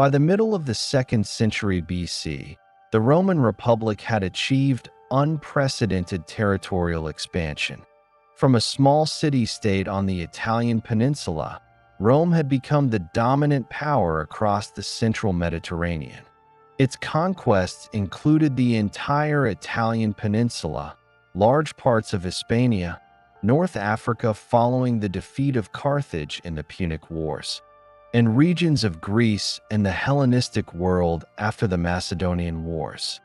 By the middle of the 2nd century BC, the Roman Republic had achieved unprecedented territorial expansion. From a small city-state on the Italian peninsula, Rome had become the dominant power across the central Mediterranean. Its conquests included the entire Italian peninsula, large parts of Hispania, North Africa following the defeat of Carthage in the Punic Wars, and regions of Greece and the Hellenistic world after the Macedonian Wars.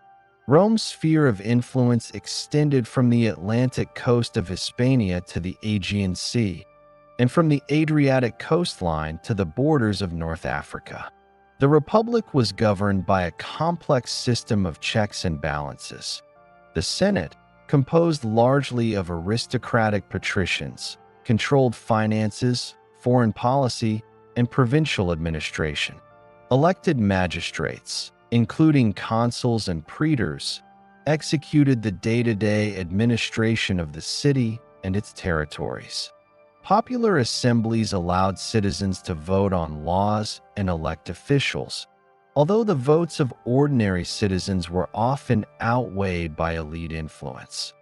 Rome's sphere of influence extended from the Atlantic coast of Hispania to the Aegean Sea, and from the Adriatic coastline to the borders of North Africa. The Republic was governed by a complex system of checks and balances. The Senate, composed largely of aristocratic patricians, controlled finances, foreign policy, and provincial administration. Elected magistrates, including consuls and praetors, executed the day-to-day administration of the city and its territories. Popular assemblies allowed citizens to vote on laws and elect officials, although the votes of ordinary citizens were often outweighed by elite influence.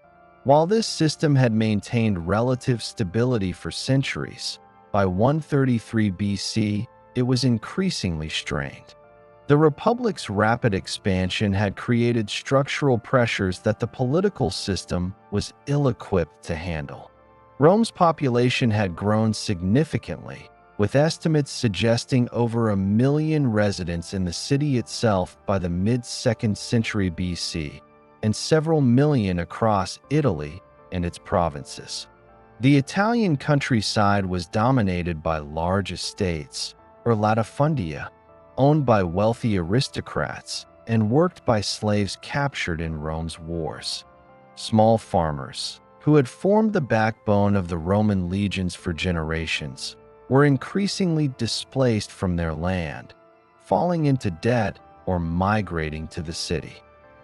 While this system had maintained relative stability for centuries, by 133 BC, it was increasingly strained. The Republic's rapid expansion had created structural pressures that the political system was ill-equipped to handle. Rome's population had grown significantly, with estimates suggesting over 1 million residents in the city itself by the mid-2nd century BC, and several million across Italy and its provinces. The Italian countryside was dominated by large estates, or latifundia, owned by wealthy aristocrats and worked by slaves captured in Rome's wars. Small farmers, who had formed the backbone of the Roman legions for generations, were increasingly displaced from their land, falling into debt or migrating to the city.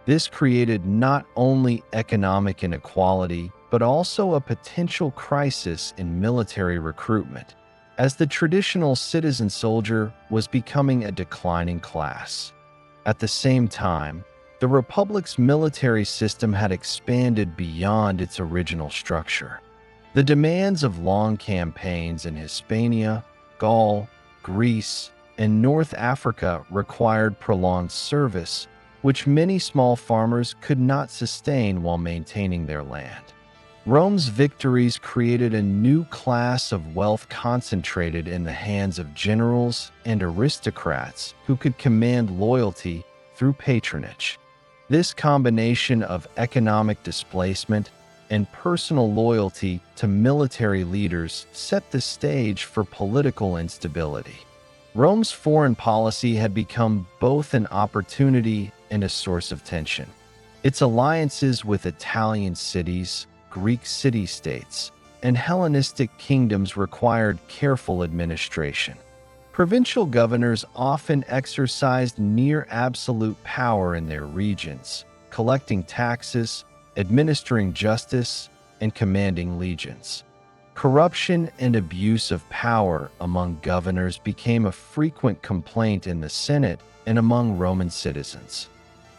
This created not only economic inequality, but also a potential crisis in military recruitment, as the traditional citizen soldier was becoming a declining class. At the same time, the Republic's military system had expanded beyond its original structure. The demands of long campaigns in Hispania, Gaul, Greece, and North Africa required prolonged service, which many small farmers could not sustain while maintaining their land. Rome's victories created a new class of wealth concentrated in the hands of generals and aristocrats who could command loyalty through patronage. This combination of economic displacement and personal loyalty to military leaders set the stage for political instability. Rome's foreign policy had become both an opportunity and a source of tension. Its alliances with Italian cities, Greek city-states, and Hellenistic kingdoms required careful administration. Provincial governors often exercised near-absolute power in their regions, collecting taxes, administering justice, and commanding legions. Corruption and abuse of power among governors became a frequent complaint in the Senate and among Roman citizens.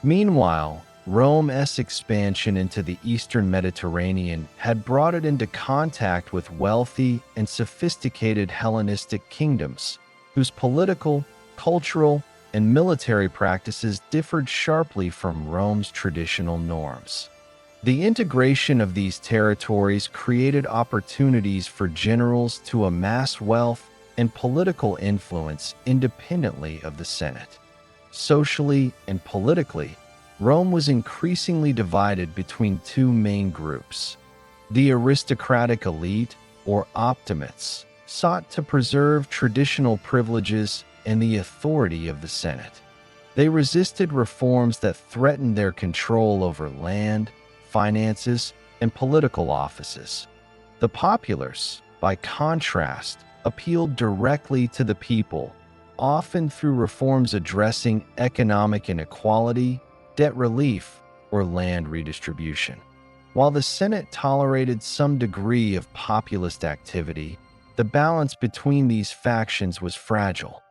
Meanwhile, Rome's expansion into the eastern Mediterranean had brought it into contact with wealthy and sophisticated Hellenistic kingdoms, whose political, cultural, and military practices differed sharply from Rome's traditional norms. The integration of these territories created opportunities for generals to amass wealth and political influence independently of the Senate. Socially and politically, Rome was increasingly divided between two main groups. The aristocratic elite, or optimates, sought to preserve traditional privileges and the authority of the Senate. They resisted reforms that threatened their control over land, finances, and political offices. The populace, by contrast, appealed directly to the people, often through reforms addressing economic inequality, debt relief, or land redistribution. While the Senate tolerated some degree of populist activity, the balance between these factions was fragile.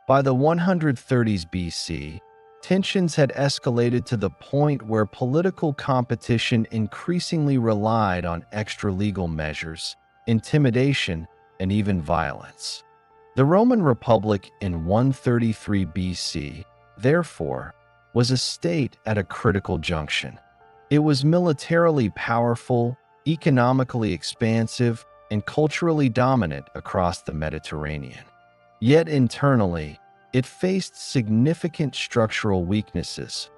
By the 130s BC, tensions had escalated to the point where political competition increasingly relied on extra-legal measures, intimidation, and even violence. The Roman Republic in 133 BC, therefore, was a state at a critical junction. It was militarily powerful, economically expansive, and culturally dominant across the Mediterranean. Yet internally, it faced significant structural weaknesses: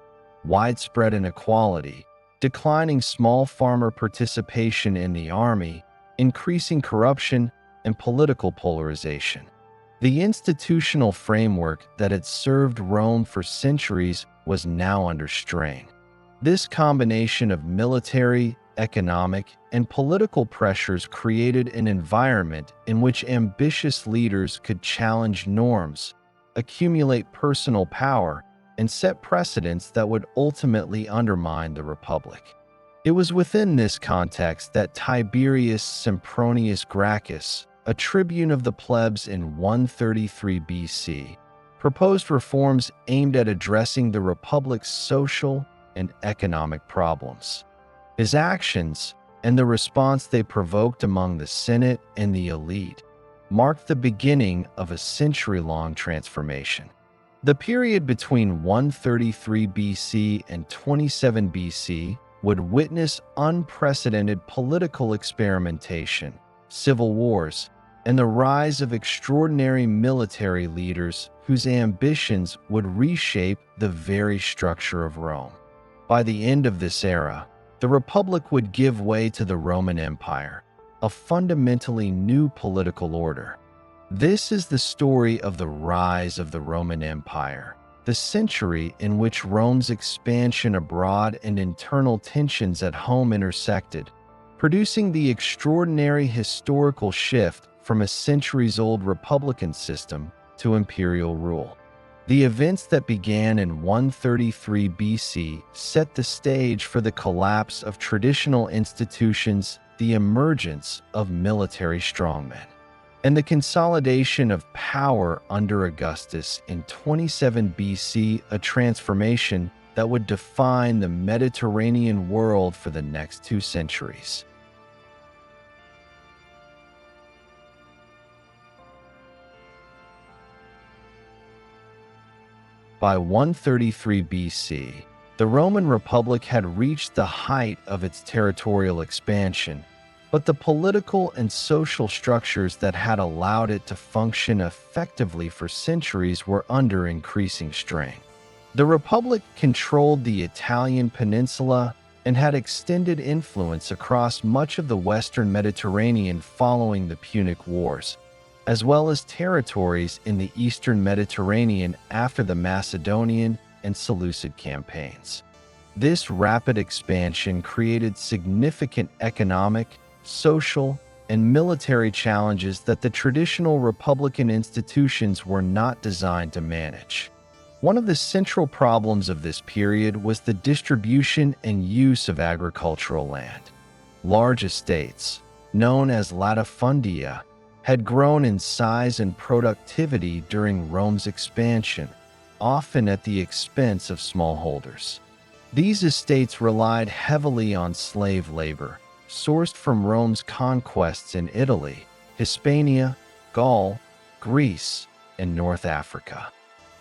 widespread inequality, declining small farmer participation in the army, increasing corruption, and political polarization. The institutional framework that had served Rome for centuries was now under strain. This combination of military, economic, and political pressures created an environment in which ambitious leaders could challenge norms, accumulate personal power, and set precedents that would ultimately undermine the Republic. It was within this context that Tiberius Sempronius Gracchus, a tribune of the plebs in 133 BC, proposed reforms aimed at addressing the Republic's social and economic problems. His actions, and the response they provoked among the Senate and the elite, marked the beginning of a century-long transformation. The period between 133 BC and 27 BC would witness unprecedented political experimentation, civil wars, and the rise of extraordinary military leaders whose ambitions would reshape the very structure of Rome. By the end of this era, the Republic would give way to the Roman Empire, a fundamentally new political order. This is the story of the rise of the Roman Empire, the century in which Rome's expansion abroad and internal tensions at home intersected, producing the extraordinary historical shift from a centuries-old republican system to imperial rule. The events that began in 133 BC set the stage for the collapse of traditional institutions, the emergence of military strongmen, and the consolidation of power under Augustus in 27 BC, a transformation that would define the Mediterranean world for the next 2 centuries. By 133 BC, the Roman Republic had reached the height of its territorial expansion, but the political and social structures that had allowed it to function effectively for centuries were under increasing strain. The Republic controlled the Italian peninsula and had extended influence across much of the Western Mediterranean following the Punic Wars, as well as territories in the Eastern Mediterranean after the Macedonian and Seleucid campaigns. This rapid expansion created significant economic, social, and military challenges that the traditional republican institutions were not designed to manage. One of the central problems of this period was the distribution and use of agricultural land. Large estates, known as latifundia, had grown in size and productivity during Rome's expansion, often at the expense of smallholders. These estates relied heavily on slave labor, sourced from Rome's conquests in Italy, Hispania, Gaul, Greece, and North Africa.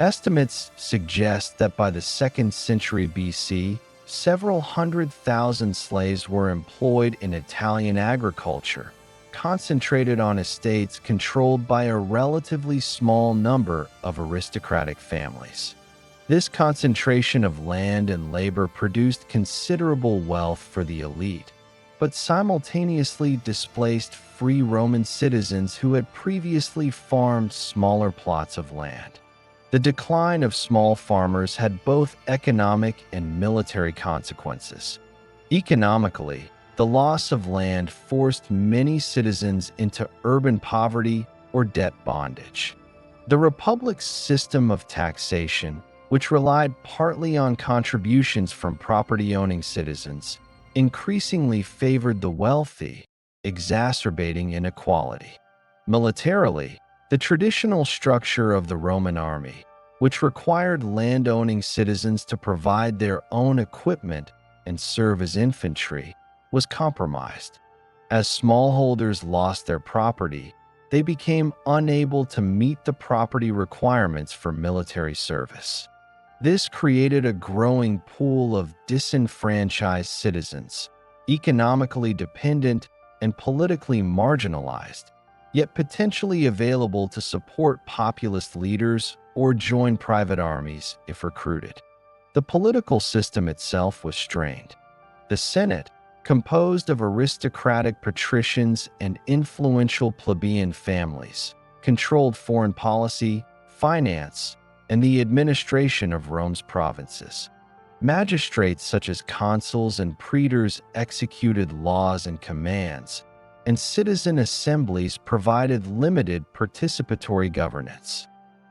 Estimates suggest that by the 2nd century BC, several 100,000 slaves were employed in Italian agriculture, concentrated on estates controlled by a relatively small number of aristocratic families. This concentration of land and labor produced considerable wealth for the elite, but simultaneously displaced free Roman citizens who had previously farmed smaller plots of land. The decline of small farmers had both economic and military consequences. Economically, the loss of land forced many citizens into urban poverty or debt bondage. The Republic's system of taxation, which relied partly on contributions from property-owning citizens, increasingly favored the wealthy, exacerbating inequality. Militarily, The traditional structure of the Roman army, which required landowning citizens to provide their own equipment and serve as infantry, was compromised. As smallholders lost their property, they became unable to meet the property requirements for military service. This created a growing pool of disenfranchised citizens, economically dependent and politically marginalized, yet potentially available to support populist leaders or join private armies if recruited. The political system itself was strained. The Senate, composed of aristocratic patricians and influential plebeian families, controlled foreign policy, finance, and the administration of Rome's provinces. Magistrates such as consuls and praetors executed laws and commands, and citizen assemblies provided limited participatory governance.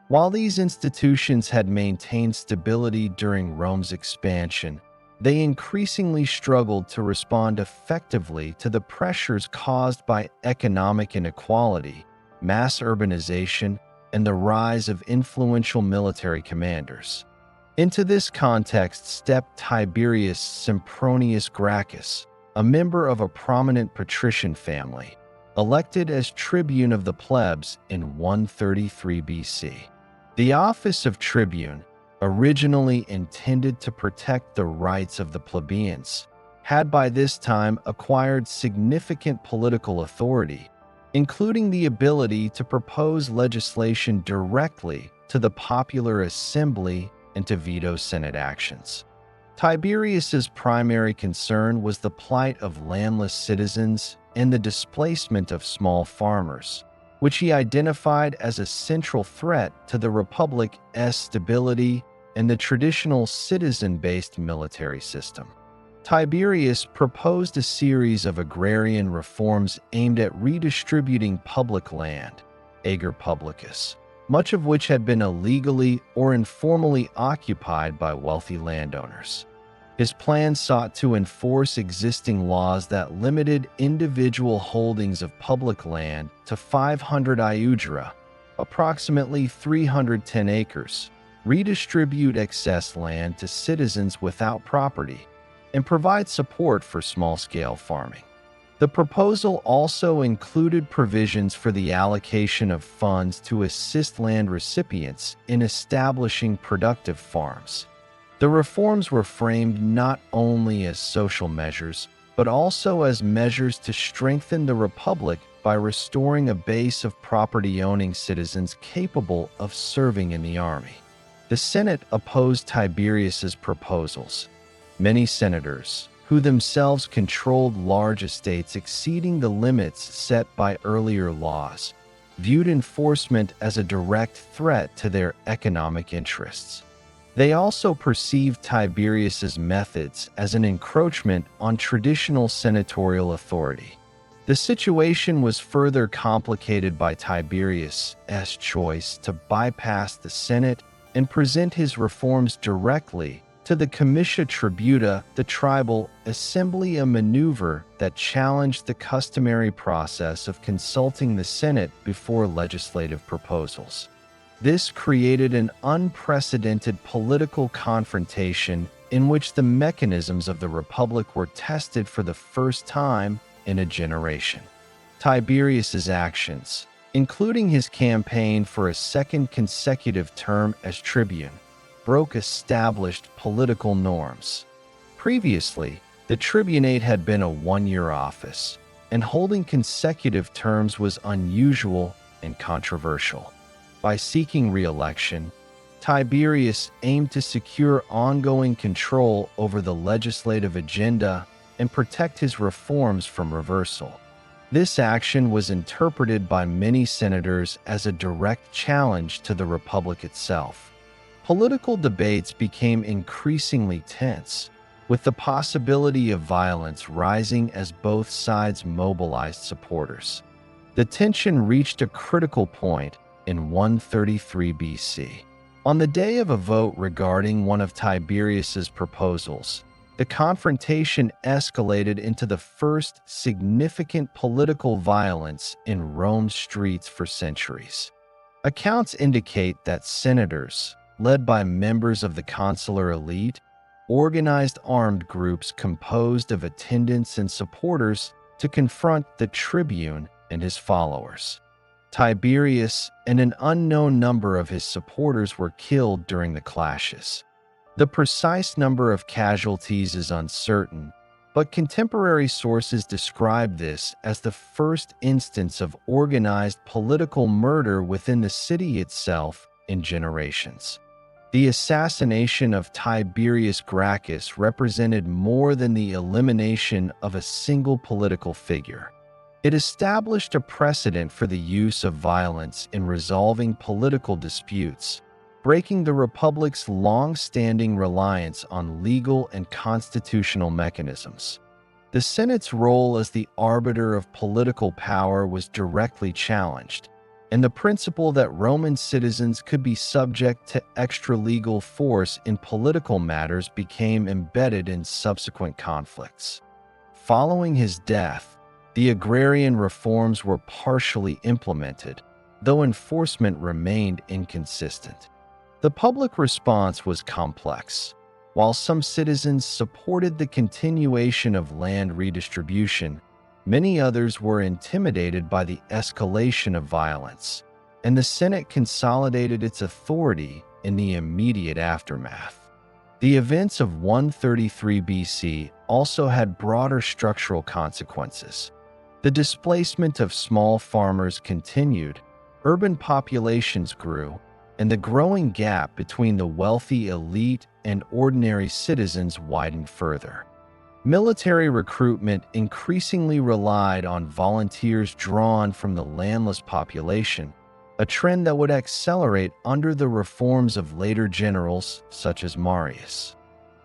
While these institutions had maintained stability during Rome's expansion, they increasingly struggled to respond effectively to the pressures caused by economic inequality, mass urbanization, and the rise of influential military commanders. Into this context stepped Tiberius Sempronius Gracchus, a member of a prominent patrician family, elected as tribune of the plebs in 133 BC. The office of tribune, originally intended to protect the rights of the plebeians, had by this time acquired significant political authority, including the ability to propose legislation directly to the popular assembly and to veto Senate actions. Tiberius's primary concern was the plight of landless citizens and the displacement of small farmers, which he identified as a central threat to the Republic's stability and the traditional citizen-based military system. Tiberius proposed a series of agrarian reforms aimed at redistributing public land, ager publicus, much of which had been illegally or informally occupied by wealthy landowners. His plan sought to enforce existing laws that limited individual holdings of public land to 500 iudera, approximately 310 acres, redistribute excess land to citizens without property, and provide support for small-scale farming. The proposal also included provisions for the allocation of funds to assist land recipients in establishing productive farms. The reforms were framed not only as social measures, but also as measures to strengthen the Republic by restoring a base of property-owning citizens capable of serving in the army. The Senate opposed Tiberius's proposals. Many senators, who themselves controlled large estates exceeding the limits set by earlier laws, viewed enforcement as a direct threat to their economic interests. They also perceived Tiberius's methods as an encroachment on traditional senatorial authority. The situation was further complicated by Tiberius's choice to bypass the Senate and present his reforms directly to the Comitia Tributa, the tribal assembly, a maneuver that challenged the customary process of consulting the Senate before legislative proposals. This created an unprecedented political confrontation in which the mechanisms of the Republic were tested for the first time in a generation. Tiberius's actions, including his campaign for a second consecutive term as tribune, broke established political norms. Previously, the tribunate had been a one-year office, and holding consecutive terms was unusual and controversial. By seeking re-election, Tiberius aimed to secure ongoing control over the legislative agenda and protect his reforms from reversal. This action was interpreted by many senators as a direct challenge to the Republic itself. Political debates became increasingly tense, with the possibility of violence rising as both sides mobilized supporters. The tension reached a critical point in 133 BC. On the day of a vote regarding one of Tiberius's proposals, the confrontation escalated into the first significant political violence in Rome's streets for centuries. Accounts indicate that senators, led by members of the consular elite, organized armed groups composed of attendants and supporters to confront the tribune and his followers. Tiberius and an unknown number of his supporters were killed during the clashes. The precise number of casualties is uncertain, but contemporary sources describe this as the first instance of organized political murder within the city itself in generations. The assassination of Tiberius Gracchus represented more than the elimination of a single political figure. It established a precedent for the use of violence in resolving political disputes, breaking the Republic's long-standing reliance on legal and constitutional mechanisms. The Senate's role as the arbiter of political power was directly challenged, and the principle that Roman citizens could be subject to extra-legal force in political matters became embedded in subsequent conflicts. Following his death, the agrarian reforms were partially implemented, though enforcement remained inconsistent. The public response was complex. While some citizens supported the continuation of land redistribution, many others were intimidated by the escalation of violence, and the Senate consolidated its authority in the immediate aftermath. The events of 133 BC also had broader structural consequences. The displacement of small farmers continued, urban populations grew, and the growing gap between the wealthy elite and ordinary citizens widened further. Military recruitment increasingly relied on volunteers drawn from the landless population, a trend that would accelerate under the reforms of later generals such as Marius.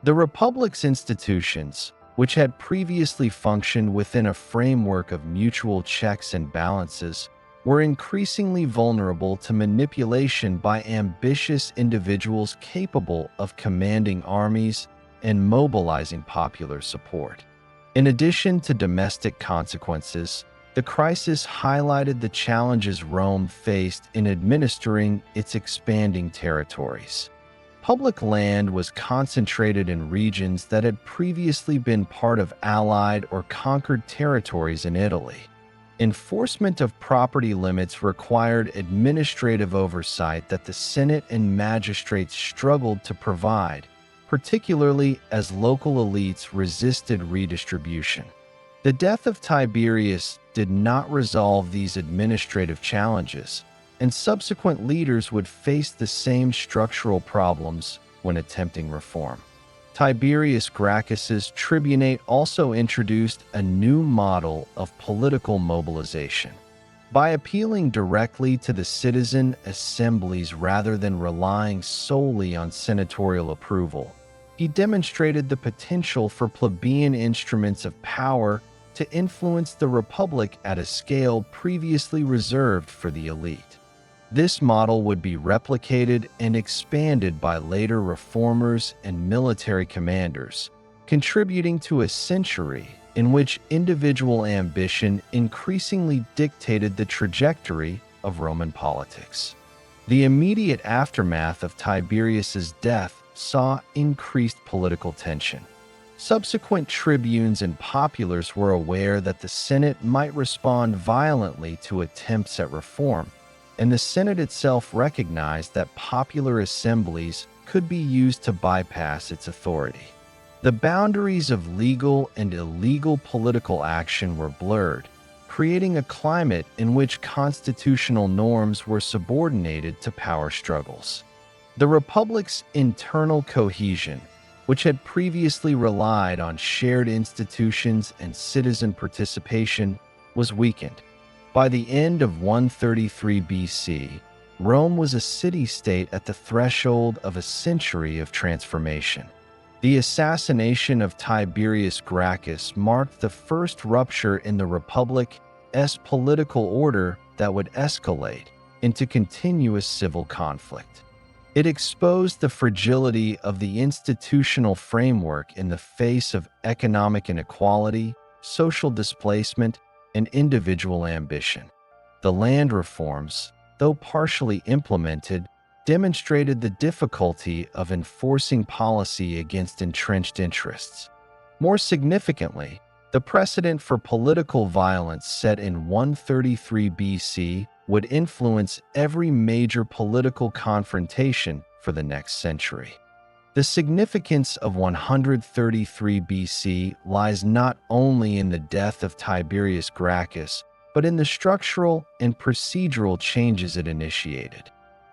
The Republic's institutions, which had previously functioned within a framework of mutual checks and balances, were increasingly vulnerable to manipulation by ambitious individuals capable of commanding armies and mobilizing popular support. In addition to domestic consequences, the crisis highlighted the challenges Rome faced in administering its expanding territories. Public land was concentrated in regions that had previously been part of allied or conquered territories in Italy. Enforcement of property limits required administrative oversight that the Senate and magistrates struggled to provide, particularly as local elites resisted redistribution. The death of Tiberius did not resolve these administrative challenges, and subsequent leaders would face the same structural problems when attempting reform. Tiberius Gracchus's tribunate also introduced a new model of political mobilization. By appealing directly to the citizen assemblies rather than relying solely on senatorial approval, he demonstrated the potential for plebeian instruments of power to influence the Republic at a scale previously reserved for the elite. This model would be replicated and expanded by later reformers and military commanders, contributing to a century in which individual ambition increasingly dictated the trajectory of Roman politics. The immediate aftermath of Tiberius's death saw increased political tension. Subsequent tribunes and populares were aware that the Senate might respond violently to attempts at reform, and the Senate itself recognized that popular assemblies could be used to bypass its authority. The boundaries of legal and illegal political action were blurred, creating a climate in which constitutional norms were subordinated to power struggles. The Republic's internal cohesion, which had previously relied on shared institutions and citizen participation, was weakened. By the end of 133 BC, Rome was a city-state at the threshold of a century of transformation. The assassination of Tiberius Gracchus marked the first rupture in the Republic's political order that would escalate into continuous civil conflict. It exposed the fragility of the institutional framework in the face of economic inequality, social displacement, and individual ambition. The land reforms, though partially implemented, demonstrated the difficulty of enforcing policy against entrenched interests. More significantly, the precedent for political violence set in 133 BC would influence every major political confrontation for the next century. The significance of 133 BC lies not only in the death of Tiberius Gracchus, but in the structural and procedural changes it initiated.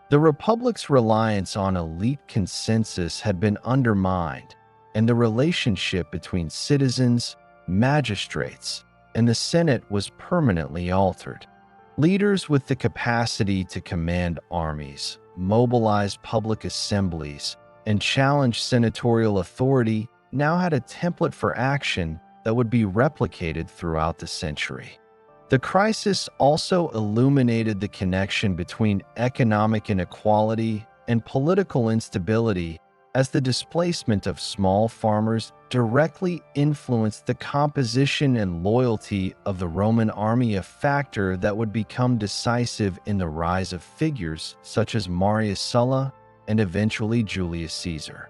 The Republic's reliance on elite consensus had been undermined, and the relationship between citizens, magistrates, and the Senate was permanently altered. Leaders with the capacity to command armies, mobilize public assemblies, and challenge senatorial authority now had a template for action that would be replicated throughout the century. The crisis also illuminated the connection between economic inequality and political instability, as the displacement of small farmers directly influenced the composition and loyalty of the Roman army, a factor that would become decisive in the rise of figures such as Marius Sulla and eventually Julius Caesar.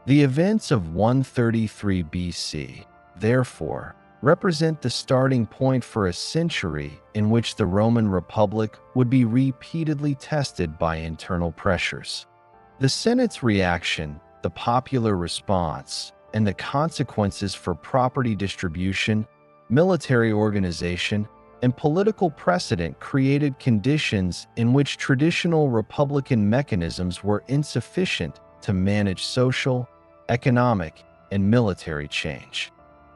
The events of 133 BC, therefore, represent the starting point for a century in which the Roman Republic would be repeatedly tested by internal pressures. The Senate's reaction, the popular response, and the consequences for property distribution, military organization, and political precedent created conditions in which traditional republican mechanisms were insufficient to manage social, economic, and military change.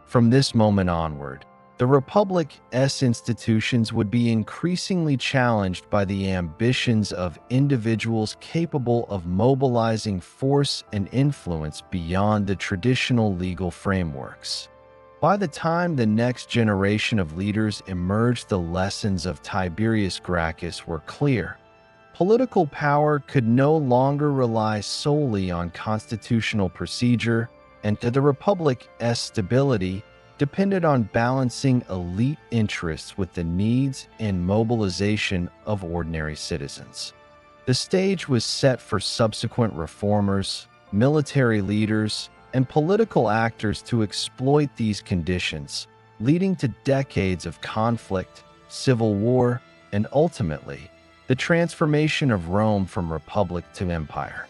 From this moment onward, the Republic's institutions would be increasingly challenged by the ambitions of individuals capable of mobilizing force and influence beyond the traditional legal frameworks. By the time the next generation of leaders emerged, the lessons of Tiberius Gracchus were clear. Political power could no longer rely solely on constitutional procedure, and the Republic's stability depended on balancing elite interests with the needs and mobilization of ordinary citizens. The stage was set for subsequent reformers, military leaders, and political actors to exploit these conditions, leading to decades of conflict, civil war, and ultimately, the transformation of Rome from republic to empire.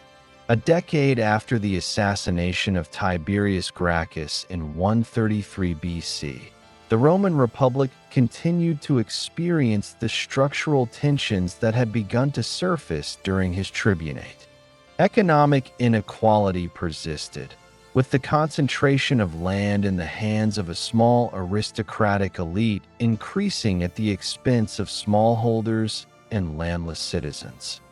A decade after the assassination of Tiberius Gracchus in 133 BC, the Roman Republic continued to experience the structural tensions that had begun to surface during his tribunate. Economic inequality persisted, with the concentration of land in the hands of a small aristocratic elite increasing at the expense of smallholders and landless citizens.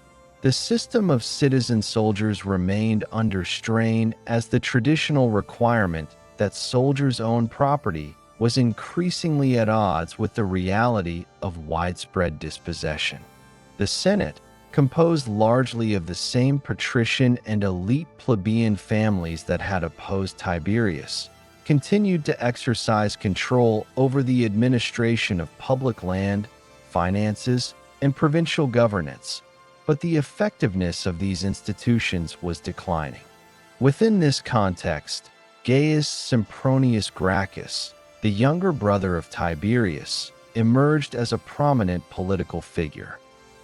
The system of citizen soldiers remained under strain as the traditional requirement that soldiers own property was increasingly at odds with the reality of widespread dispossession. The Senate, composed largely of the same patrician and elite plebeian families that had opposed Tiberius, continued to exercise control over the administration of public land, finances, and provincial governance, but the effectiveness of these institutions was declining. Within this context, Gaius Sempronius Gracchus, the younger brother of Tiberius, emerged as a prominent political figure.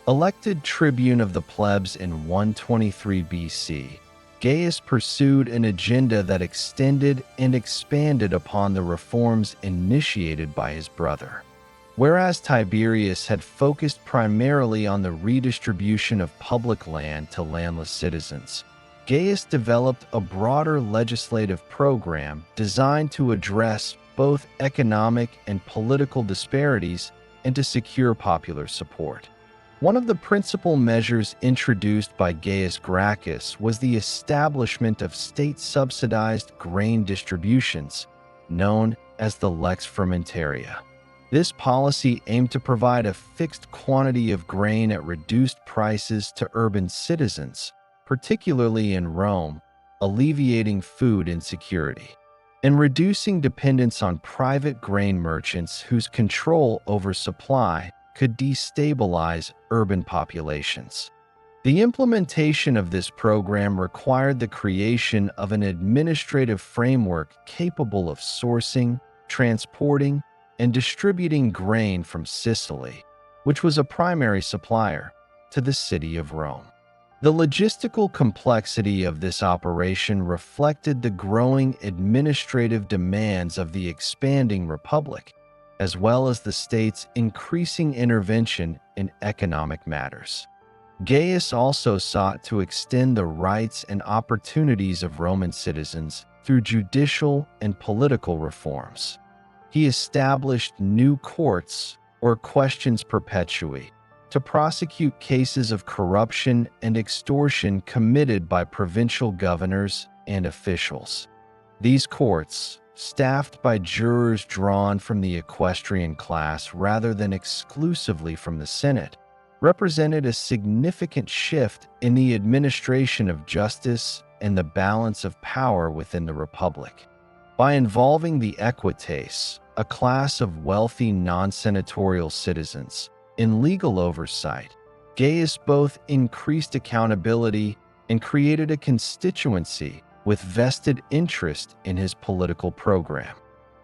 Elected tribune of the plebs in 123 BC, Gaius pursued an agenda that extended and expanded upon the reforms initiated by his brother. Whereas Tiberius had focused primarily on the redistribution of public land to landless citizens, Gaius developed a broader legislative program designed to address both economic and political disparities and to secure popular support. One of the principal measures introduced by Gaius Gracchus was the establishment of state-subsidized grain distributions, known as the lex fermentaria. This policy aimed to provide a fixed quantity of grain at reduced prices to urban citizens, particularly in Rome, alleviating food insecurity, and reducing dependence on private grain merchants whose control over supply could destabilize urban populations. The implementation of this program required the creation of an administrative framework capable of sourcing, transporting, and distributing grain from Sicily, which was a primary supplier, to the city of Rome. The logistical complexity of this operation reflected the growing administrative demands of the expanding republic, as well as the state's increasing intervention in economic matters. Gaius also sought to extend the rights and opportunities of Roman citizens through judicial and political reforms. He established new courts, or questions perpetui, to prosecute cases of corruption and extortion committed by provincial governors and officials. These courts, staffed by jurors drawn from the equestrian class rather than exclusively from the Senate, represented a significant shift in the administration of justice and the balance of power within the Republic. By involving the equites, a class of wealthy non-senatorial citizens, in legal oversight, Gaius both increased accountability and created a constituency with vested interest in his political program.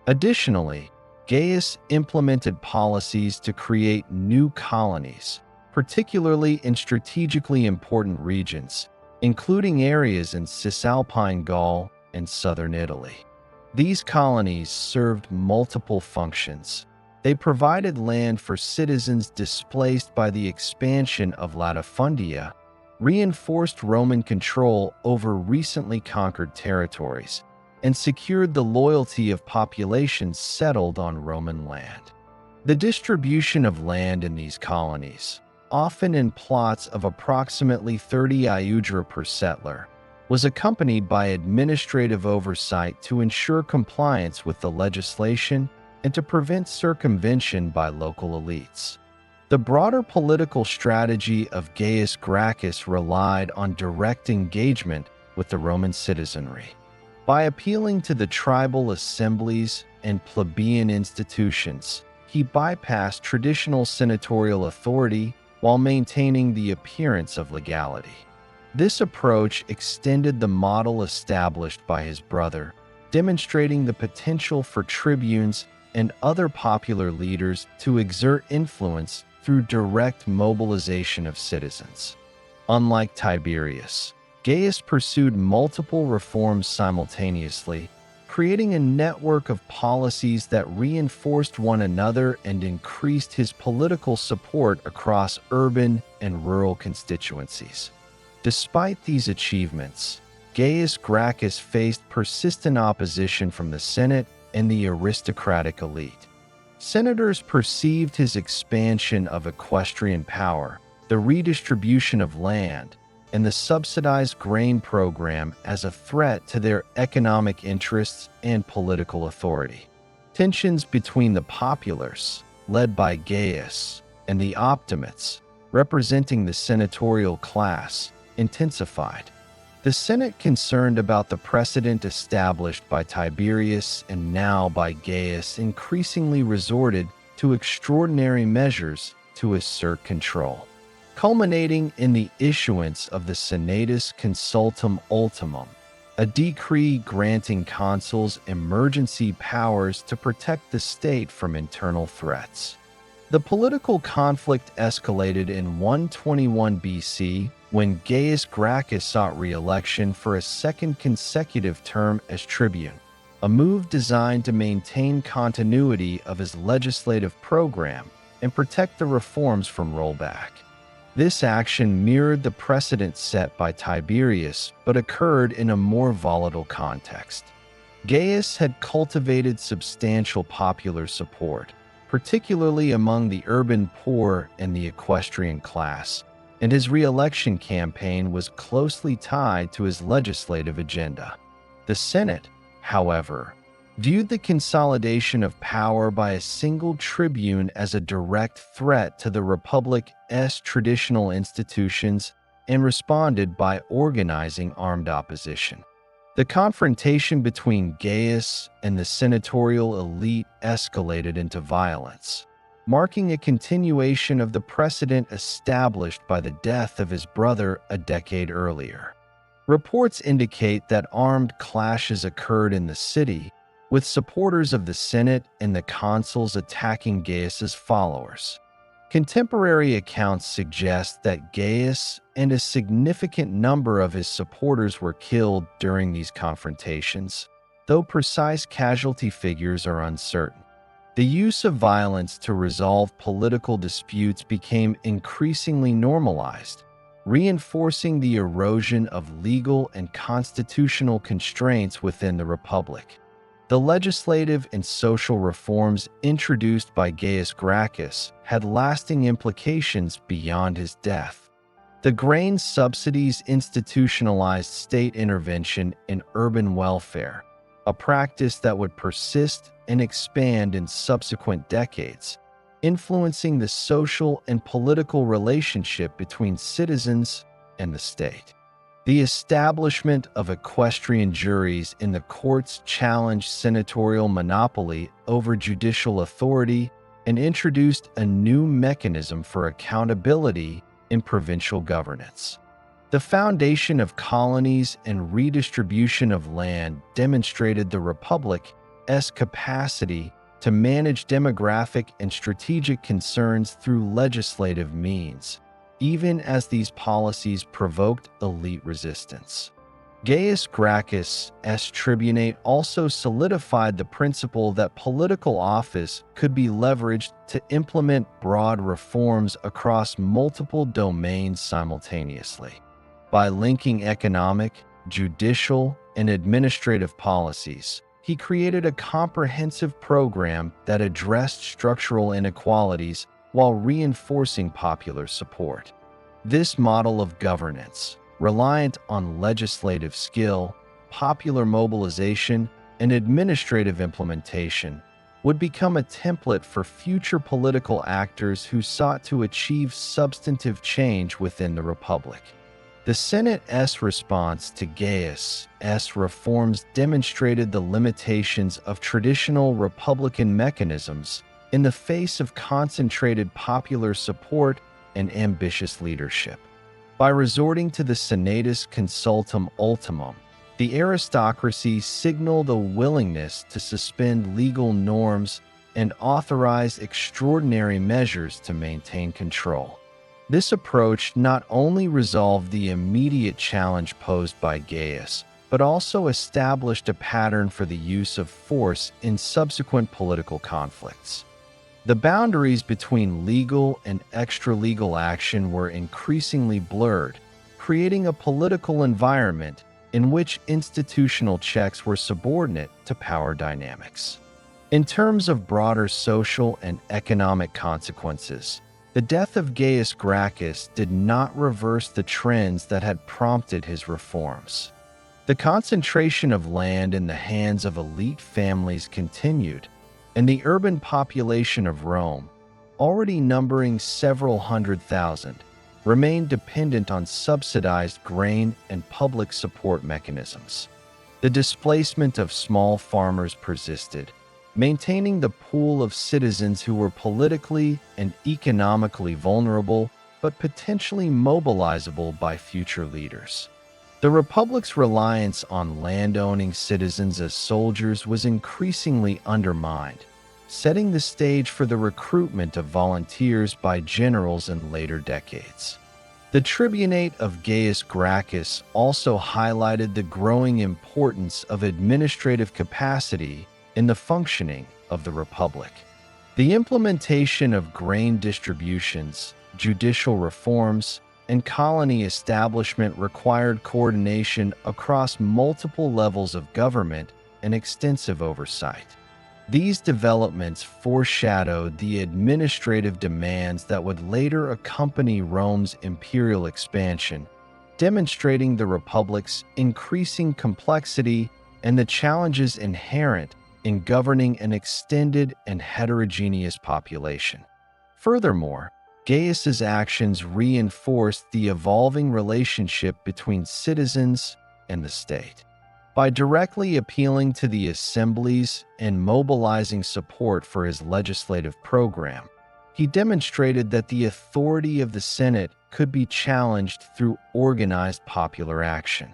Additionally, Gaius implemented policies to create new colonies, particularly in strategically important regions, including areas in Cisalpine Gaul and southern Italy. These colonies served multiple functions. They provided land for citizens displaced by the expansion of Latifundia, reinforced Roman control over recently conquered territories, and secured the loyalty of populations settled on Roman land. The distribution of land in these colonies, often in plots of approximately 30 iudra per settler, was accompanied by administrative oversight to ensure compliance with the legislation and to prevent circumvention by local elites. The broader political strategy of Gaius Gracchus relied on direct engagement with the Roman citizenry. By appealing to the tribal assemblies and plebeian institutions, he bypassed traditional senatorial authority while maintaining the appearance of legality. This approach extended the model established by his brother, demonstrating the potential for tribunes and other popular leaders to exert influence through direct mobilization of citizens. Unlike Tiberius, Gaius pursued multiple reforms simultaneously, creating a network of policies that reinforced one another and increased his political support across urban and rural constituencies. Despite these achievements, Gaius Gracchus faced persistent opposition from the Senate and the aristocratic elite. Senators perceived his expansion of equestrian power, the redistribution of land, and the subsidized grain program as a threat to their economic interests and political authority. Tensions between the populace, led by Gaius, and the optimates, representing the senatorial class, intensified. The Senate, concerned about the precedent established by Tiberius and now by Gaius, increasingly resorted to extraordinary measures to assert control, culminating in the issuance of the Senatus Consultum Ultimum, a decree granting consuls emergency powers to protect the state from internal threats. The political conflict escalated in 121 BC when Gaius Gracchus sought re-election for a second consecutive term as tribune, a move designed to maintain continuity of his legislative program and protect the reforms from rollback. This action mirrored the precedent set by Tiberius, but occurred in a more volatile context. Gaius had cultivated substantial popular support, particularly among the urban poor and the equestrian class, and his re-election campaign was closely tied to his legislative agenda. The Senate, however, viewed the consolidation of power by a single tribune as a direct threat to the Republic's traditional institutions and responded by organizing armed opposition. The confrontation between Gaius and the senatorial elite escalated into violence. marking a continuation of the precedent established by the death of his brother a decade earlier. Reports indicate that armed clashes occurred in the city, with supporters of the Senate and the consuls attacking Gaius's followers. Contemporary accounts suggest that Gaius and a significant number of his supporters were killed during these confrontations, though precise casualty figures are uncertain. The use of violence to resolve political disputes became increasingly normalized, reinforcing the erosion of legal and constitutional constraints within the Republic. The legislative and social reforms introduced by Gaius Gracchus had lasting implications beyond his death. The grain subsidies institutionalized state intervention in urban welfare, a practice that would persist and expand in subsequent decades, influencing the social and political relationship between citizens and the state. The establishment of equestrian juries in the courts challenged senatorial monopoly over judicial authority and introduced a new mechanism for accountability in provincial governance. The foundation of colonies and redistribution of land demonstrated the Republic's capacity to manage demographic and strategic concerns through legislative means, even as these policies provoked elite resistance. Gaius Gracchus' tribunate also solidified the principle that political office could be leveraged to implement broad reforms across multiple domains simultaneously. By linking economic, judicial, and administrative policies, he created a comprehensive program that addressed structural inequalities while reinforcing popular support. This model of governance, reliant on legislative skill, popular mobilization, and administrative implementation, would become a template for future political actors who sought to achieve substantive change within the Republic. The Senate's response to Gaius' reforms demonstrated the limitations of traditional Republican mechanisms in the face of concentrated popular support and ambitious leadership. By resorting to the Senatus Consultum Ultimum, the aristocracy signaled a willingness to suspend legal norms and authorize extraordinary measures to maintain control. This approach not only resolved the immediate challenge posed by Gaius, but also established a pattern for the use of force in subsequent political conflicts. The boundaries between legal and extra-legal action were increasingly blurred, creating a political environment in which institutional checks were subordinate to power dynamics. In terms of broader social and economic consequences, the death of Gaius Gracchus did not reverse the trends that had prompted his reforms. The concentration of land in the hands of elite families continued, and the urban population of Rome, already numbering several 100,000, remained dependent on subsidized grain and public support mechanisms. The displacement of small farmers persisted, maintaining the pool of citizens who were politically and economically vulnerable but potentially mobilizable by future leaders. The Republic's reliance on landowning citizens as soldiers was increasingly undermined, setting the stage for the recruitment of volunteers by generals in later decades. The tribunate of Gaius Gracchus also highlighted the growing importance of administrative capacity in the functioning of the Republic. The implementation of grain distributions, judicial reforms, and colony establishment required coordination across multiple levels of government and extensive oversight. These developments foreshadowed the administrative demands that would later accompany Rome's imperial expansion, demonstrating the Republic's increasing complexity and the challenges inherent in governing an extended and heterogeneous population. Furthermore, Gaius's actions reinforced the evolving relationship between citizens and the state. By directly appealing to the assemblies and mobilizing support for his legislative program, he demonstrated that the authority of the Senate could be challenged through organized popular action.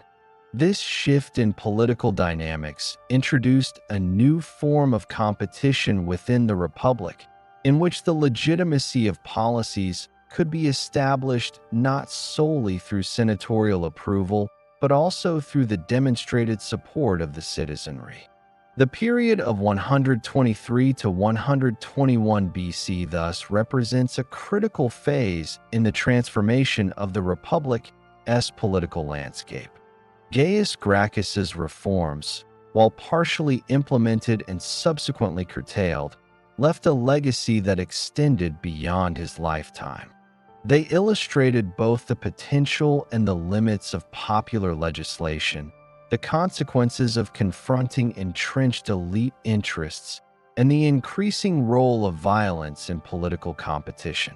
This shift in political dynamics introduced a new form of competition within the Republic, in which the legitimacy of policies could be established not solely through senatorial approval, but also through the demonstrated support of the citizenry. The period of 123 to 121 BC thus represents a critical phase in the transformation of the Republic's political landscape. Gaius Gracchus's reforms, while partially implemented and subsequently curtailed, left a legacy that extended beyond his lifetime. They illustrated both the potential and the limits of popular legislation, the consequences of confronting entrenched elite interests, and the increasing role of violence in political competition.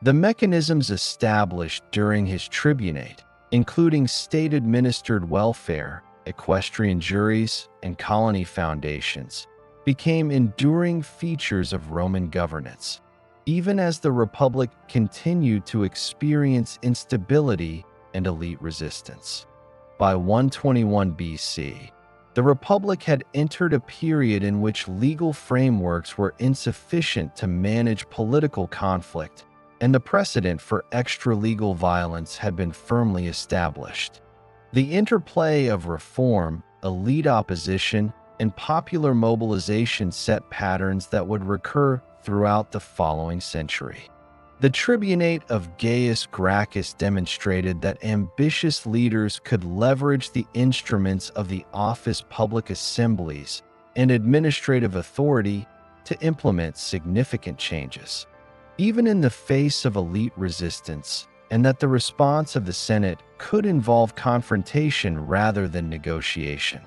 The mechanisms established during his tribunate, including state-administered welfare, equestrian juries, and colony foundations, became enduring features of Roman governance, even as the Republic continued to experience instability and elite resistance. By 121 BC, the Republic had entered a period in which legal frameworks were insufficient to manage political conflict, and the precedent for extra-legal violence had been firmly established. The interplay of reform, elite opposition, and popular mobilization set patterns that would recur throughout the following century. The tribunate of Gaius Gracchus demonstrated that ambitious leaders could leverage the instruments of the office public assemblies and administrative authority to implement significant changes, even in the face of elite resistance, and that the response of the Senate could involve confrontation rather than negotiation.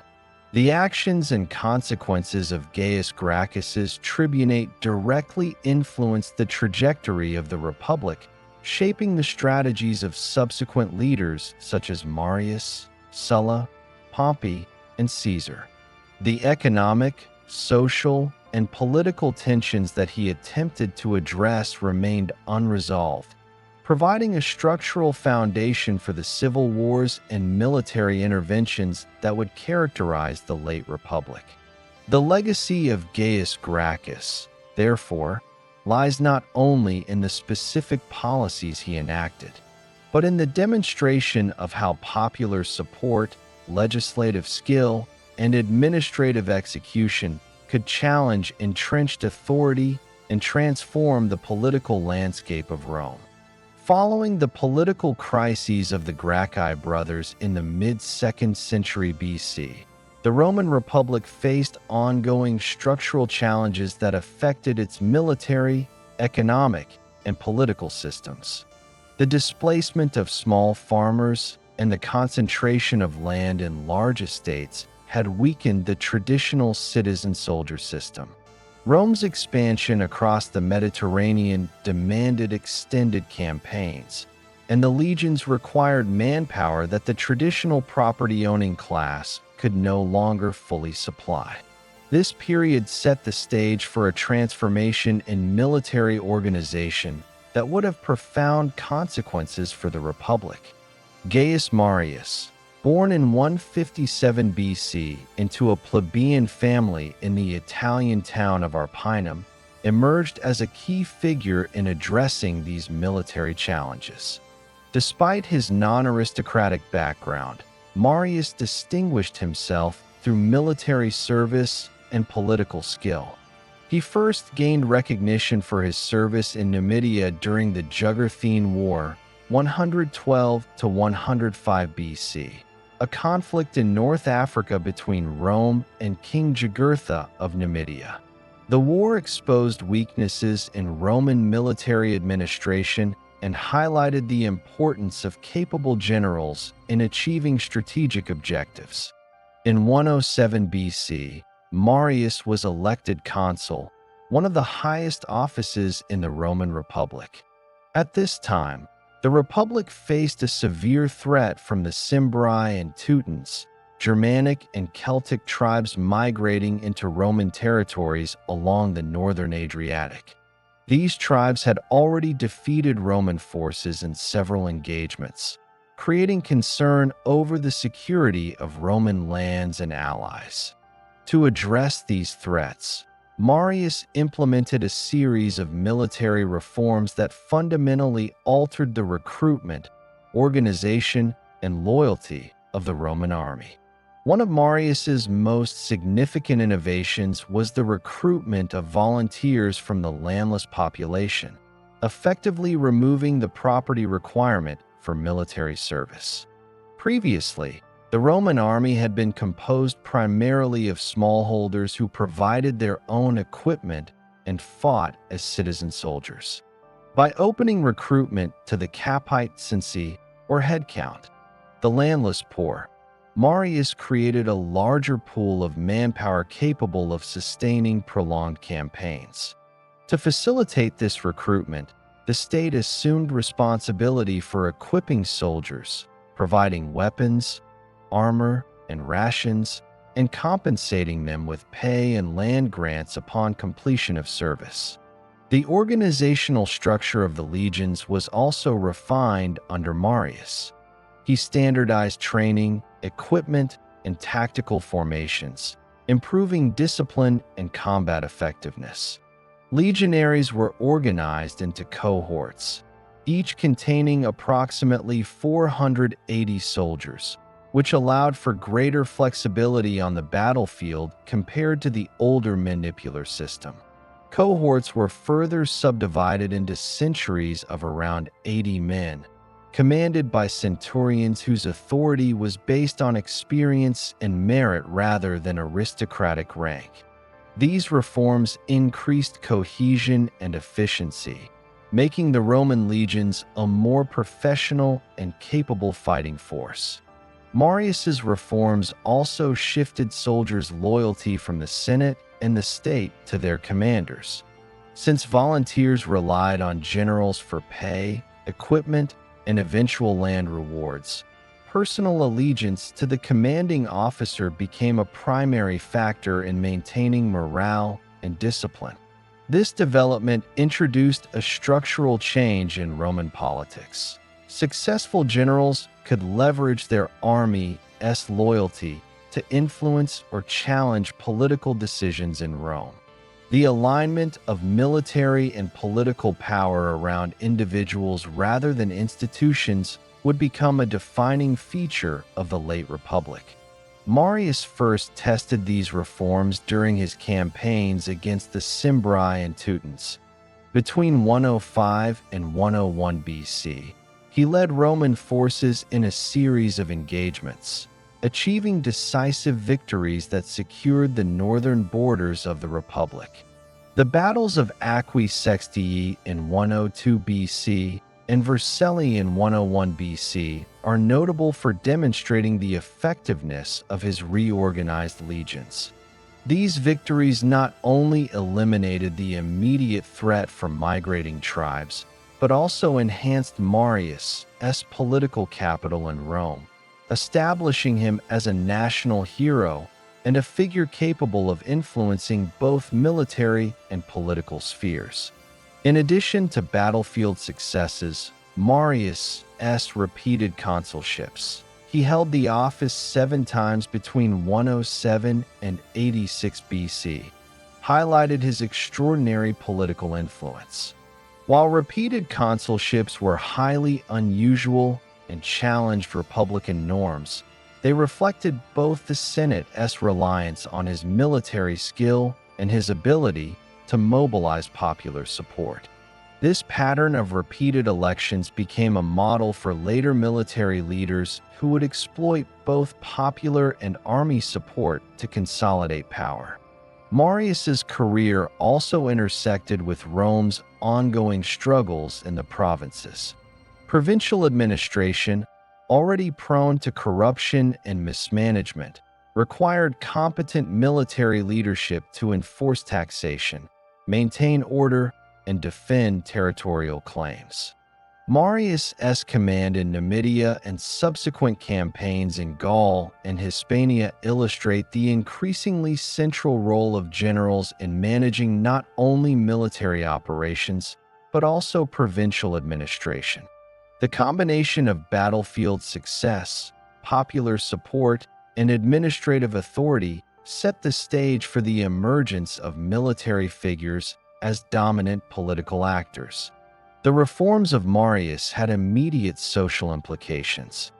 The actions and consequences of Gaius Gracchus's tribunate directly influenced the trajectory of the Republic, shaping the strategies of subsequent leaders such as Marius, Sulla, Pompey, and Caesar. The economic, social, and political tensions that he attempted to address remained unresolved, providing a structural foundation for the civil wars and military interventions that would characterize the late Republic. The legacy of Gaius Gracchus, therefore, lies not only in the specific policies he enacted, but in the demonstration of how popular support, legislative skill, and administrative execution could challenge entrenched authority and transform the political landscape of Rome. Following the political crises of the Gracchi brothers in the mid-2nd century BC, the Roman Republic faced ongoing structural challenges that affected its military, economic, and political systems. The displacement of small farmers and the concentration of land in large estates had weakened the traditional citizen-soldier system. Rome's expansion across the Mediterranean demanded extended campaigns, and the legions required manpower that the traditional property-owning class could no longer fully supply. This period set the stage for a transformation in military organization that would have profound consequences for the Republic. Gaius Marius, born in 157 BC into a plebeian family in the Italian town of Arpinum, emerged as a key figure in addressing these military challenges. Despite his non-aristocratic background, Marius distinguished himself through military service and political skill. He first gained recognition for his service in Numidia during the Jugurthine War, 112 to 105 BC, a conflict in North Africa between Rome and King Jugurtha of Numidia. The war exposed weaknesses in Roman military administration and highlighted the importance of capable generals in achieving strategic objectives. In 107 BC, Marius was elected consul, one of the highest offices in the Roman Republic. At this time, the Republic faced a severe threat from the Cimbri and Teutons, Germanic and Celtic tribes migrating into Roman territories along the northern Adriatic. These tribes had already defeated Roman forces in several engagements, creating concern over the security of Roman lands and allies. To address these threats, Marius implemented a series of military reforms that fundamentally altered the recruitment, organization, and loyalty of the Roman army. One of Marius's most significant innovations was the recruitment of volunteers from the landless population, effectively removing the property requirement for military service. Previously, the Roman army had been composed primarily of smallholders who provided their own equipment and fought as citizen soldiers. By opening recruitment to the capite censi, or headcount, the landless poor, Marius created a larger pool of manpower capable of sustaining prolonged campaigns. To facilitate this recruitment, the state assumed responsibility for equipping soldiers, providing weapons, armor, and rations, and compensating them with pay and land grants upon completion of service. The organizational structure of the legions was also refined under Marius. He standardized training, equipment, and tactical formations, improving discipline and combat effectiveness. Legionaries were organized into cohorts, each containing approximately 480 soldiers, which allowed for greater flexibility on the battlefield compared to the older manipular system. Cohorts were further subdivided into centuries of around 80 men, commanded by centurions whose authority was based on experience and merit rather than aristocratic rank. These reforms increased cohesion and efficiency, making the Roman legions a more professional and capable fighting force. Marius's reforms also shifted soldiers' loyalty from the Senate and the state to their commanders. Since volunteers relied on generals for pay, equipment, and eventual land rewards, personal allegiance to the commanding officer became a primary factor in maintaining morale and discipline. This development introduced a structural change in Roman politics. Successful generals could leverage their army's loyalty to influence or challenge political decisions in Rome. The alignment of military and political power around individuals rather than institutions would become a defining feature of the late Republic. Marius first tested these reforms during his campaigns against the Cimbri and Teutons. Between 105 and 101 BC, he led Roman forces in a series of engagements, achieving decisive victories that secured the northern borders of the Republic. The battles of Aquae Sextii in 102 BC and Vercelli in 101 BC are notable for demonstrating the effectiveness of his reorganized legions. These victories not only eliminated the immediate threat from migrating tribes, but also enhanced Marius' political capital in Rome, establishing him as a national hero and a figure capable of influencing both military and political spheres. In addition to battlefield successes, Marius' repeated consulships. He held the office 7 times between 107 and 86 BC, highlighted his extraordinary political influence. While repeated consulships were highly unusual and challenged Republican norms, they reflected both the Senate's reliance on his military skill and his ability to mobilize popular support. This pattern of repeated elections became a model for later military leaders who would exploit both popular and army support to consolidate power. Marius's career also intersected with Rome's ongoing struggles in the provinces. Provincial administration, already prone to corruption and mismanagement, required competent military leadership to enforce taxation, maintain order, and defend territorial claims. Marius' command in Numidia and subsequent campaigns in Gaul and Hispania illustrate the increasingly central role of generals in managing not only military operations, but also provincial administration. The combination of battlefield success, popular support, and administrative authority set the stage for the emergence of military figures as dominant political actors. The reforms of Marius had immediate social implications.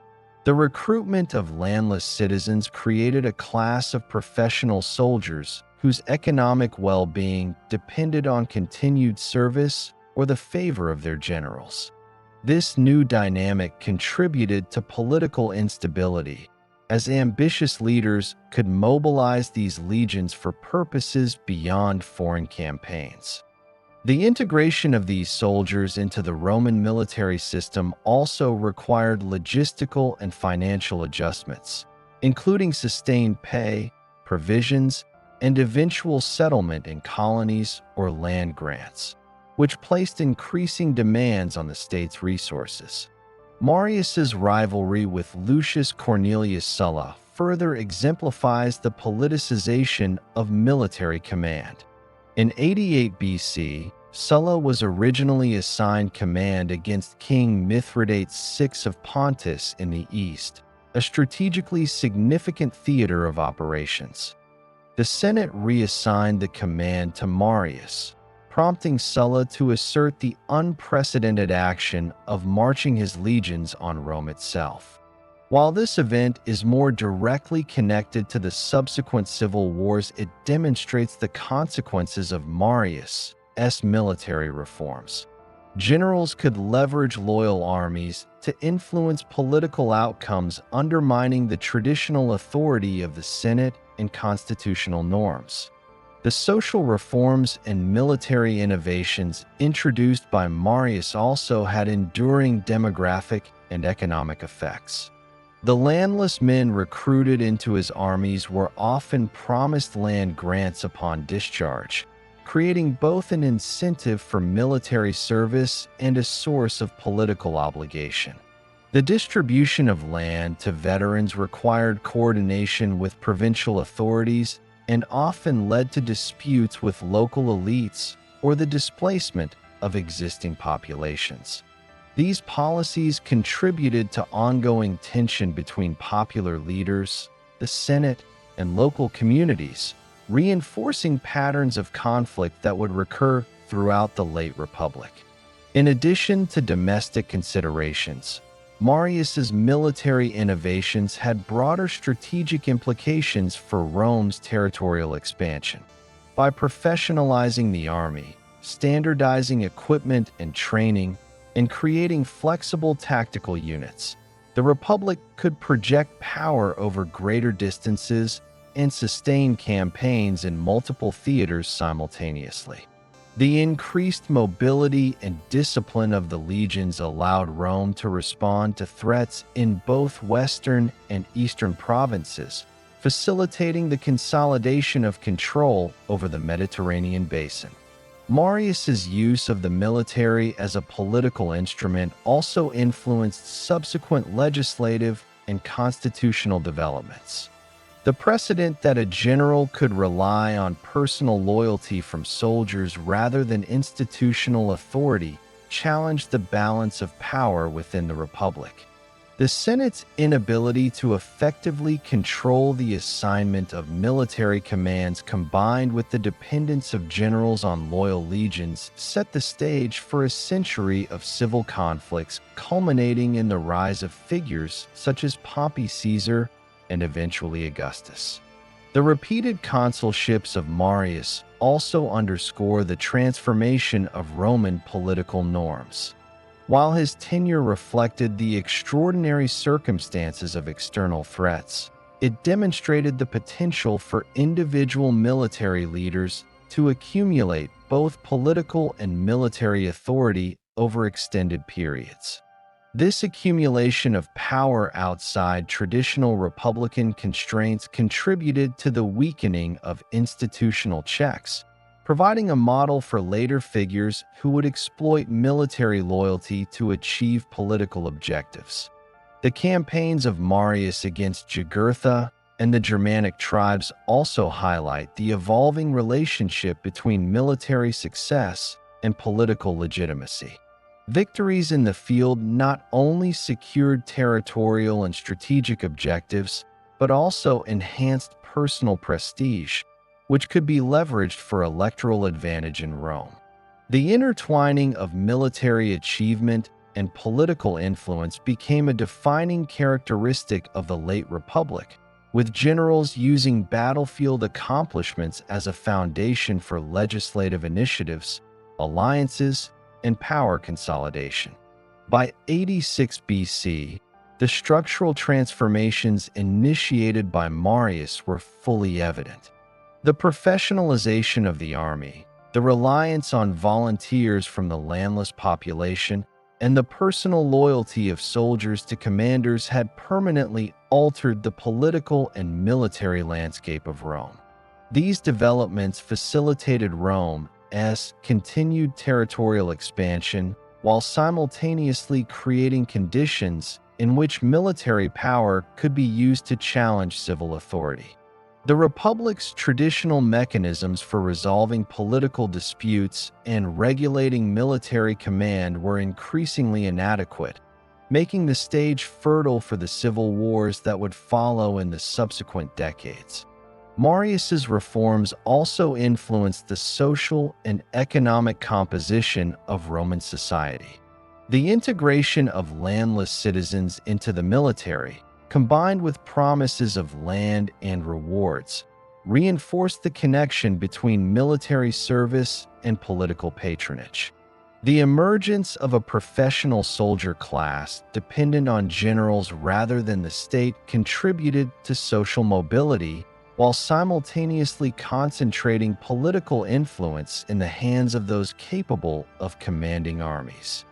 The recruitment of landless citizens created a class of professional soldiers whose economic well-being depended on continued service or the favor of their generals. This new dynamic contributed to political instability, as ambitious leaders could mobilize these legions for purposes beyond foreign campaigns. The integration of these soldiers into the Roman military system also required logistical and financial adjustments, including sustained pay, provisions, and eventual settlement in colonies or land grants, which placed increasing demands on the state's resources. Marius's rivalry with Lucius Cornelius Sulla further exemplifies the politicization of military command. In 88 BC, Sulla was originally assigned command against King Mithridates VI of Pontus in the east, a strategically significant theater of operations. The Senate reassigned the command to Marius, prompting Sulla to assert the unprecedented action of marching his legions on Rome itself. While this event is more directly connected to the subsequent civil wars, it demonstrates the consequences of Marius' military reforms. Generals could leverage loyal armies to influence political outcomes, undermining the traditional authority of the Senate and constitutional norms. The social reforms and military innovations introduced by Marius also had enduring demographic and economic effects. The landless men recruited into his armies were often promised land grants upon discharge, creating both an incentive for military service and a source of political obligation. The distribution of land to veterans required coordination with provincial authorities and often led to disputes with local elites or the displacement of existing populations. These policies contributed to ongoing tension between popular leaders, the Senate, and local communities, reinforcing patterns of conflict that would recur throughout the late Republic. In addition to domestic considerations, Marius's military innovations had broader strategic implications for Rome's territorial expansion. By professionalizing the army, standardizing equipment and training, and creating flexible tactical units, the Republic could project power over greater distances and sustain campaigns in multiple theaters simultaneously. The increased mobility and discipline of the legions allowed Rome to respond to threats in both western and eastern provinces, facilitating the consolidation of control over the Mediterranean basin. Marius's use of the military as a political instrument also influenced subsequent legislative and constitutional developments. The precedent that a general could rely on personal loyalty from soldiers rather than institutional authority challenged the balance of power within the Republic. The Senate's inability to effectively control the assignment of military commands combined with the dependence of generals on loyal legions set the stage for a century of civil conflicts, culminating in the rise of figures such as Pompey Caesar and eventually Augustus. The repeated consulships of Marius also underscore the transformation of Roman political norms. While his tenure reflected the extraordinary circumstances of external threats, it demonstrated the potential for individual military leaders to accumulate both political and military authority over extended periods. This accumulation of power outside traditional republican constraints contributed to the weakening of institutional checks, providing a model for later figures who would exploit military loyalty to achieve political objectives. The campaigns of Marius against Jugurtha and the Germanic tribes also highlight the evolving relationship between military success and political legitimacy. Victories in the field not only secured territorial and strategic objectives, but also enhanced personal prestige, which could be leveraged for electoral advantage in Rome. The intertwining of military achievement and political influence became a defining characteristic of the late Republic, with generals using battlefield accomplishments as a foundation for legislative initiatives, alliances, and power consolidation. By 86 BC, the structural transformations initiated by Marius were fully evident. The professionalization of the army, the reliance on volunteers from the landless population, and the personal loyalty of soldiers to commanders had permanently altered the political and military landscape of Rome. These developments facilitated Rome's continued territorial expansion while simultaneously creating conditions in which military power could be used to challenge civil authority. The Republic's traditional mechanisms for resolving political disputes and regulating military command were increasingly inadequate, making the stage fertile for the civil wars that would follow in the subsequent decades. Marius's reforms also influenced the social and economic composition of Roman society. The integration of landless citizens into the military, combined with promises of land and rewards, reinforced the connection between military service and political patronage. The emergence of a professional soldier class dependent on generals rather than the state contributed to social mobility while simultaneously concentrating political influence in the hands of those capable of commanding armies.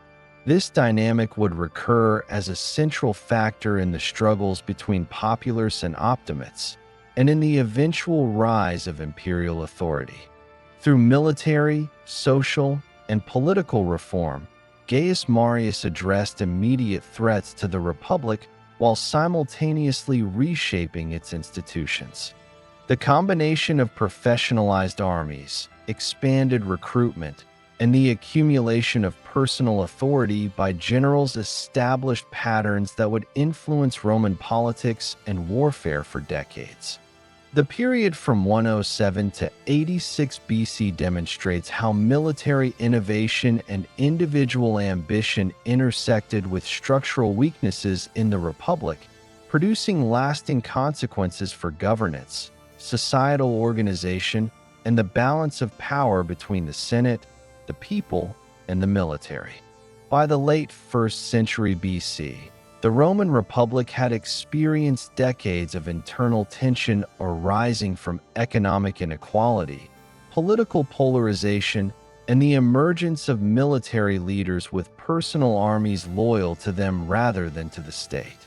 This dynamic would recur as a central factor in the struggles between populace and optimates, and in the eventual rise of imperial authority. Through military, social, and political reform, Gaius Marius addressed immediate threats to the Republic while simultaneously reshaping its institutions. The combination of professionalized armies, expanded recruitment, and the accumulation of personal authority by generals established patterns that would influence Roman politics and warfare for decades. The period from 107 to 86 BC demonstrates how military innovation and individual ambition intersected with structural weaknesses in the Republic, producing lasting consequences for governance, societal organization, and the balance of power between the Senate, the people, and the military. By the late 1st century BC, the Roman Republic had experienced decades of internal tension arising from economic inequality, political polarization, and the emergence of military leaders with personal armies loyal to them rather than to the state.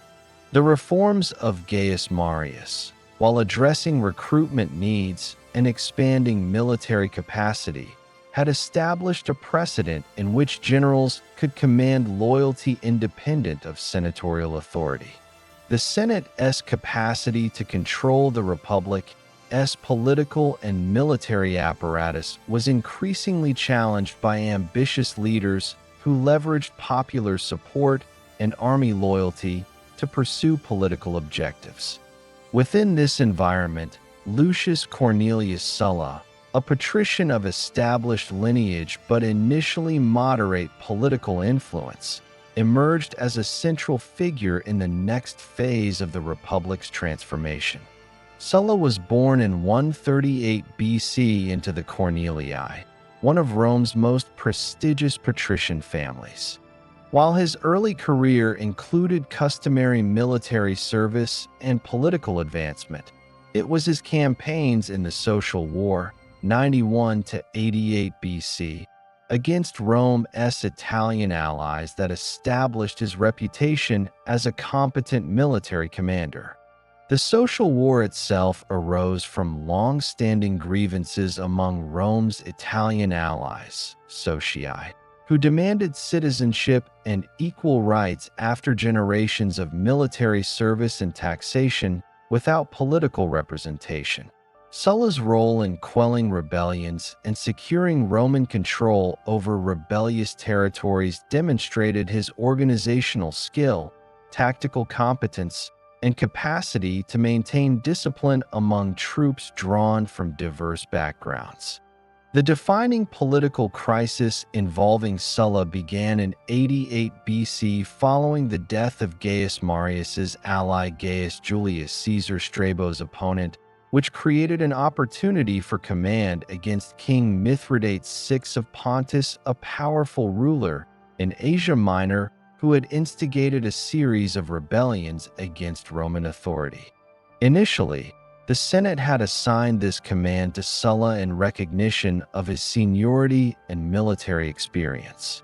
The reforms of Gaius Marius, while addressing recruitment needs and expanding military capacity, had established a precedent in which generals could command loyalty independent of senatorial authority. The Senate's capacity to control the Republic's political and military apparatus was increasingly challenged by ambitious leaders who leveraged popular support and army loyalty to pursue political objectives. Within this environment, Lucius Cornelius Sulla, a patrician of established lineage but initially moderate political influence, emerged as a central figure in the next phase of the Republic's transformation. Sulla was born in 138 BC into the Cornelii, one of Rome's most prestigious patrician families. While his early career included customary military service and political advancement, it was his campaigns in the Social War, 91 to 88 BC, against Rome's Italian allies that established his reputation as a competent military commander. The social war itself arose from long-standing grievances among Rome's Italian allies, socii, who demanded citizenship and equal rights after generations of military service and taxation without political representation. Sulla's role in quelling rebellions and securing Roman control over rebellious territories demonstrated his organizational skill, tactical competence, and capacity to maintain discipline among troops drawn from diverse backgrounds. The defining political crisis involving Sulla began in 88 BC following the death of Gaius Marius's ally Gaius Julius Caesar, Strabo's opponent, which created an opportunity for command against King Mithridates VI of Pontus, a powerful ruler in Asia Minor who had instigated a series of rebellions against Roman authority. Initially, the Senate had assigned this command to Sulla in recognition of his seniority and military experience.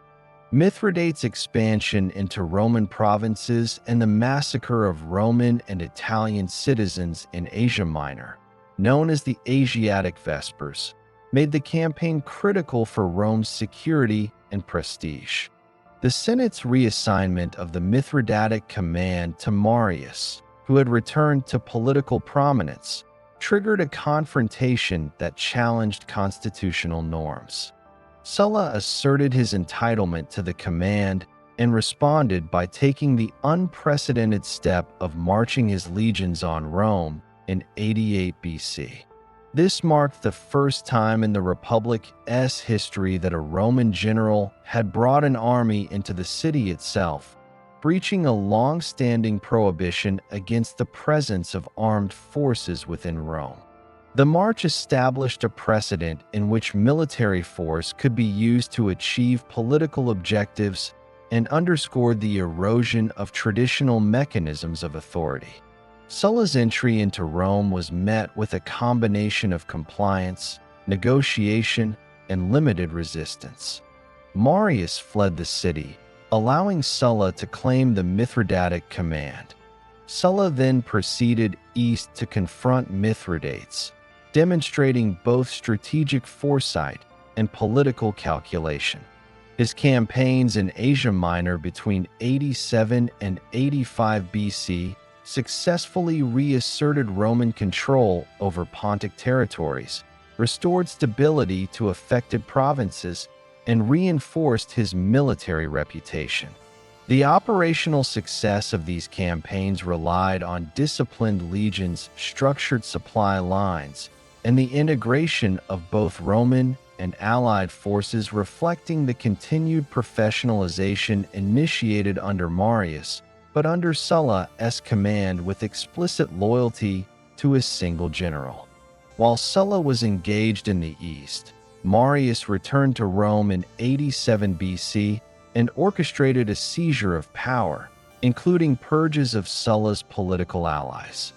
Mithridates' expansion into Roman provinces and the massacre of Roman and Italian citizens in Asia Minor, known as the Asiatic Vespers, made the campaign critical for Rome's security and prestige. The Senate's reassignment of the Mithridatic command to Marius, who had returned to political prominence, triggered a confrontation that challenged constitutional norms. Sulla asserted his entitlement to the command and responded by taking the unprecedented step of marching his legions on Rome in 88 BC. This marked the first time in the Republic's history that a Roman general had brought an army into the city itself, breaching a long-standing prohibition against the presence of armed forces within Rome. The march established a precedent in which military force could be used to achieve political objectives and underscored the erosion of traditional mechanisms of authority. Sulla's entry into Rome was met with a combination of compliance, negotiation, and limited resistance. Marius fled the city, allowing Sulla to claim the Mithridatic command. Sulla then proceeded east to confront Mithridates, demonstrating both strategic foresight and political calculation. His campaigns in Asia Minor between 87 and 85 BC successfully reasserted Roman control over Pontic territories, restored stability to affected provinces, and reinforced his military reputation. The operational success of these campaigns relied on disciplined legions, structured supply lines, and the integration of both Roman and Allied forces, reflecting the continued professionalization initiated under Marius, but under Sulla's command with explicit loyalty to his single general. While Sulla was engaged in the east, Marius returned to Rome in 87 BC and orchestrated a seizure of power, including purges of Sulla's political allies.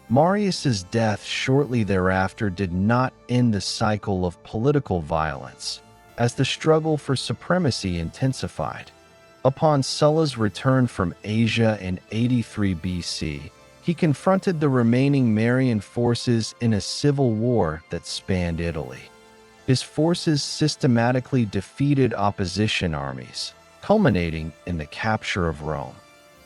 Marius's death shortly thereafter did not end the cycle of political violence, as the struggle for supremacy intensified. Upon Sulla's return from Asia in 83 BC, he confronted the remaining Marian forces in a civil war that spanned Italy. His forces systematically defeated opposition armies, culminating in the capture of Rome.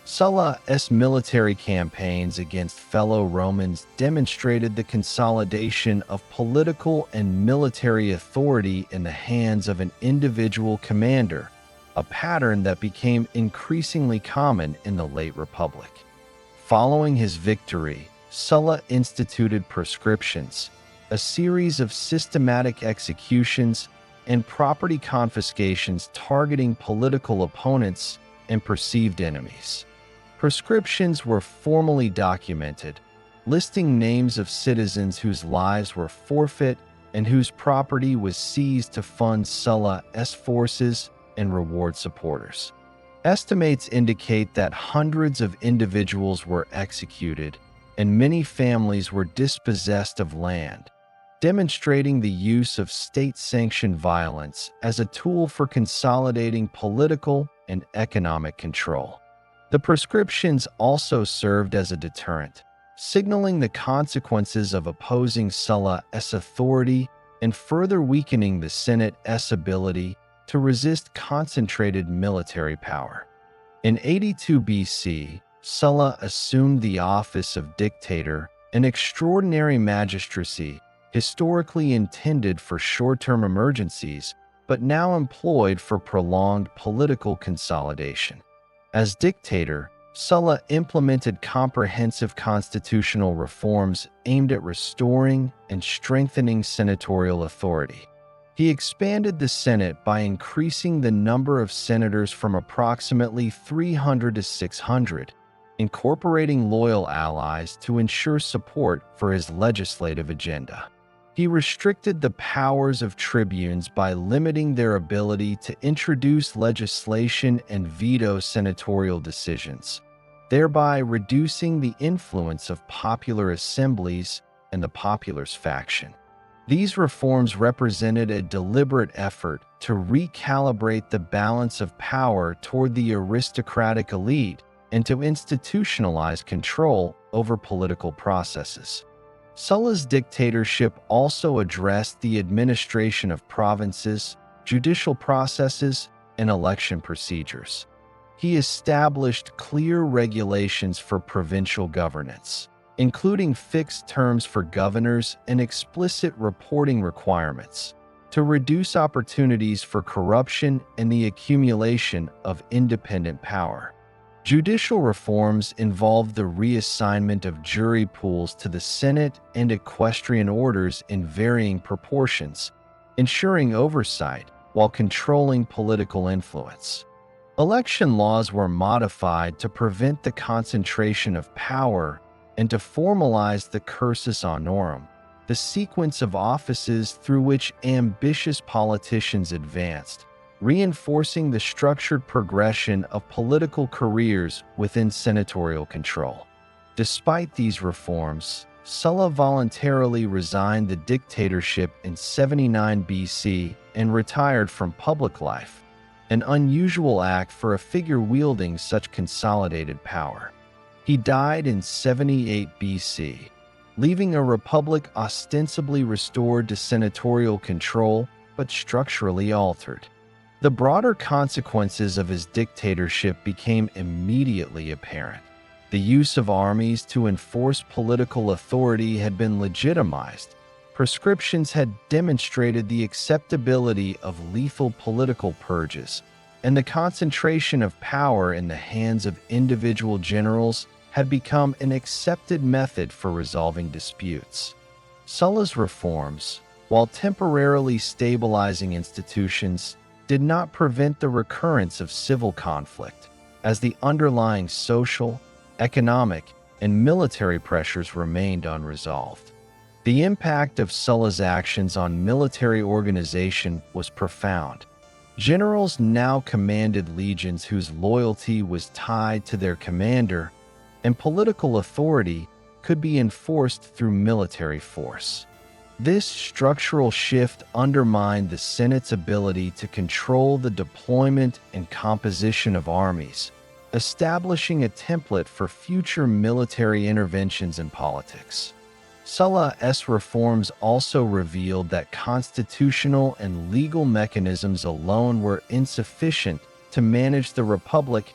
Sulla's military campaigns against fellow Romans demonstrated the consolidation of political and military authority in the hands of an individual commander, a pattern that became increasingly common in the late Republic. Following his victory, Sulla instituted proscriptions, a series of systematic executions and property confiscations targeting political opponents and perceived enemies. Proscriptions were formally documented, listing names of citizens whose lives were forfeit and whose property was seized to fund Sulla's forces and reward supporters. Estimates indicate that hundreds of individuals were executed and many families were dispossessed of land, demonstrating the use of state-sanctioned violence as a tool for consolidating political and economic control. The proscriptions also served as a deterrent, signaling the consequences of opposing Sulla's authority and further weakening the Senate's ability to resist concentrated military power. In 82 BC, Sulla assumed the office of dictator, an extraordinary magistracy historically intended for short-term emergencies, but now employed for prolonged political consolidation. As dictator, Sulla implemented comprehensive constitutional reforms aimed at restoring and strengthening senatorial authority. He expanded the Senate by increasing the number of senators from approximately 300 to 600, incorporating loyal allies to ensure support for his legislative agenda. He restricted the powers of tribunes by limiting their ability to introduce legislation and veto senatorial decisions, thereby reducing the influence of popular assemblies and the populace faction. These reforms represented a deliberate effort to recalibrate the balance of power toward the aristocratic elite and to institutionalize control over political processes. Sulla's dictatorship also addressed the administration of provinces, judicial processes, and election procedures. He established clear regulations for provincial governance, including fixed terms for governors and explicit reporting requirements, to reduce opportunities for corruption and the accumulation of independent power. Judicial reforms involved the reassignment of jury pools to the Senate and equestrian orders in varying proportions, ensuring oversight while controlling political influence. Election laws were modified to prevent the concentration of power and to formalize the cursus honorum, the sequence of offices through which ambitious politicians advanced, reinforcing the structured progression of political careers within senatorial control. Despite these reforms, Sulla voluntarily resigned the dictatorship in 79 BC and retired from public life, an unusual act for a figure wielding such consolidated power. He died in 78 BC, leaving a republic ostensibly restored to senatorial control but structurally altered. The broader consequences of his dictatorship became immediately apparent. The use of armies to enforce political authority had been legitimized. Proscriptions had demonstrated the acceptability of lethal political purges, and the concentration of power in the hands of individual generals had become an accepted method for resolving disputes. Sulla's reforms, while temporarily stabilizing institutions, did not prevent the recurrence of civil conflict, as the underlying social, economic, and military pressures remained unresolved. The impact of Sulla's actions on military organization was profound. Generals now commanded legions whose loyalty was tied to their commander, and political authority could be enforced through military force. This structural shift undermined the Senate's ability to control the deployment and composition of armies, establishing a template for future military interventions in politics. Sulla's reforms also revealed that constitutional and legal mechanisms alone were insufficient to manage the Republic's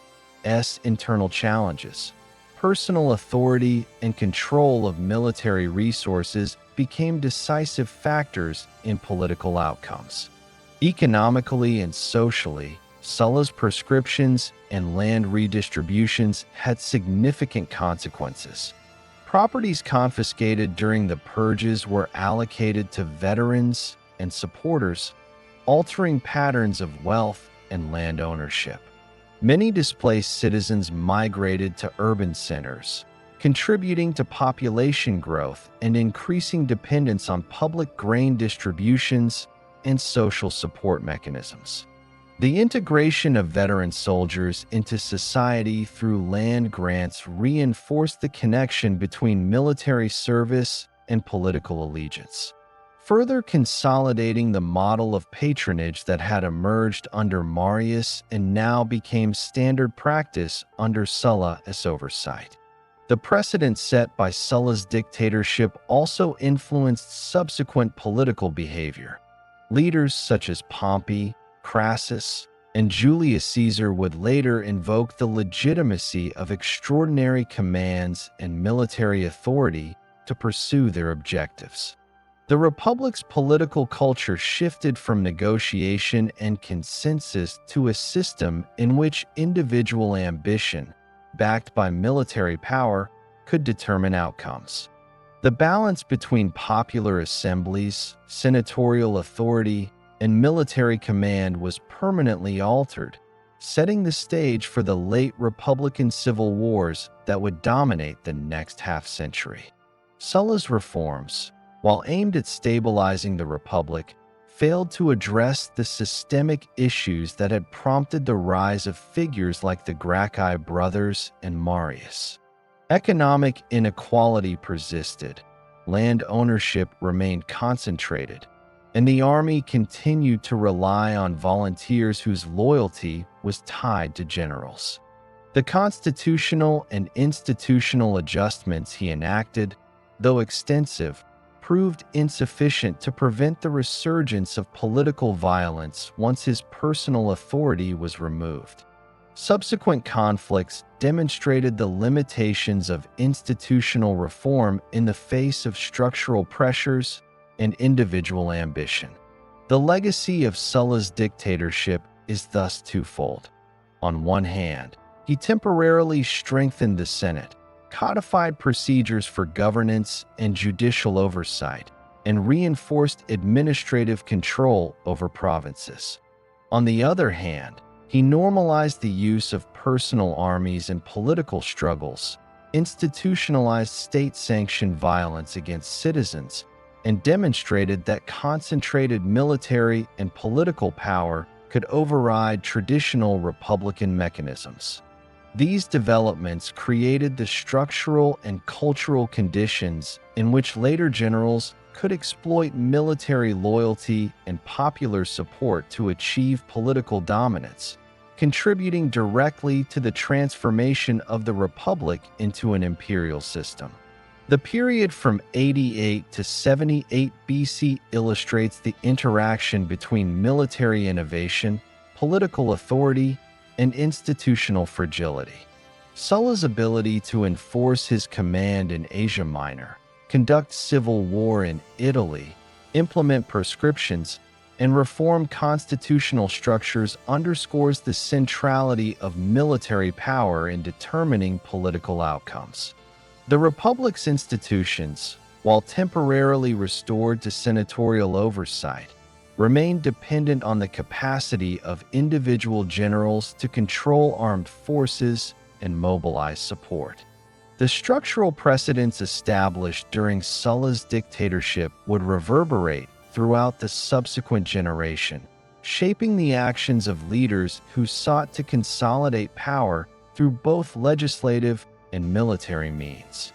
internal challenges. Personal authority and control of military resources became decisive factors in political outcomes. Economically and socially, Sulla's proscriptions and land redistributions had significant consequences. Properties confiscated during the purges were allocated to veterans and supporters, altering patterns of wealth and land ownership. Many displaced citizens migrated to urban centers, contributing to population growth and increasing dependence on public grain distributions and social support mechanisms. The integration of veteran soldiers into society through land grants reinforced the connection between military service and political allegiance, further consolidating the model of patronage that had emerged under Marius and now became standard practice under Sulla's oversight. The precedent set by Sulla's dictatorship also influenced subsequent political behavior. Leaders such as Pompey, Crassus, and Julius Caesar would later invoke the legitimacy of extraordinary commands and military authority to pursue their objectives. The Republic's political culture shifted from negotiation and consensus to a system in which individual ambition, backed by military power, could determine outcomes. The balance between popular assemblies, senatorial authority, and military command was permanently altered, setting the stage for the late Republican civil wars that would dominate the next half-century. Sulla's reforms, while aimed at stabilizing the Republic, failed to address the systemic issues that had prompted the rise of figures like the Gracchi brothers and Marius. Economic inequality persisted, land ownership remained concentrated, and the army continued to rely on volunteers whose loyalty was tied to generals. The constitutional and institutional adjustments he enacted, though extensive, proved insufficient to prevent the resurgence of political violence once his personal authority was removed. Subsequent conflicts demonstrated the limitations of institutional reform in the face of structural pressures and individual ambition. The legacy of Sulla's dictatorship is thus twofold. On one hand, he temporarily strengthened the Senate, codified procedures for governance and judicial oversight, and reinforced administrative control over provinces. On the other hand, he normalized the use of personal armies in political struggles, institutionalized state-sanctioned violence against citizens, and demonstrated that concentrated military and political power could override traditional republican mechanisms. These developments created the structural and cultural conditions in which later generals could exploit military loyalty and popular support to achieve political dominance, contributing directly to the transformation of the Republic into an imperial system. The period from 88 to 78 BC illustrates the interaction between military innovation, political authority, and institutional fragility. Sulla's ability to enforce his command in Asia Minor, conduct civil war in Italy, implement proscriptions, and reform constitutional structures underscores the centrality of military power in determining political outcomes. The Republic's institutions, while temporarily restored to senatorial oversight, remained dependent on the capacity of individual generals to control armed forces and mobilize support. The structural precedents established during Sulla's dictatorship would reverberate throughout the subsequent generation, shaping the actions of leaders who sought to consolidate power through both legislative and military means.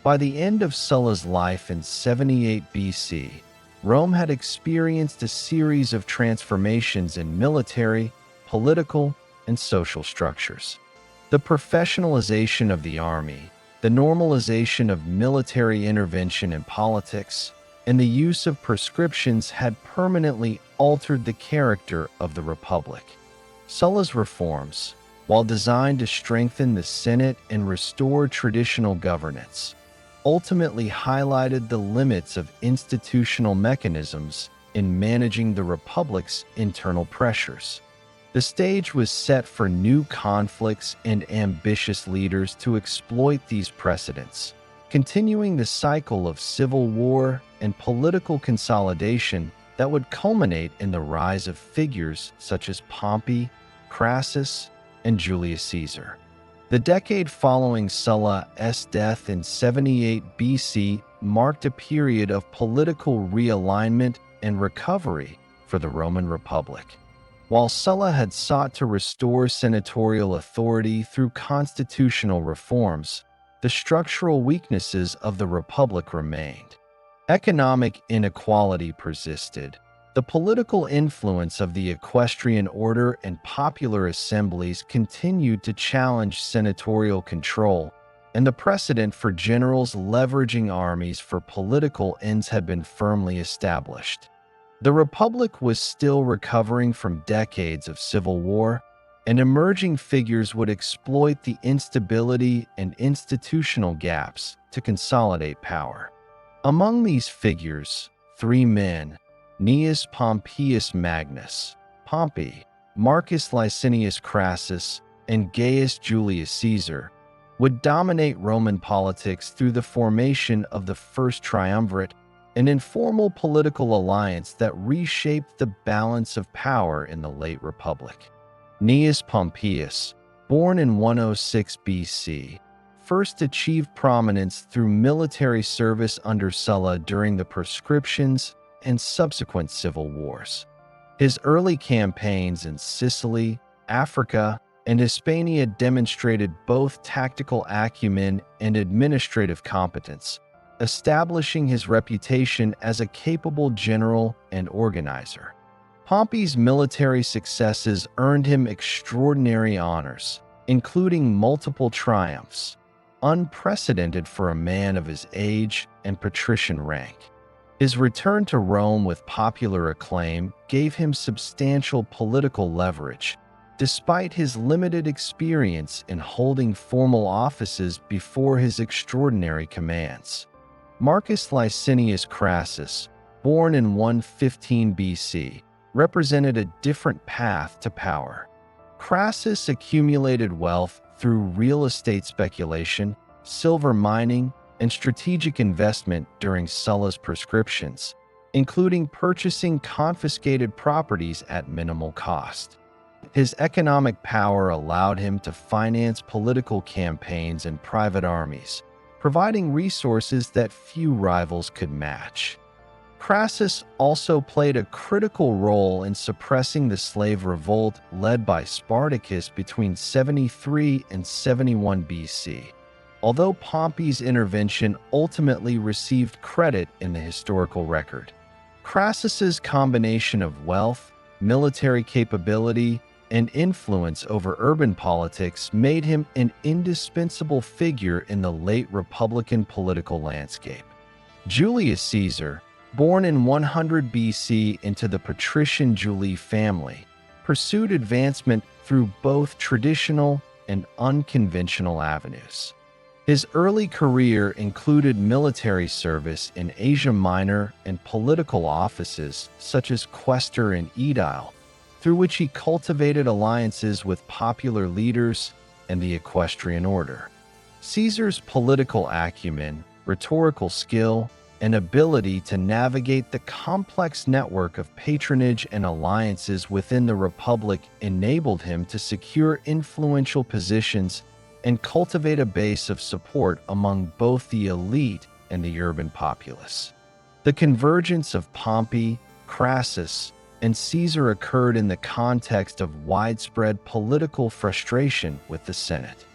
By the end of Sulla's life in 78 BC, Rome had experienced a series of transformations in military, political, and social structures. The professionalization of the army, the normalization of military intervention in politics, and the use of proscriptions had permanently altered the character of the Republic. Sulla's reforms, while designed to strengthen the Senate and restore traditional governance, ultimately highlighted the limits of institutional mechanisms in managing the Republic's internal pressures. The stage was set for new conflicts and ambitious leaders to exploit these precedents, continuing the cycle of civil war and political consolidation that would culminate in the rise of figures such as Pompey, Crassus, and Julius Caesar. The decade following Sulla's death in 78 BC marked a period of political realignment and recovery for the Roman Republic. While Sulla had sought to restore senatorial authority through constitutional reforms, the structural weaknesses of the Republic remained. Economic inequality persisted. The political influence of the equestrian order and popular assemblies continued to challenge senatorial control, and the precedent for generals leveraging armies for political ends had been firmly established. The Republic was still recovering from decades of civil war, and emerging figures would exploit the instability and institutional gaps to consolidate power. Among these figures, three men, Gnaeus Pompeius Magnus, Pompey, Marcus Licinius Crassus, and Gaius Julius Caesar, would dominate Roman politics through the formation of the First Triumvirate, an informal political alliance that reshaped the balance of power in the late Republic. Gnaeus Pompeius, born in 106 BC, first achieved prominence through military service under Sulla during the proscriptions and subsequent civil wars. His early campaigns in Sicily, Africa, and Hispania demonstrated both tactical acumen and administrative competence, establishing his reputation as a capable general and organizer. Pompey's military successes earned him extraordinary honors, including multiple triumphs, unprecedented for a man of his age and patrician rank. His return to Rome with popular acclaim gave him substantial political leverage, despite his limited experience in holding formal offices before his extraordinary commands. Marcus Licinius Crassus, born in 115 BC, represented a different path to power. Crassus accumulated wealth through real estate speculation, silver mining, and strategic investment during Sulla's proscriptions, including purchasing confiscated properties at minimal cost. His economic power allowed him to finance political campaigns and private armies, providing resources that few rivals could match. Crassus also played a critical role in suppressing the slave revolt led by Spartacus between 73 and 71 BC, although Pompey's intervention ultimately received credit in the historical record. Crassus's combination of wealth, military capability, and influence over urban politics made him an indispensable figure in the late Republican political landscape. Julius Caesar, born in 100 BC into the patrician Julii family, pursued advancement through both traditional and unconventional avenues. His early career included military service in Asia Minor and political offices such as quaestor and aedile, through which he cultivated alliances with popular leaders and the equestrian order. Caesar's political acumen, rhetorical skill, and ability to navigate the complex network of patronage and alliances within the Republic enabled him to secure influential positions and cultivate a base of support among both the elite and the urban populace. The convergence of Pompey, Crassus, and Caesar occurred in the context of widespread political frustration with the Senate.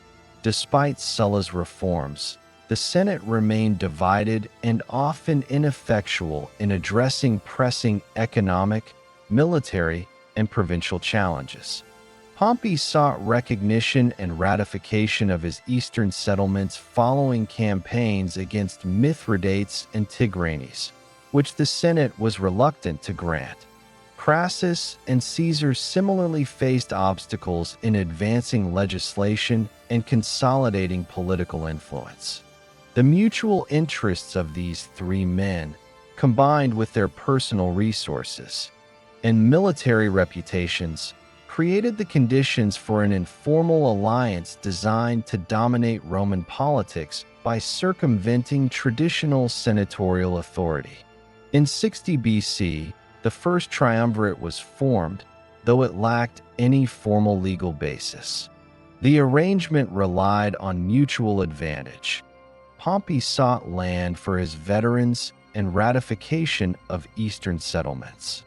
Despite Sulla's reforms, the Senate remained divided and often ineffectual in addressing pressing economic, military, and provincial challenges. Pompey sought recognition and ratification of his eastern settlements following campaigns against Mithridates and Tigranes, which the Senate was reluctant to grant. Crassus and Caesar similarly faced obstacles in advancing legislation and consolidating political influence. The mutual interests of these three men, combined with their personal resources and military reputations, created the conditions for an informal alliance designed to dominate Roman politics by circumventing traditional senatorial authority. In 60 BC, the First Triumvirate was formed, though it lacked any formal legal basis. The arrangement relied on mutual advantage. Pompey sought land for his veterans and ratification of eastern settlements.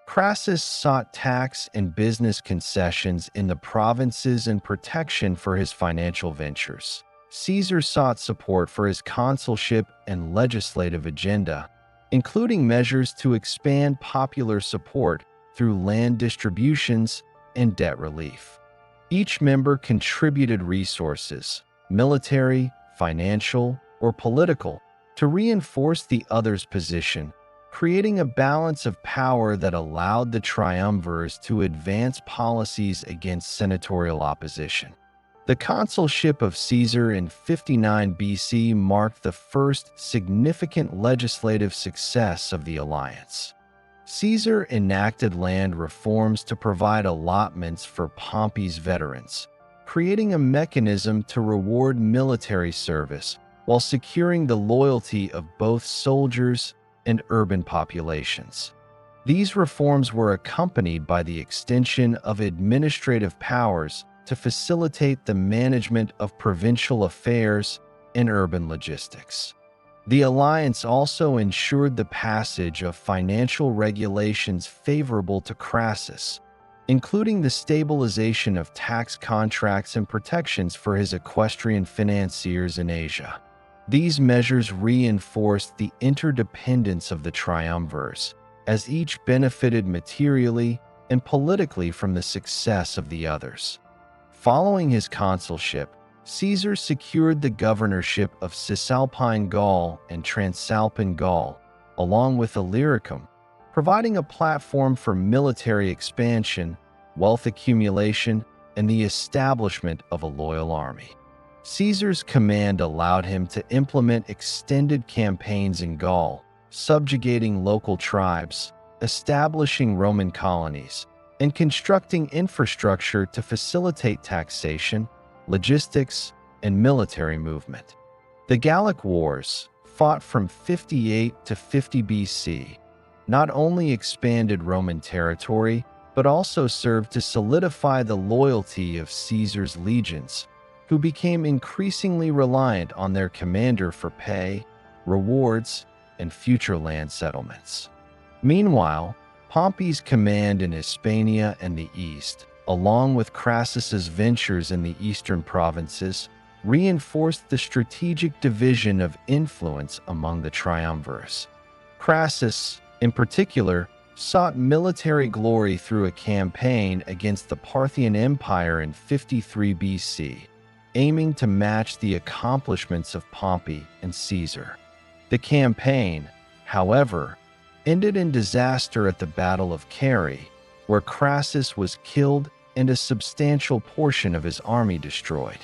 Crassus sought tax and business concessions in the provinces and protection for his financial ventures. Caesar sought support for his consulship and legislative agenda, including measures to expand popular support through land distributions and debt relief. Each member contributed resources, military, financial, or political, to reinforce the other's position, creating a balance of power that allowed the triumvirs to advance policies against senatorial opposition. The consulship of Caesar in 59 BC marked the first significant legislative success of the alliance. Caesar enacted land reforms to provide allotments for Pompey's veterans, creating a mechanism to reward military service while securing the loyalty of both soldiers and urban populations. These reforms were accompanied by the extension of administrative powers to facilitate the management of provincial affairs and urban logistics. The alliance also ensured the passage of financial regulations favorable to Crassus, including the stabilization of tax contracts and protections for his equestrian financiers in Asia. These measures reinforced the interdependence of the triumvirs, as each benefited materially and politically from the success of the others. Following his consulship, Caesar secured the governorship of Cisalpine Gaul and Transalpine Gaul, along with Illyricum, providing a platform for military expansion, wealth accumulation, and the establishment of a loyal army. Caesar's command allowed him to implement extended campaigns in Gaul, subjugating local tribes, establishing Roman colonies, and constructing infrastructure to facilitate taxation, logistics, and military movement. The Gallic Wars, fought from 58 to 50 BC, not only expanded Roman territory, but also served to solidify the loyalty of Caesar's legions, who became increasingly reliant on their commander for pay, rewards, and future land settlements. Meanwhile, Pompey's command in Hispania and the East, along with Crassus's ventures in the eastern provinces, reinforced the strategic division of influence among the triumvirs. Crassus, in particular, sought military glory through a campaign against the Parthian Empire in 53 BC, aiming to match the accomplishments of Pompey and Caesar. The campaign, however, ended in disaster at the Battle of Carrhae, where Crassus was killed and a substantial portion of his army destroyed.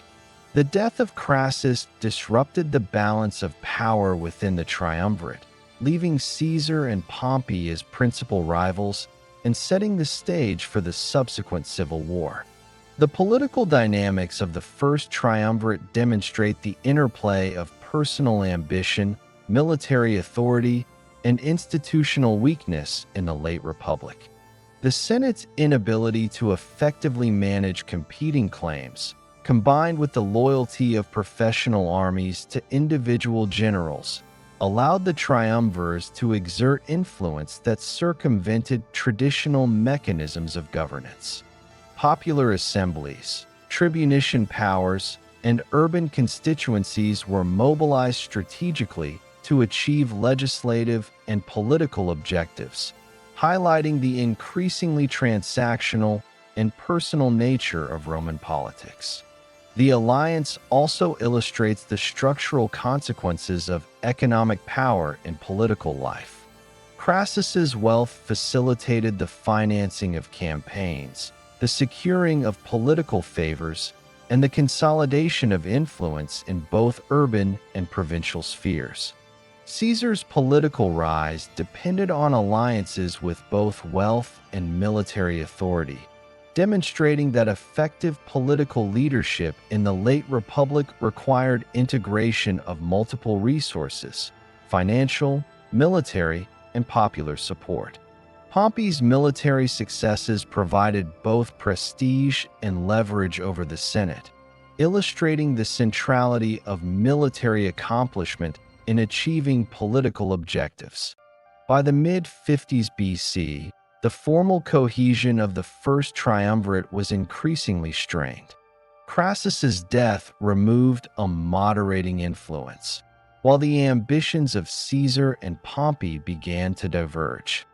The death of Crassus disrupted the balance of power within the triumvirate, leaving Caesar and Pompey as principal rivals and setting the stage for the subsequent civil war. The political dynamics of the First Triumvirate demonstrate the interplay of personal ambition, military authority, and institutional weakness in the late Republic. The Senate's inability to effectively manage competing claims, combined with the loyalty of professional armies to individual generals, allowed the triumvirs to exert influence that circumvented traditional mechanisms of governance. Popular assemblies, tribunician powers, and urban constituencies were mobilized strategically to achieve legislative and political objectives, highlighting the increasingly transactional and personal nature of Roman politics. The alliance also illustrates the structural consequences of economic power in political life. Crassus's wealth facilitated the financing of campaigns, the securing of political favors, and the consolidation of influence in both urban and provincial spheres. Caesar's political rise depended on alliances with both wealth and military authority, demonstrating that effective political leadership in the late Republic required integration of multiple resources: financial, military, and popular support. Pompey's military successes provided both prestige and leverage over the Senate, illustrating the centrality of military accomplishment in achieving political objectives. By the mid-50s BC, the formal cohesion of the First Triumvirate was increasingly strained. Crassus's death removed a moderating influence, while the ambitions of Caesar and Pompey began to diverge.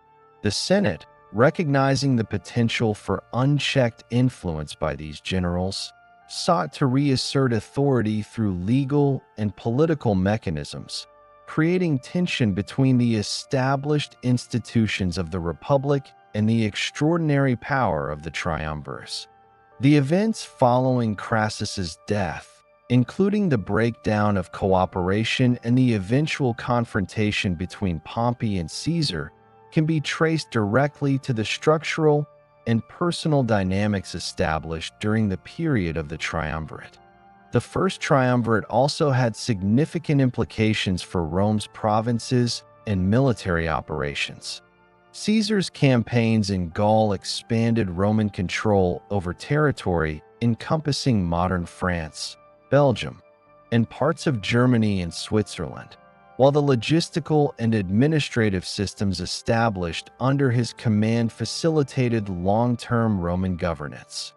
The Senate, recognizing the potential for unchecked influence by these generals, sought to reassert authority through legal and political mechanisms, creating tension between the established institutions of the Republic and the extraordinary power of the triumvirs. The events following Crassus's death, including the breakdown of cooperation and the eventual confrontation between Pompey and Caesar, can be traced directly to the structural and personal dynamics established during the period of the triumvirate. The First Triumvirate also had significant implications for Rome's provinces and military operations. Caesar's campaigns in Gaul expanded Roman control over territory encompassing modern France, Belgium, and parts of Germany and Switzerland, while the logistical and administrative systems established under his command facilitated long-term Roman governance.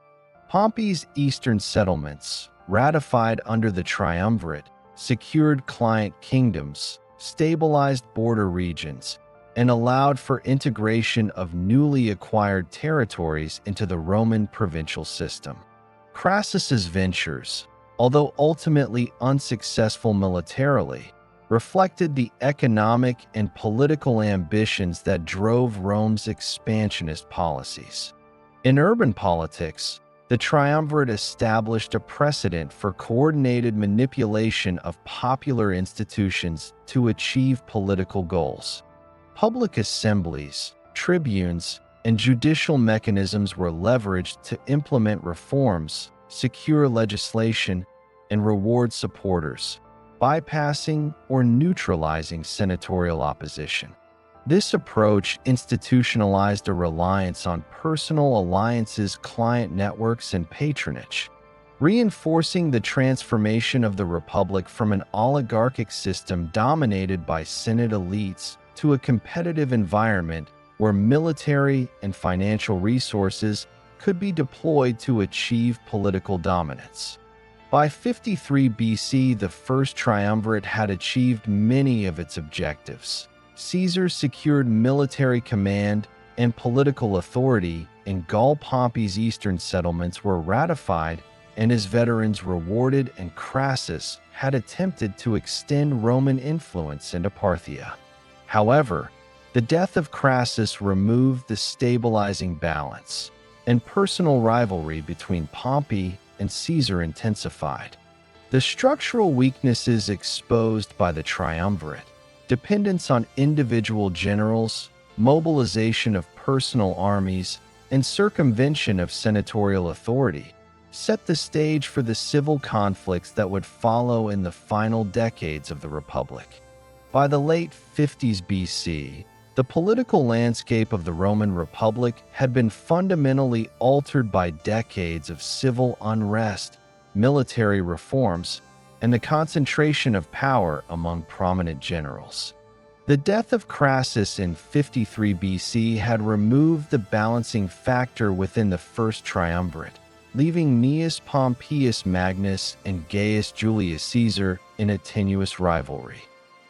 Pompey's eastern settlements, ratified under the triumvirate, secured client kingdoms, stabilized border regions, and allowed for integration of newly acquired territories into the Roman provincial system. Crassus's ventures, although ultimately unsuccessful militarily, reflected the economic and political ambitions that drove Rome's expansionist policies. In urban politics, the triumvirate established a precedent for coordinated manipulation of popular institutions to achieve political goals. Public assemblies, tribunes, and judicial mechanisms were leveraged to implement reforms, secure legislation, and reward supporters, bypassing or neutralizing senatorial opposition. This approach institutionalized a reliance on personal alliances, client networks, and patronage, reinforcing the transformation of the Republic from an oligarchic system dominated by Senate elites to a competitive environment where military and financial resources could be deployed to achieve political dominance. By 53 BC, the First Triumvirate had achieved many of its objectives. Caesar secured military command and political authority in Gaul. Pompey's eastern settlements were ratified and his veterans rewarded, and Crassus had attempted to extend Roman influence into Parthia. However, the death of Crassus removed the stabilizing balance, and personal rivalry between Pompey and Caesar intensified. The structural weaknesses exposed by the triumvirate, dependence on individual generals, mobilization of personal armies, and circumvention of senatorial authority, set the stage for the civil conflicts that would follow in the final decades of the Republic. By the late 50s BC, the political landscape of the Roman Republic had been fundamentally altered by decades of civil unrest, military reforms, and the concentration of power among prominent generals. The death of Crassus in 53 BC had removed the balancing factor within the First Triumvirate, leaving Gnaeus Pompeius Magnus and Gaius Julius Caesar in a tenuous rivalry.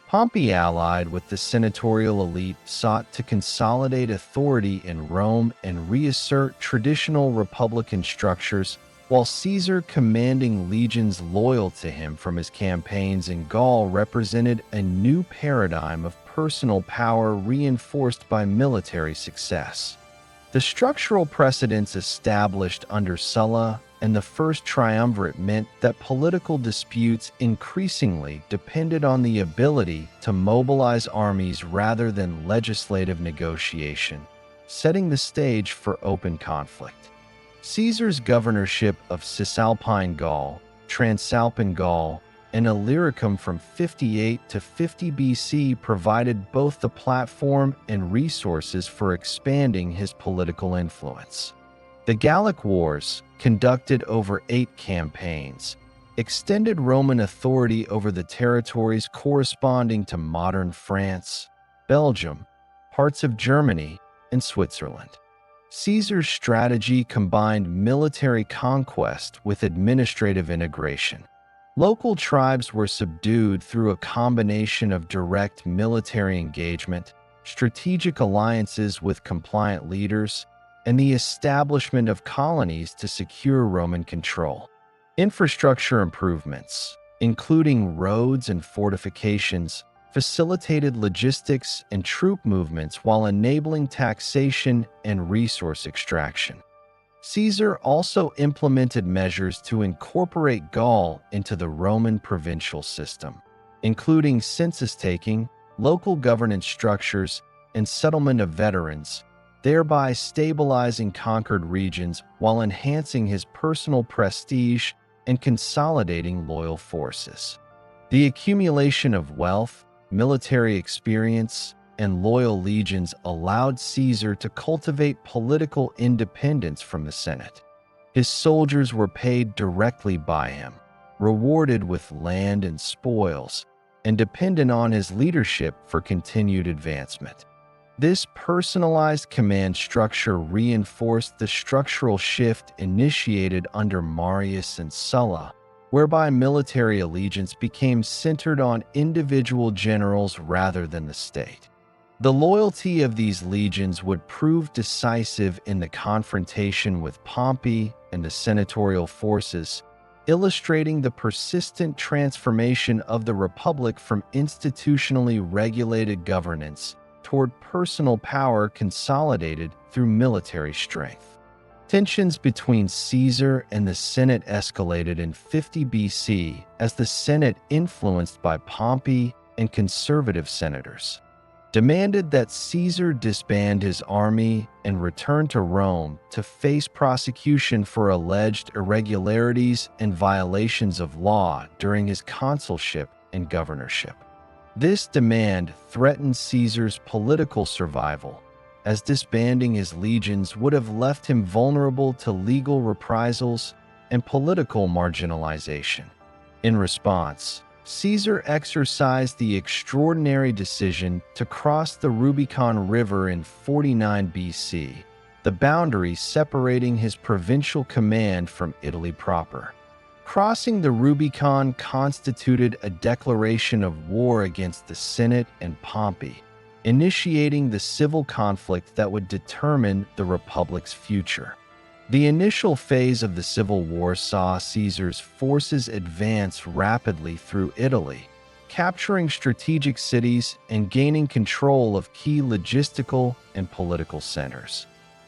Pompey, allied with the senatorial elite, sought to consolidate authority in Rome and reassert traditional republican structures, while Caesar, commanding legions loyal to him from his campaigns in Gaul, represented a new paradigm of personal power reinforced by military success. The structural precedents established under Sulla and the First Triumvirate meant that political disputes increasingly depended on the ability to mobilize armies rather than legislative negotiation, setting the stage for open conflict. Caesar's governorship of Cisalpine Gaul, Transalpine Gaul, and Illyricum from 58 to 50 BC provided both the platform and resources for expanding his political influence. The Gallic Wars, conducted over 8 campaigns, extended Roman authority over the territories corresponding to modern France, Belgium, parts of Germany, and Switzerland. Caesar's strategy combined military conquest with administrative integration. Local tribes were subdued through a combination of direct military engagement, strategic alliances with compliant leaders, and the establishment of colonies to secure Roman control. Infrastructure improvements, including roads and fortifications, facilitated logistics and troop movements while enabling taxation and resource extraction. Caesar also implemented measures to incorporate Gaul into the Roman provincial system, including census-taking, local governance structures, and settlement of veterans, thereby stabilizing conquered regions while enhancing his personal prestige and consolidating loyal forces. The accumulation of wealth, military experience, and loyal legions allowed Caesar to cultivate political independence from the Senate. His soldiers were paid directly by him, rewarded with land and spoils, and dependent on his leadership for continued advancement. This personalized command structure reinforced the structural shift initiated under Marius and Sulla, whereby military allegiance became centered on individual generals rather than the state. The loyalty of these legions would prove decisive in the confrontation with Pompey and the senatorial forces, illustrating the persistent transformation of the Republic from institutionally regulated governance toward personal power consolidated through military strength. Tensions between Caesar and the Senate escalated in 50 BC as the Senate, influenced by Pompey and conservative senators, demanded that Caesar disband his army and return to Rome to face prosecution for alleged irregularities and violations of law during his consulship and governorship. This demand threatened Caesar's political survival, as disbanding his legions would have left him vulnerable to legal reprisals and political marginalization. In response, Caesar exercised the extraordinary decision to cross the Rubicon River in 49 BC, the boundary separating his provincial command from Italy proper. Crossing the Rubicon constituted a declaration of war against the Senate and Pompey, initiating the civil conflict that would determine the Republic's future. The initial phase of the Civil War saw Caesar's forces advance rapidly through Italy, capturing strategic cities and gaining control of key logistical and political centers.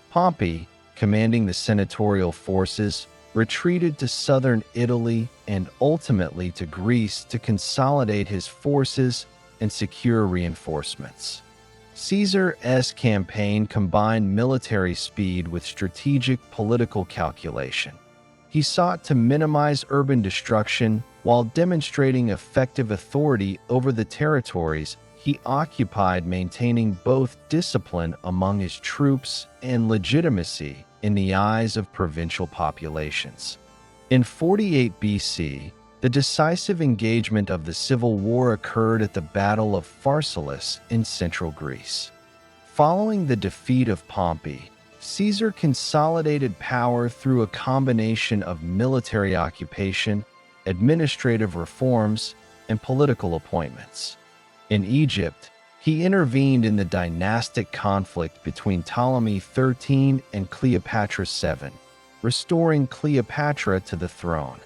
Pompey, commanding the senatorial forces, retreated to southern Italy and ultimately to Greece to consolidate his forces and secure reinforcements. Caesar's campaign combined military speed with strategic political calculation. He sought to minimize urban destruction while demonstrating effective authority over the territories he occupied, maintaining both discipline among his troops and legitimacy in the eyes of provincial populations. In 48 BC, the decisive engagement of the civil war occurred at the Battle of Pharsalus in central Greece. Following the defeat of Pompey, Caesar consolidated power through a combination of military occupation, administrative reforms, and political appointments. In Egypt, he intervened in the dynastic conflict between Ptolemy XIII and Cleopatra VII, restoring Cleopatra to the throne.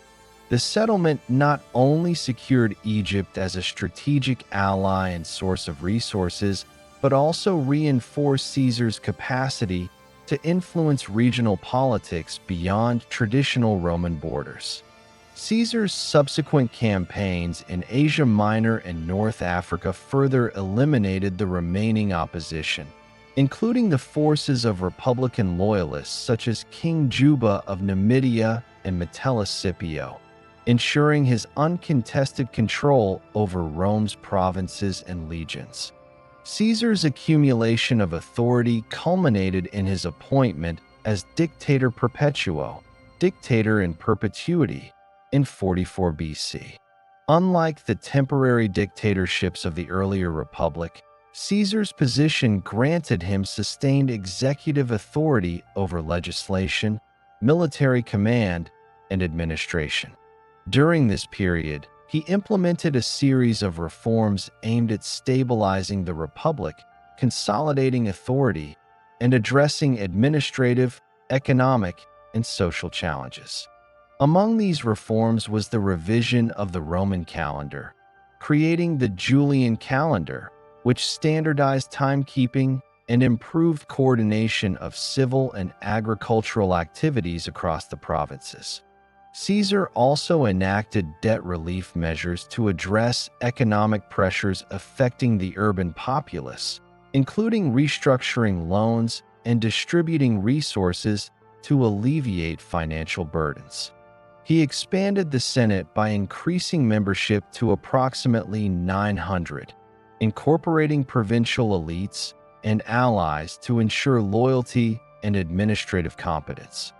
The settlement not only secured Egypt as a strategic ally and source of resources, but also reinforced Caesar's capacity to influence regional politics beyond traditional Roman borders. Caesar's subsequent campaigns in Asia Minor and North Africa further eliminated the remaining opposition, including the forces of Republican loyalists such as King Juba of Numidia and Metellus Scipio, ensuring his uncontested control over Rome's provinces and legions. Caesar's accumulation of authority culminated in his appointment as Dictator Perpetuo, Dictator in Perpetuity, in 44 BC. Unlike the temporary dictatorships of the earlier Republic, Caesar's position granted him sustained executive authority over legislation, military command, and administration. During this period, he implemented a series of reforms aimed at stabilizing the Republic, consolidating authority, and addressing administrative, economic, and social challenges. Among these reforms was the revision of the Roman calendar, creating the Julian calendar, which standardized timekeeping and improved coordination of civil and agricultural activities across the provinces. Caesar also enacted debt relief measures to address economic pressures affecting the urban populace, including restructuring loans and distributing resources to alleviate financial burdens. He expanded the Senate by increasing membership to approximately 900, incorporating provincial elites and allies to ensure loyalty and administrative competence.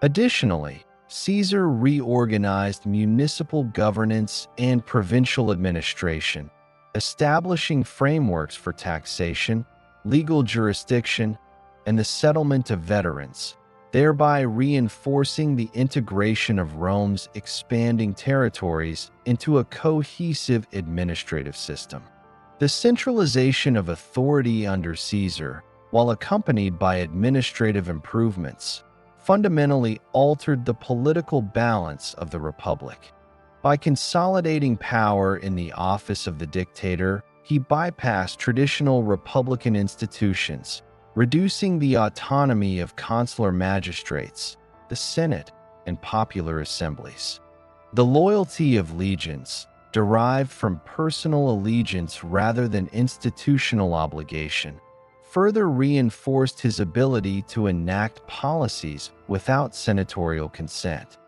Additionally, Caesar reorganized municipal governance and provincial administration, establishing frameworks for taxation, legal jurisdiction, and the settlement of veterans, thereby reinforcing the integration of Rome's expanding territories into a cohesive administrative system. The centralization of authority under Caesar, while accompanied by administrative improvements, fundamentally altered the political balance of the Republic. By consolidating power in the office of the dictator, he bypassed traditional republican institutions, reducing the autonomy of consular magistrates, the Senate, and popular assemblies. The loyalty of legions, derived from personal allegiance rather than institutional obligation, further reinforced his ability to enact policies without senatorial consent.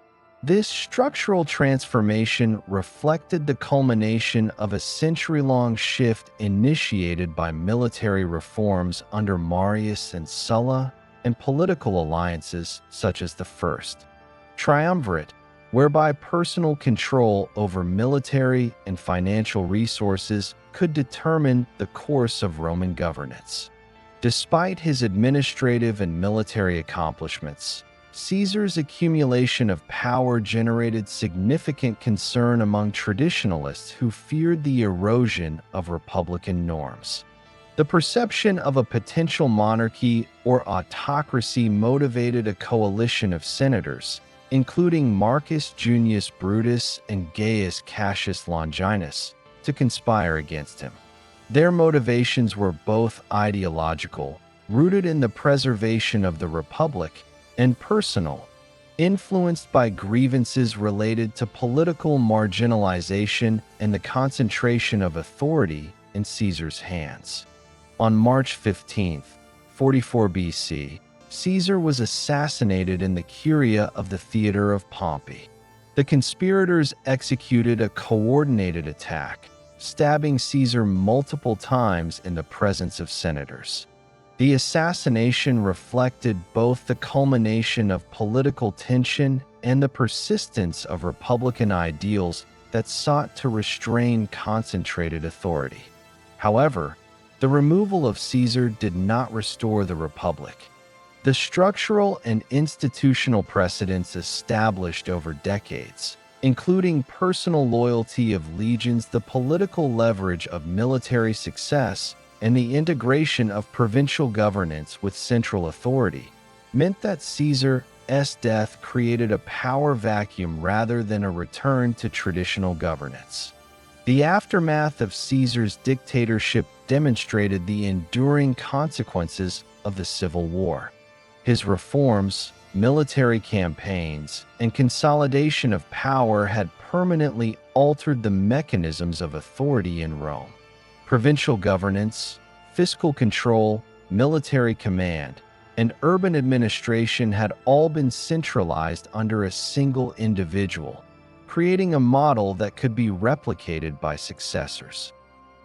This structural transformation reflected the culmination of a century-long shift initiated by military reforms under Marius and Sulla and political alliances such as the First Triumvirate, whereby personal control over military and financial resources could determine the course of Roman governance. Despite his administrative and military accomplishments, Caesar's accumulation of power generated significant concern among traditionalists who feared the erosion of republican norms. The perception of a potential monarchy or autocracy motivated a coalition of senators, including Marcus Junius Brutus and Gaius Cassius Longinus, to conspire against him. Their motivations were both ideological, rooted in the preservation of the Republic, and personal, influenced by grievances related to political marginalization and the concentration of authority in Caesar's hands. On March 15, 44 BC, Caesar was assassinated in the Curia of the Theater of Pompey. The conspirators executed a coordinated attack, stabbing Caesar multiple times in the presence of senators. The assassination reflected both the culmination of political tension and the persistence of republican ideals that sought to restrain concentrated authority. However, the removal of Caesar did not restore the Republic. The structural and institutional precedents established over decades, including personal loyalty of legions, the political leverage of military success, and the integration of provincial governance with central authority, meant that Caesar's death created a power vacuum rather than a return to traditional governance. The aftermath of Caesar's dictatorship demonstrated the enduring consequences of the Civil War. His reforms, military campaigns, and consolidation of power had permanently altered the mechanisms of authority in Rome. Provincial governance, fiscal control, military command, and urban administration had all been centralized under a single individual, creating a model that could be replicated by successors.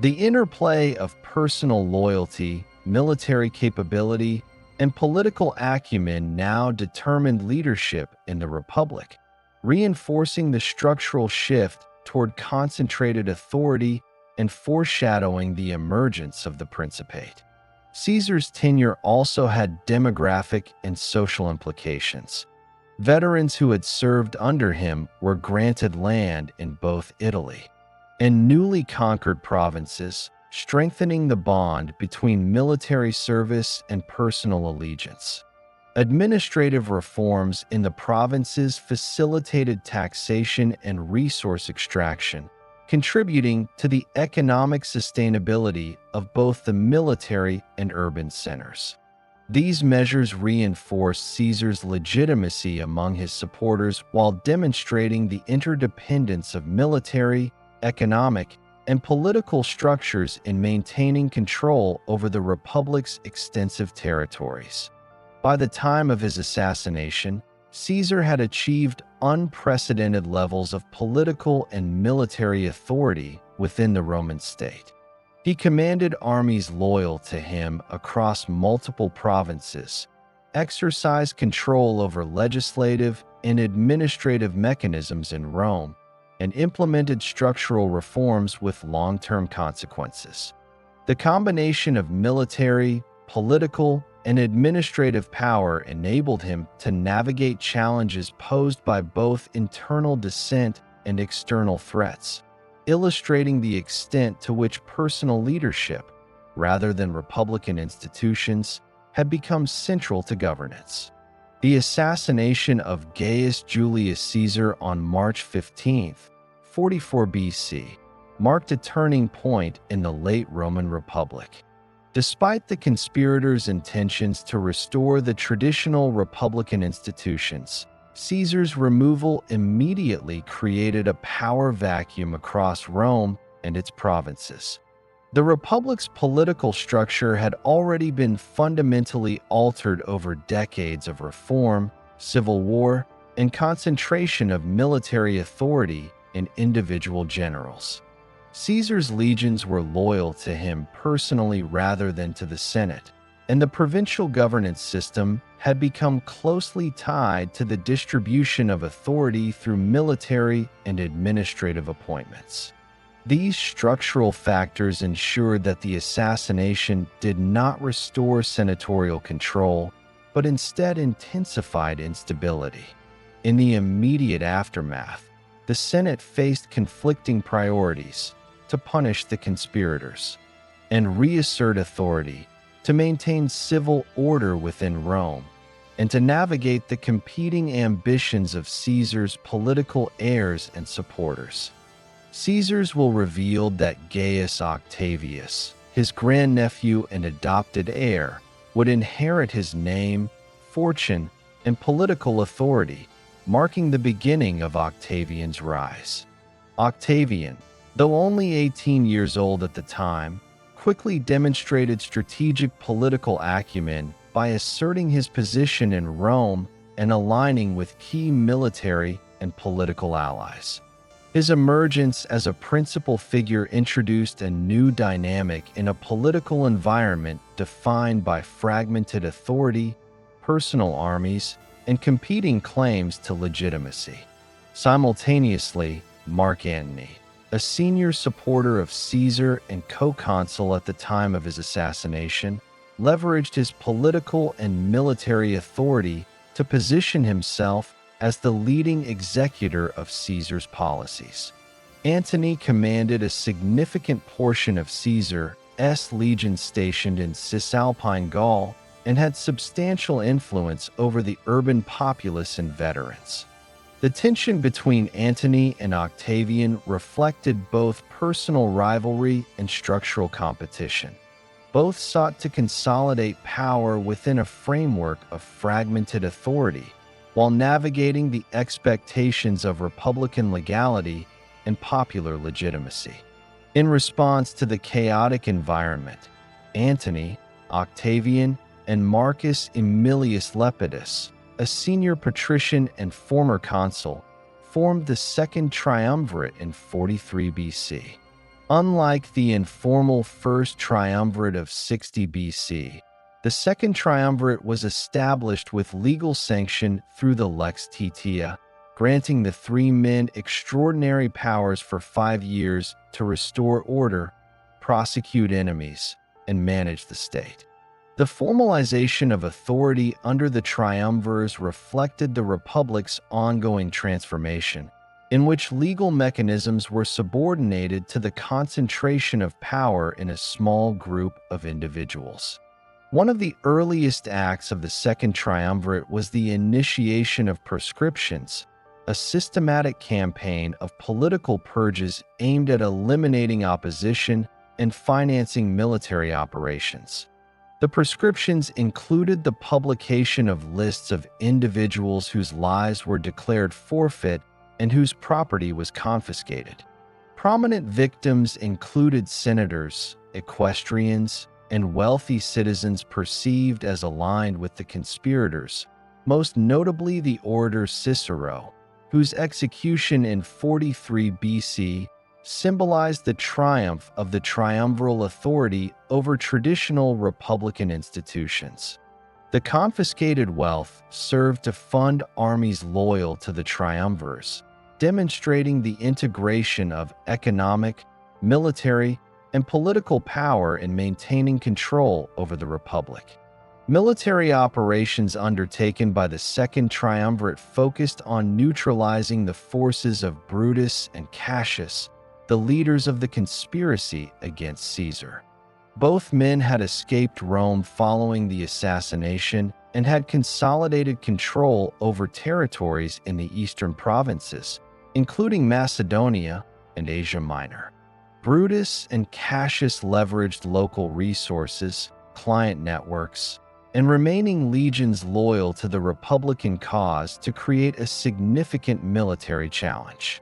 The interplay of personal loyalty, military capability, and political acumen now determined leadership in the Republic, reinforcing the structural shift toward concentrated authority and foreshadowing the emergence of the Principate. Caesar's tenure also had demographic and social implications. Veterans who had served under him were granted land in both Italy and newly conquered provinces, strengthening the bond between military service and personal allegiance. Administrative reforms in the provinces facilitated taxation and resource extraction, contributing to the economic sustainability of both the military and urban centers. These measures reinforced Caesar's legitimacy among his supporters while demonstrating the interdependence of military, economic, and political structures in maintaining control over the Republic's extensive territories. By the time of his assassination, Caesar had achieved unprecedented levels of political and military authority within the Roman state. He commanded armies loyal to him across multiple provinces, exercised control over legislative and administrative mechanisms in Rome, and implemented structural reforms with long-term consequences. The combination of military, political, and administrative power enabled him to navigate challenges posed by both internal dissent and external threats, illustrating the extent to which personal leadership, rather than republican institutions, had become central to governance. The assassination of Gaius Julius Caesar on March 15, 44 BC, marked a turning point in the late Roman Republic. Despite the conspirators' intentions to restore the traditional republican institutions, Caesar's removal immediately created a power vacuum across Rome and its provinces. The Republic's political structure had already been fundamentally altered over decades of reform, civil war, and concentration of military authority in individual generals. Caesar's legions were loyal to him personally rather than to the Senate, and the provincial governance system had become closely tied to the distribution of authority through military and administrative appointments. These structural factors ensured that the assassination did not restore senatorial control, but instead intensified instability. In the immediate aftermath, the Senate faced conflicting priorities: to punish the conspirators and reassert authority, to maintain civil order within Rome, and to navigate the competing ambitions of Caesar's political heirs and supporters. Caesar's will revealed that Gaius Octavius, his grandnephew and adopted heir, would inherit his name, fortune, and political authority, marking the beginning of Octavian's rise. Octavian, though only 18 years old at the time, quickly demonstrated strategic political acumen by asserting his position in Rome and aligning with key military and political allies. His emergence as a principal figure introduced a new dynamic in a political environment defined by fragmented authority, personal armies, and competing claims to legitimacy. Simultaneously, Mark Antony, a senior supporter of Caesar and co-consul at the time of his assassination, leveraged his political and military authority to position himself as the leading executor of Caesar's policies. Antony commanded a significant portion of Caesar's legions stationed in Cisalpine Gaul and had substantial influence over the urban populace and veterans. The tension between Antony and Octavian reflected both personal rivalry and structural competition. Both sought to consolidate power within a framework of fragmented authority, while navigating the expectations of republican legality and popular legitimacy. In response to the chaotic environment, Antony, Octavian, and Marcus Aemilius Lepidus, a senior patrician and former consul, formed the Second Triumvirate in 43 BC. Unlike the informal First Triumvirate of 60 BC, the Second Triumvirate was established with legal sanction through the Lex Titia, granting the three men extraordinary powers for 5 years to restore order, prosecute enemies, and manage the state. The formalization of authority under the triumvirs reflected the Republic's ongoing transformation, in which legal mechanisms were subordinated to the concentration of power in a small group of individuals. One of the earliest acts of the Second Triumvirate was the initiation of proscriptions, a systematic campaign of political purges aimed at eliminating opposition and financing military operations. The proscriptions included the publication of lists of individuals whose lives were declared forfeit and whose property was confiscated. Prominent victims included senators, equestrians, and wealthy citizens perceived as aligned with the conspirators, most notably the orator Cicero, whose execution in 43 BC symbolized the triumph of the triumviral authority over traditional republican institutions. The confiscated wealth served to fund armies loyal to the triumvirs, demonstrating the integration of economic, military, and political power in maintaining control over the republic. Military operations undertaken by the Second Triumvirate focused on neutralizing the forces of Brutus and Cassius, the leaders of the conspiracy against Caesar. Both men had escaped Rome following the assassination and had consolidated control over territories in the eastern provinces, including Macedonia and Asia Minor. Brutus and Cassius leveraged local resources, client networks, and remaining legions loyal to the Republican cause to create a significant military challenge.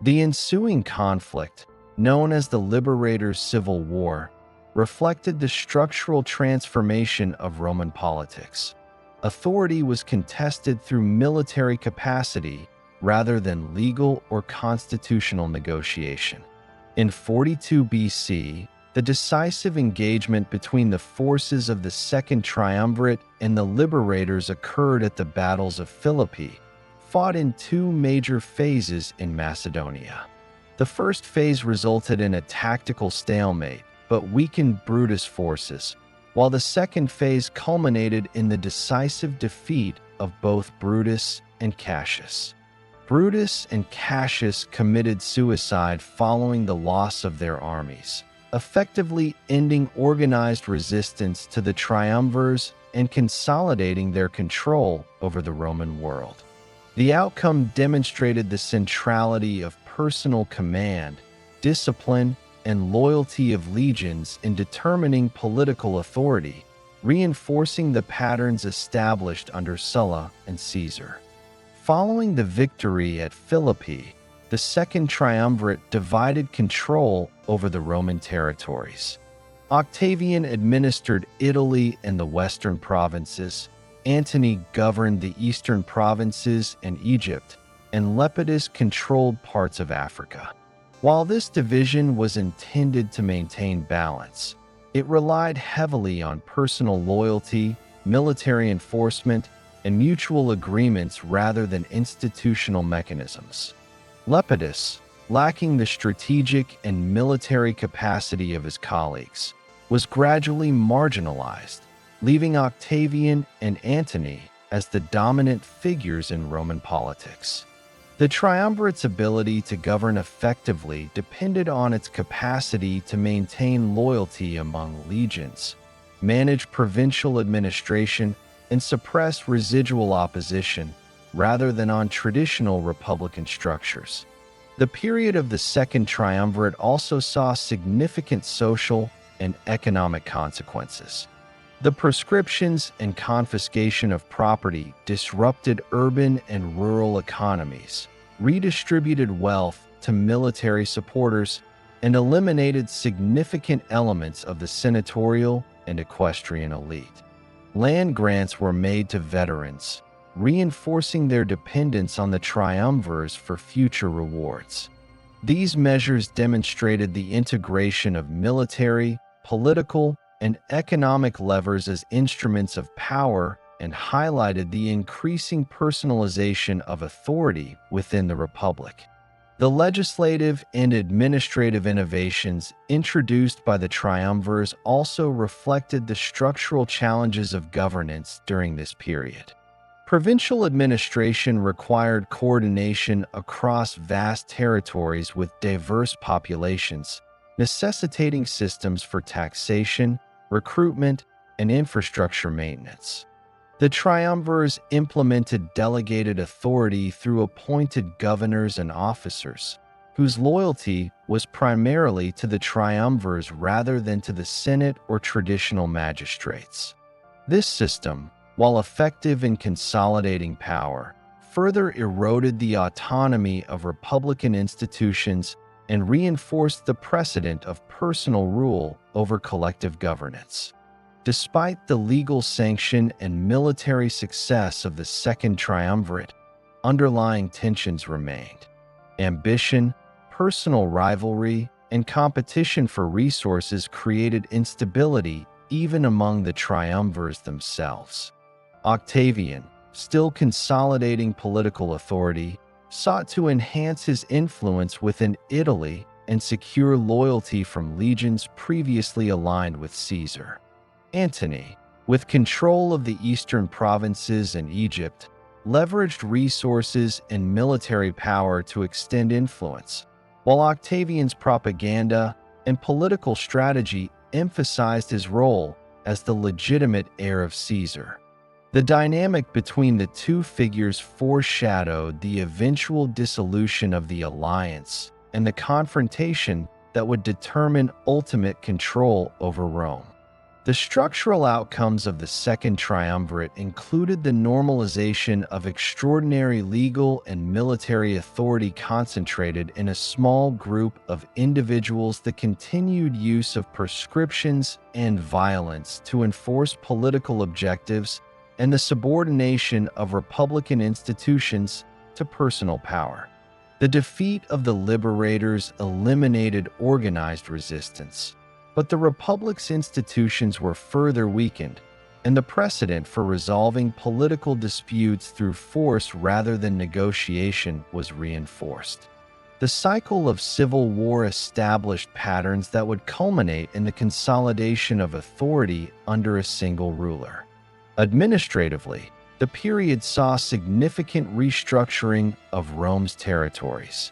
The ensuing conflict, known as the Liberators' Civil War, reflected the structural transformation of Roman politics. Authority was contested through military capacity rather than legal or constitutional negotiation. In 42 BC, the decisive engagement between the forces of the Second Triumvirate and the Liberators occurred at the battles of Philippi, fought in two major phases in Macedonia. The first phase resulted in a tactical stalemate, but weakened Brutus' forces, while the second phase culminated in the decisive defeat of both Brutus and Cassius. Brutus and Cassius committed suicide following the loss of their armies, effectively ending organized resistance to the triumvirs and consolidating their control over the Roman world. The outcome demonstrated the centrality of personal command, discipline, and loyalty of legions in determining political authority, reinforcing the patterns established under Sulla and Caesar. Following the victory at Philippi, the Second Triumvirate divided control over the Roman territories. Octavian administered Italy and the western provinces, Antony governed the eastern provinces and Egypt, and Lepidus controlled parts of Africa. While this division was intended to maintain balance, it relied heavily on personal loyalty, military enforcement, and mutual agreements rather than institutional mechanisms. Lepidus, lacking the strategic and military capacity of his colleagues, was gradually marginalized, leaving Octavian and Antony as the dominant figures in Roman politics. The triumvirate's ability to govern effectively depended on its capacity to maintain loyalty among legions, manage provincial administration, and suppress residual opposition, rather than on traditional republican structures. The period of the Second Triumvirate also saw significant social and economic consequences. The proscriptions and confiscation of property disrupted urban and rural economies, redistributed wealth to military supporters, and eliminated significant elements of the senatorial and equestrian elite. Land grants were made to veterans, reinforcing their dependence on the triumvirs for future rewards. These measures demonstrated the integration of military, political, and economic levers as instruments of power and highlighted the increasing personalization of authority within the Republic. The legislative and administrative innovations introduced by the triumvirs also reflected the structural challenges of governance during this period. Provincial administration required coordination across vast territories with diverse populations, necessitating systems for taxation, recruitment, and infrastructure maintenance. The triumvirs implemented delegated authority through appointed governors and officers, whose loyalty was primarily to the triumvirs rather than to the Senate or traditional magistrates. This system, while effective in consolidating power, further eroded the autonomy of republican institutions and reinforced the precedent of personal rule over collective governance. Despite the legal sanction and military success of the Second Triumvirate, underlying tensions remained. Ambition, personal rivalry, and competition for resources created instability even among the triumvirs themselves. Octavian, still consolidating political authority, sought to enhance his influence within Italy and secure loyalty from legions previously aligned with Caesar. Antony, with control of the eastern provinces and Egypt, leveraged resources and military power to extend influence, while Octavian's propaganda and political strategy emphasized his role as the legitimate heir of Caesar. The dynamic between the two figures foreshadowed the eventual dissolution of the alliance and the confrontation that would determine ultimate control over Rome. The structural outcomes of the Second Triumvirate included the normalization of extraordinary legal and military authority concentrated in a small group of individuals, the continued use of prescriptions and violence to enforce political objectives, and the subordination of republican institutions to personal power. The defeat of the liberators eliminated organized resistance, but the Republic's institutions were further weakened, and the precedent for resolving political disputes through force rather than negotiation was reinforced. The cycle of civil war established patterns that would culminate in the consolidation of authority under a single ruler. Administratively, the period saw significant restructuring of Rome's territories.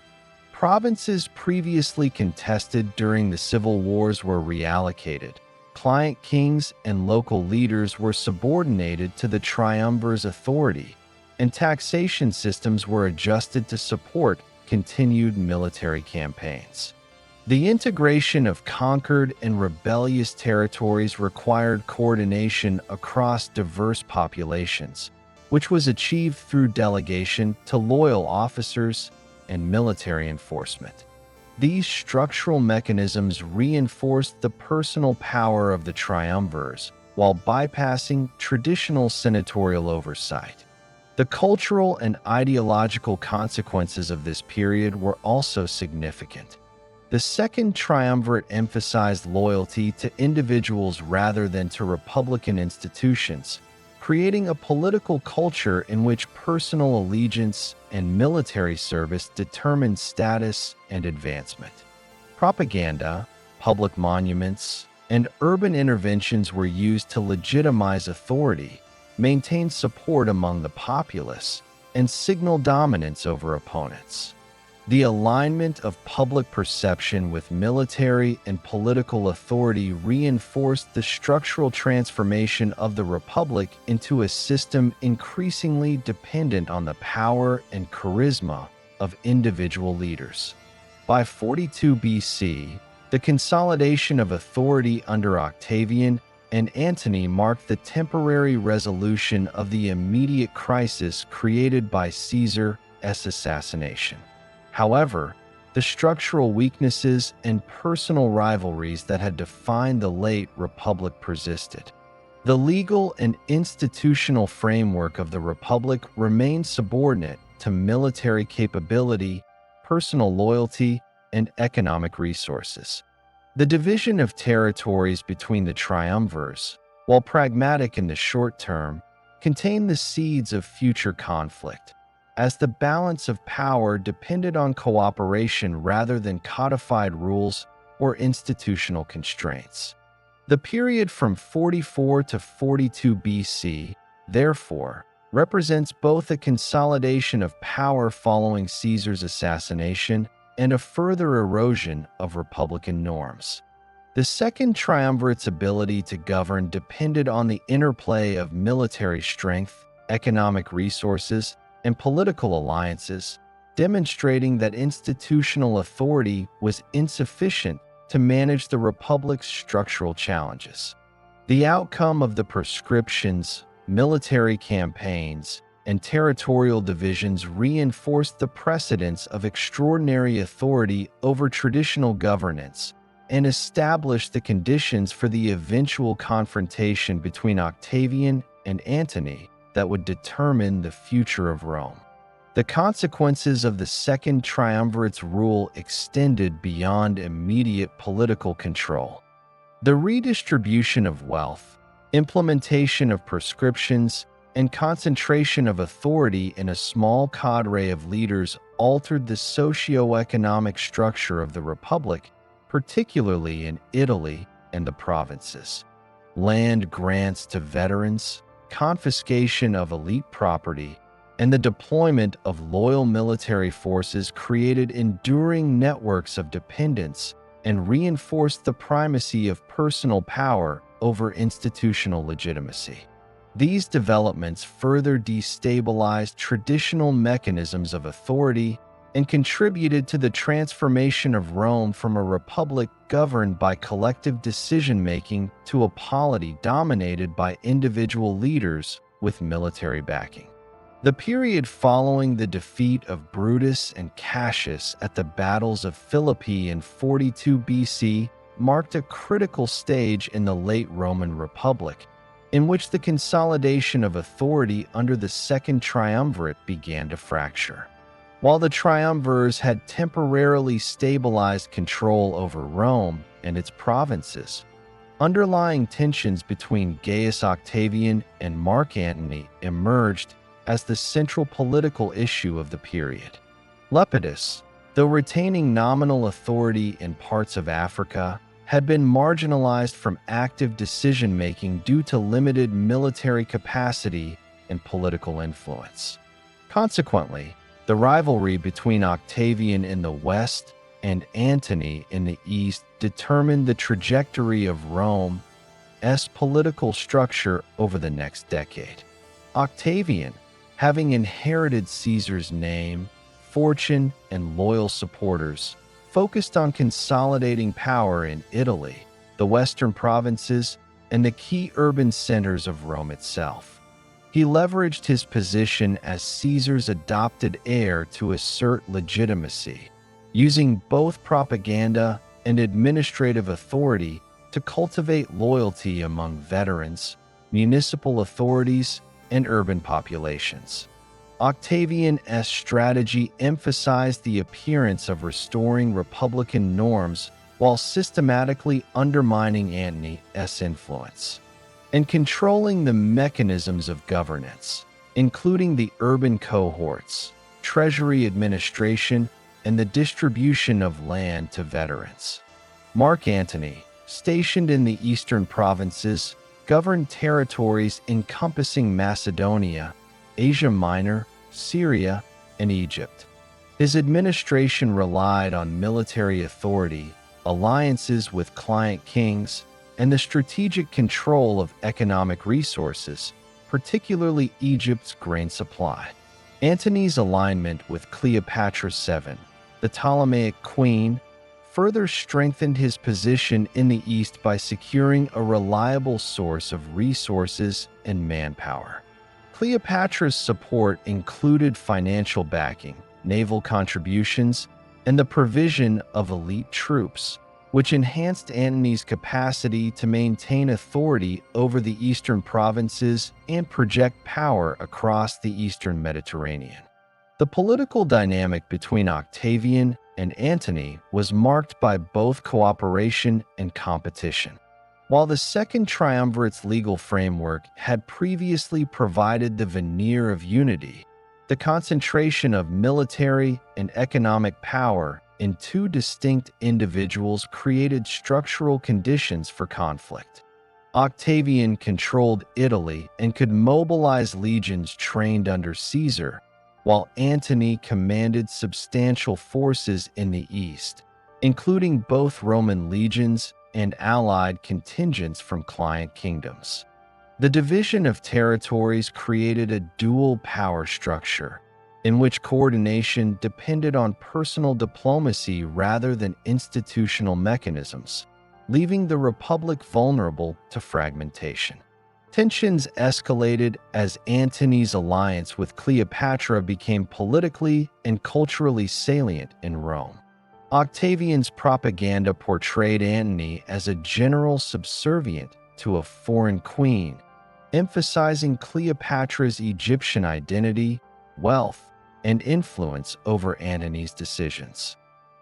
Provinces previously contested during the civil wars were reallocated. Client kings and local leaders were subordinated to the triumvir's authority, and taxation systems were adjusted to support continued military campaigns. The integration of conquered and rebellious territories required coordination across diverse populations, which was achieved through delegation to loyal officers and military enforcement. These structural mechanisms reinforced the personal power of the triumvirs while bypassing traditional senatorial oversight. The cultural and ideological consequences of this period were also significant. The Second Triumvirate emphasized loyalty to individuals rather than to republican institutions, creating a political culture in which personal allegiance and military service determined status and advancement. Propaganda, public monuments, and urban interventions were used to legitimize authority, maintain support among the populace, and signal dominance over opponents. The alignment of public perception with military and political authority reinforced the structural transformation of the Republic into a system increasingly dependent on the power and charisma of individual leaders. By 42 BC, the consolidation of authority under Octavian and Antony marked the temporary resolution of the immediate crisis created by Caesar's assassination. However, the structural weaknesses and personal rivalries that had defined the late Republic persisted. The legal and institutional framework of the Republic remained subordinate to military capability, personal loyalty, and economic resources. The division of territories between the triumvirs, while pragmatic in the short term, contained the seeds of future conflict, as the balance of power depended on cooperation rather than codified rules or institutional constraints. The period from 44 to 42 BC, therefore, represents both a consolidation of power following Caesar's assassination and a further erosion of republican norms. The Second Triumvirate's ability to govern depended on the interplay of military strength, economic resources, and political alliances, demonstrating that institutional authority was insufficient to manage the Republic's structural challenges. The outcome of the proscriptions, military campaigns, and territorial divisions reinforced the precedence of extraordinary authority over traditional governance and established the conditions for the eventual confrontation between Octavian and Antony that would determine the future of Rome. The consequences of the Second Triumvirate's rule extended beyond immediate political control. The redistribution of wealth, implementation of proscriptions, and concentration of authority in a small cadre of leaders altered the socio-economic structure of the Republic, particularly in Italy and the provinces. Land grants to veterans, confiscation of elite property, and the deployment of loyal military forces created enduring networks of dependence and reinforced the primacy of personal power over institutional legitimacy. These developments further destabilized traditional mechanisms of authority and contributed to the transformation of Rome from a republic governed by collective decision-making to a polity dominated by individual leaders with military backing. The period following the defeat of Brutus and Cassius at the battles of Philippi in 42 BC marked a critical stage in the late Roman Republic, in which the consolidation of authority under the Second Triumvirate began to fracture. While the triumvirs had temporarily stabilized control over Rome and its provinces, underlying tensions between Gaius Octavian and Mark Antony emerged as the central political issue of the period. Lepidus, though retaining nominal authority in parts of Africa, had been marginalized from active decision-making due to limited military capacity and political influence. Consequently, the rivalry between Octavian in the west and Antony in the east determined the trajectory of Rome's political structure over the next decade. Octavian, having inherited Caesar's name, fortune, and loyal supporters, focused on consolidating power in Italy, the western provinces, and the key urban centers of Rome itself. He leveraged his position as Caesar's adopted heir to assert legitimacy, using both propaganda and administrative authority to cultivate loyalty among veterans, municipal authorities, and urban populations. Octavian's strategy emphasized the appearance of restoring republican norms while systematically undermining Antony's influence and controlling the mechanisms of governance, including the urban cohorts, treasury administration, and the distribution of land to veterans. Mark Antony, stationed in the eastern provinces, governed territories encompassing Macedonia, Asia Minor, Syria, and Egypt. His administration relied on military authority, alliances with client kings, and the strategic control of economic resources, particularly Egypt's grain supply. Antony's alignment with Cleopatra VII, the Ptolemaic queen, further strengthened his position in the east by securing a reliable source of resources and manpower. Cleopatra's support included financial backing, naval contributions, and the provision of elite troops, which enhanced Antony's capacity to maintain authority over the eastern provinces and project power across the eastern Mediterranean. The political dynamic between Octavian and Antony was marked by both cooperation and competition. While the Second Triumvirate's legal framework had previously provided the veneer of unity, the concentration of military and economic power in two distinct individuals created structural conditions for conflict. Octavian controlled Italy and could mobilize legions trained under Caesar, while Antony commanded substantial forces in the east, including both Roman legions and allied contingents from client kingdoms. The division of territories created a dual power structure, in which coordination depended on personal diplomacy rather than institutional mechanisms, leaving the Republic vulnerable to fragmentation. Tensions escalated as Antony's alliance with Cleopatra became politically and culturally salient in Rome. Octavian's propaganda portrayed Antony as a general subservient to a foreign queen, emphasizing Cleopatra's Egyptian identity, wealth, and influence over Antony's decisions.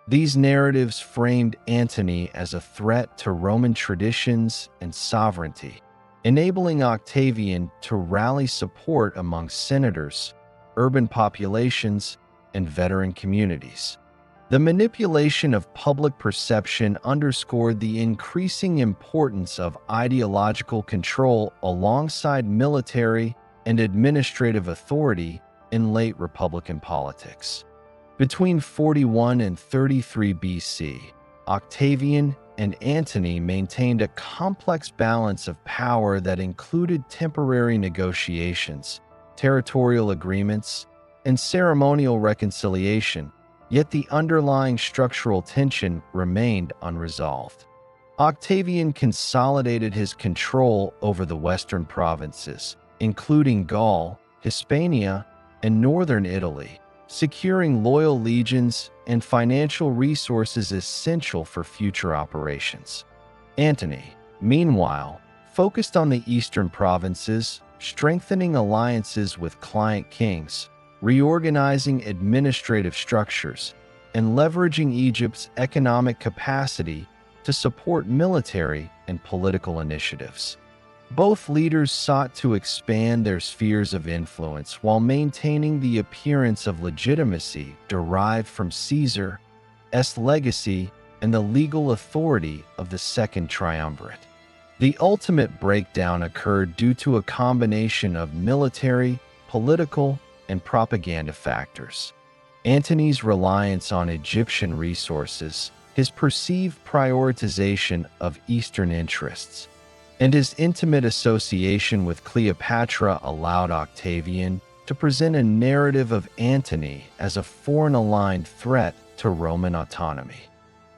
These narratives framed Antony as a threat to Roman traditions and sovereignty, enabling Octavian to rally support among senators, urban populations, and veteran communities. The manipulation of public perception underscored the increasing importance of ideological control alongside military and administrative authority in late Republican politics. Between 41 and 33 BC, Octavian and Antony maintained a complex balance of power that included temporary negotiations, territorial agreements, and ceremonial reconciliation, yet the underlying structural tension remained unresolved. Octavian consolidated his control over the western provinces, including Gaul, Hispania, and northern Italy, securing loyal legions and financial resources essential for future operations. Antony, meanwhile, focused on the eastern provinces, strengthening alliances with client kings, reorganizing administrative structures, and leveraging Egypt's economic capacity to support military and political initiatives. Both leaders sought to expand their spheres of influence while maintaining the appearance of legitimacy derived from Caesar's legacy and the legal authority of the Second Triumvirate. The ultimate breakdown occurred due to a combination of military, political, and propaganda factors. Antony's reliance on Egyptian resources, his perceived prioritization of Eastern interests, and his intimate association with Cleopatra allowed Octavian to present a narrative of Antony as a foreign-aligned threat to Roman autonomy.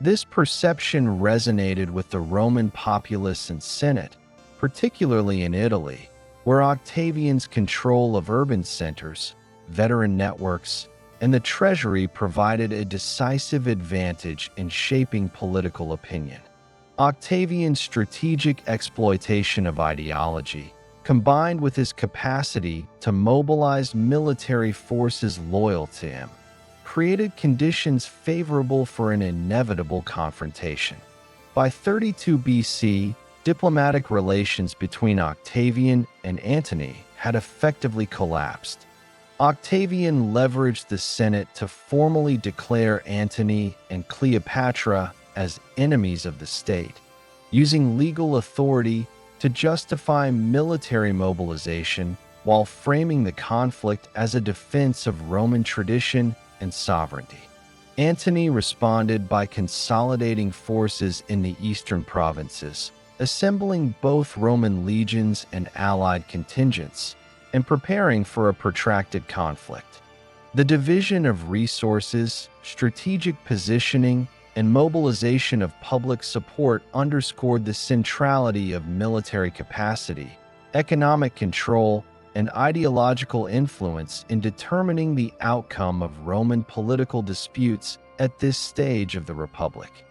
This perception resonated with the Roman populace and Senate, particularly in Italy, where Octavian's control of urban centers, veteran networks, and the treasury provided a decisive advantage in shaping political opinion. Octavian's strategic exploitation of ideology, combined with his capacity to mobilize military forces loyal to him, created conditions favorable for an inevitable confrontation. By 32 BC, diplomatic relations between Octavian and Antony had effectively collapsed. Octavian leveraged the Senate to formally declare Antony and Cleopatra as enemies of the state, using legal authority to justify military mobilization while framing the conflict as a defense of Roman tradition and sovereignty. Antony responded by consolidating forces in the eastern provinces, assembling both Roman legions and allied contingents, and preparing for a protracted conflict. The division of resources, strategic positioning, and mobilization of public support underscored the centrality of military capacity, economic control, and ideological influence in determining the outcome of Roman political disputes at this stage of the Republic.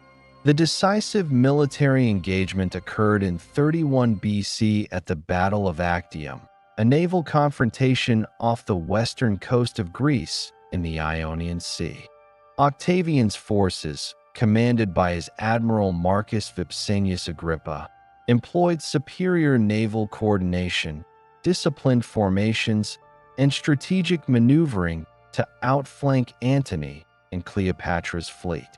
The decisive military engagement occurred in 31 BC at the Battle of Actium, a naval confrontation off the western coast of Greece in the Ionian Sea. Octavian's forces, commanded by his admiral Marcus Vipsanius Agrippa, employed superior naval coordination, disciplined formations, and strategic maneuvering to outflank Antony and Cleopatra's fleet.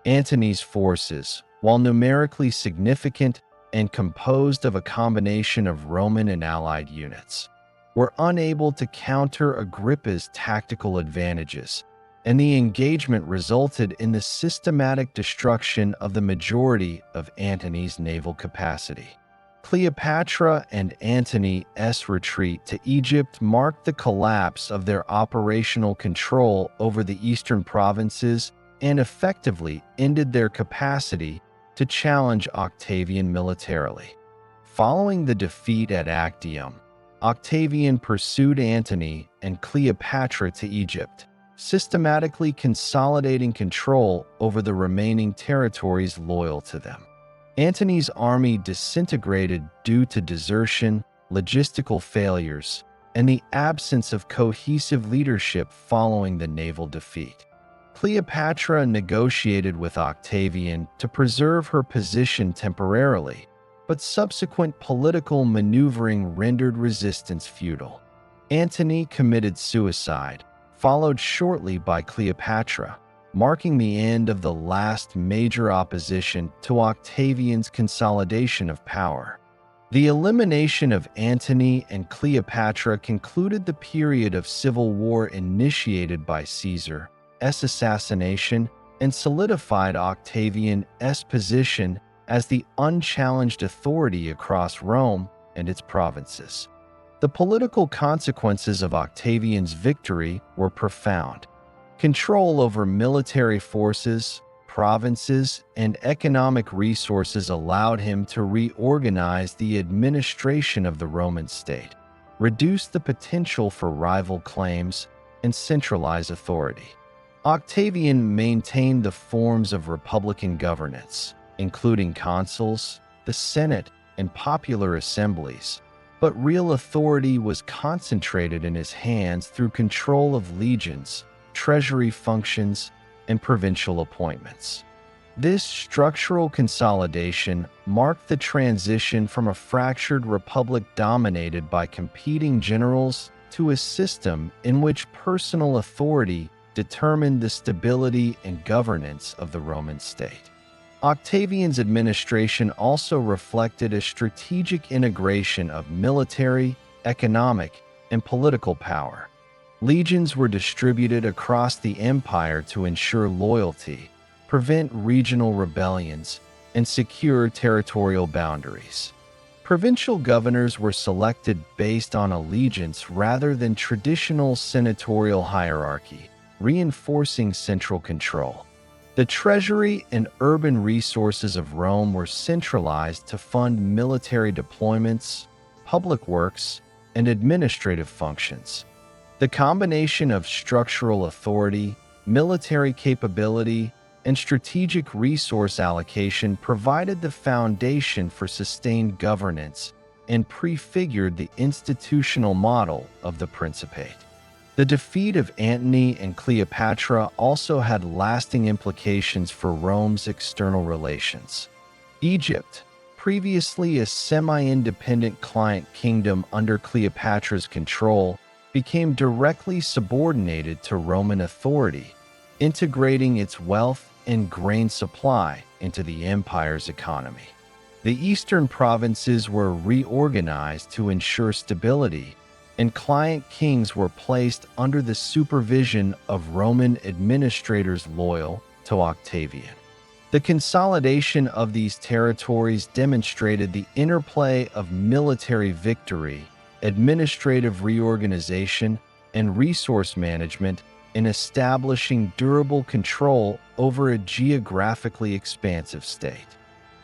Antony's forces, while numerically significant and composed of a combination of Roman and allied units, were unable to counter Agrippa's tactical advantages and the engagement resulted in the systematic destruction of the majority of Antony's naval capacity. Cleopatra and Antony's retreat to Egypt marked the collapse of their operational control over the eastern provinces and effectively ended their capacity to challenge Octavian militarily. Following the defeat at Actium, Octavian pursued Antony and Cleopatra to Egypt, systematically consolidating control over the remaining territories loyal to them. Antony's army disintegrated due to desertion, logistical failures, and the absence of cohesive leadership following the naval defeat. Cleopatra negotiated with Octavian to preserve her position temporarily, but subsequent political maneuvering rendered resistance futile. Antony committed suicide, followed shortly by Cleopatra, marking the end of the last major opposition to Octavian's consolidation of power. The elimination of Antony and Cleopatra concluded the period of civil war initiated by Caesar's assassination and solidified Octavian's position as the unchallenged authority across Rome and its provinces. The political consequences of Octavian's victory were profound. Control over military forces, provinces, and economic resources allowed him to reorganize the administration of the Roman state, reduce the potential for rival claims, and centralize authority. Octavian maintained the forms of republican governance, including consuls, the Senate, and popular assemblies, but real authority was concentrated in his hands through control of legions, treasury functions, and provincial appointments. This structural consolidation marked the transition from a fractured republic dominated by competing generals to a system in which personal authority determined the stability and governance of the Roman state. Octavian's administration also reflected a strategic integration of military, economic, and political power. Legions were distributed across the empire to ensure loyalty, prevent regional rebellions, and secure territorial boundaries. Provincial governors were selected based on allegiance rather than traditional senatorial hierarchy, reinforcing central control. The treasury and urban resources of Rome were centralized to fund military deployments, public works, and administrative functions. The combination of structural authority, military capability, and strategic resource allocation provided the foundation for sustained governance and prefigured the institutional model of the Principate. The defeat of Antony and Cleopatra also had lasting implications for Rome's external relations. Egypt, previously a semi-independent client kingdom under Cleopatra's control, became directly subordinated to Roman authority, integrating its wealth and grain supply into the empire's economy. The eastern provinces were reorganized to ensure stability, and client kings were placed under the supervision of Roman administrators loyal to Octavian. The consolidation of these territories demonstrated the interplay of military victory, administrative reorganization, and resource management in establishing durable control over a geographically expansive state.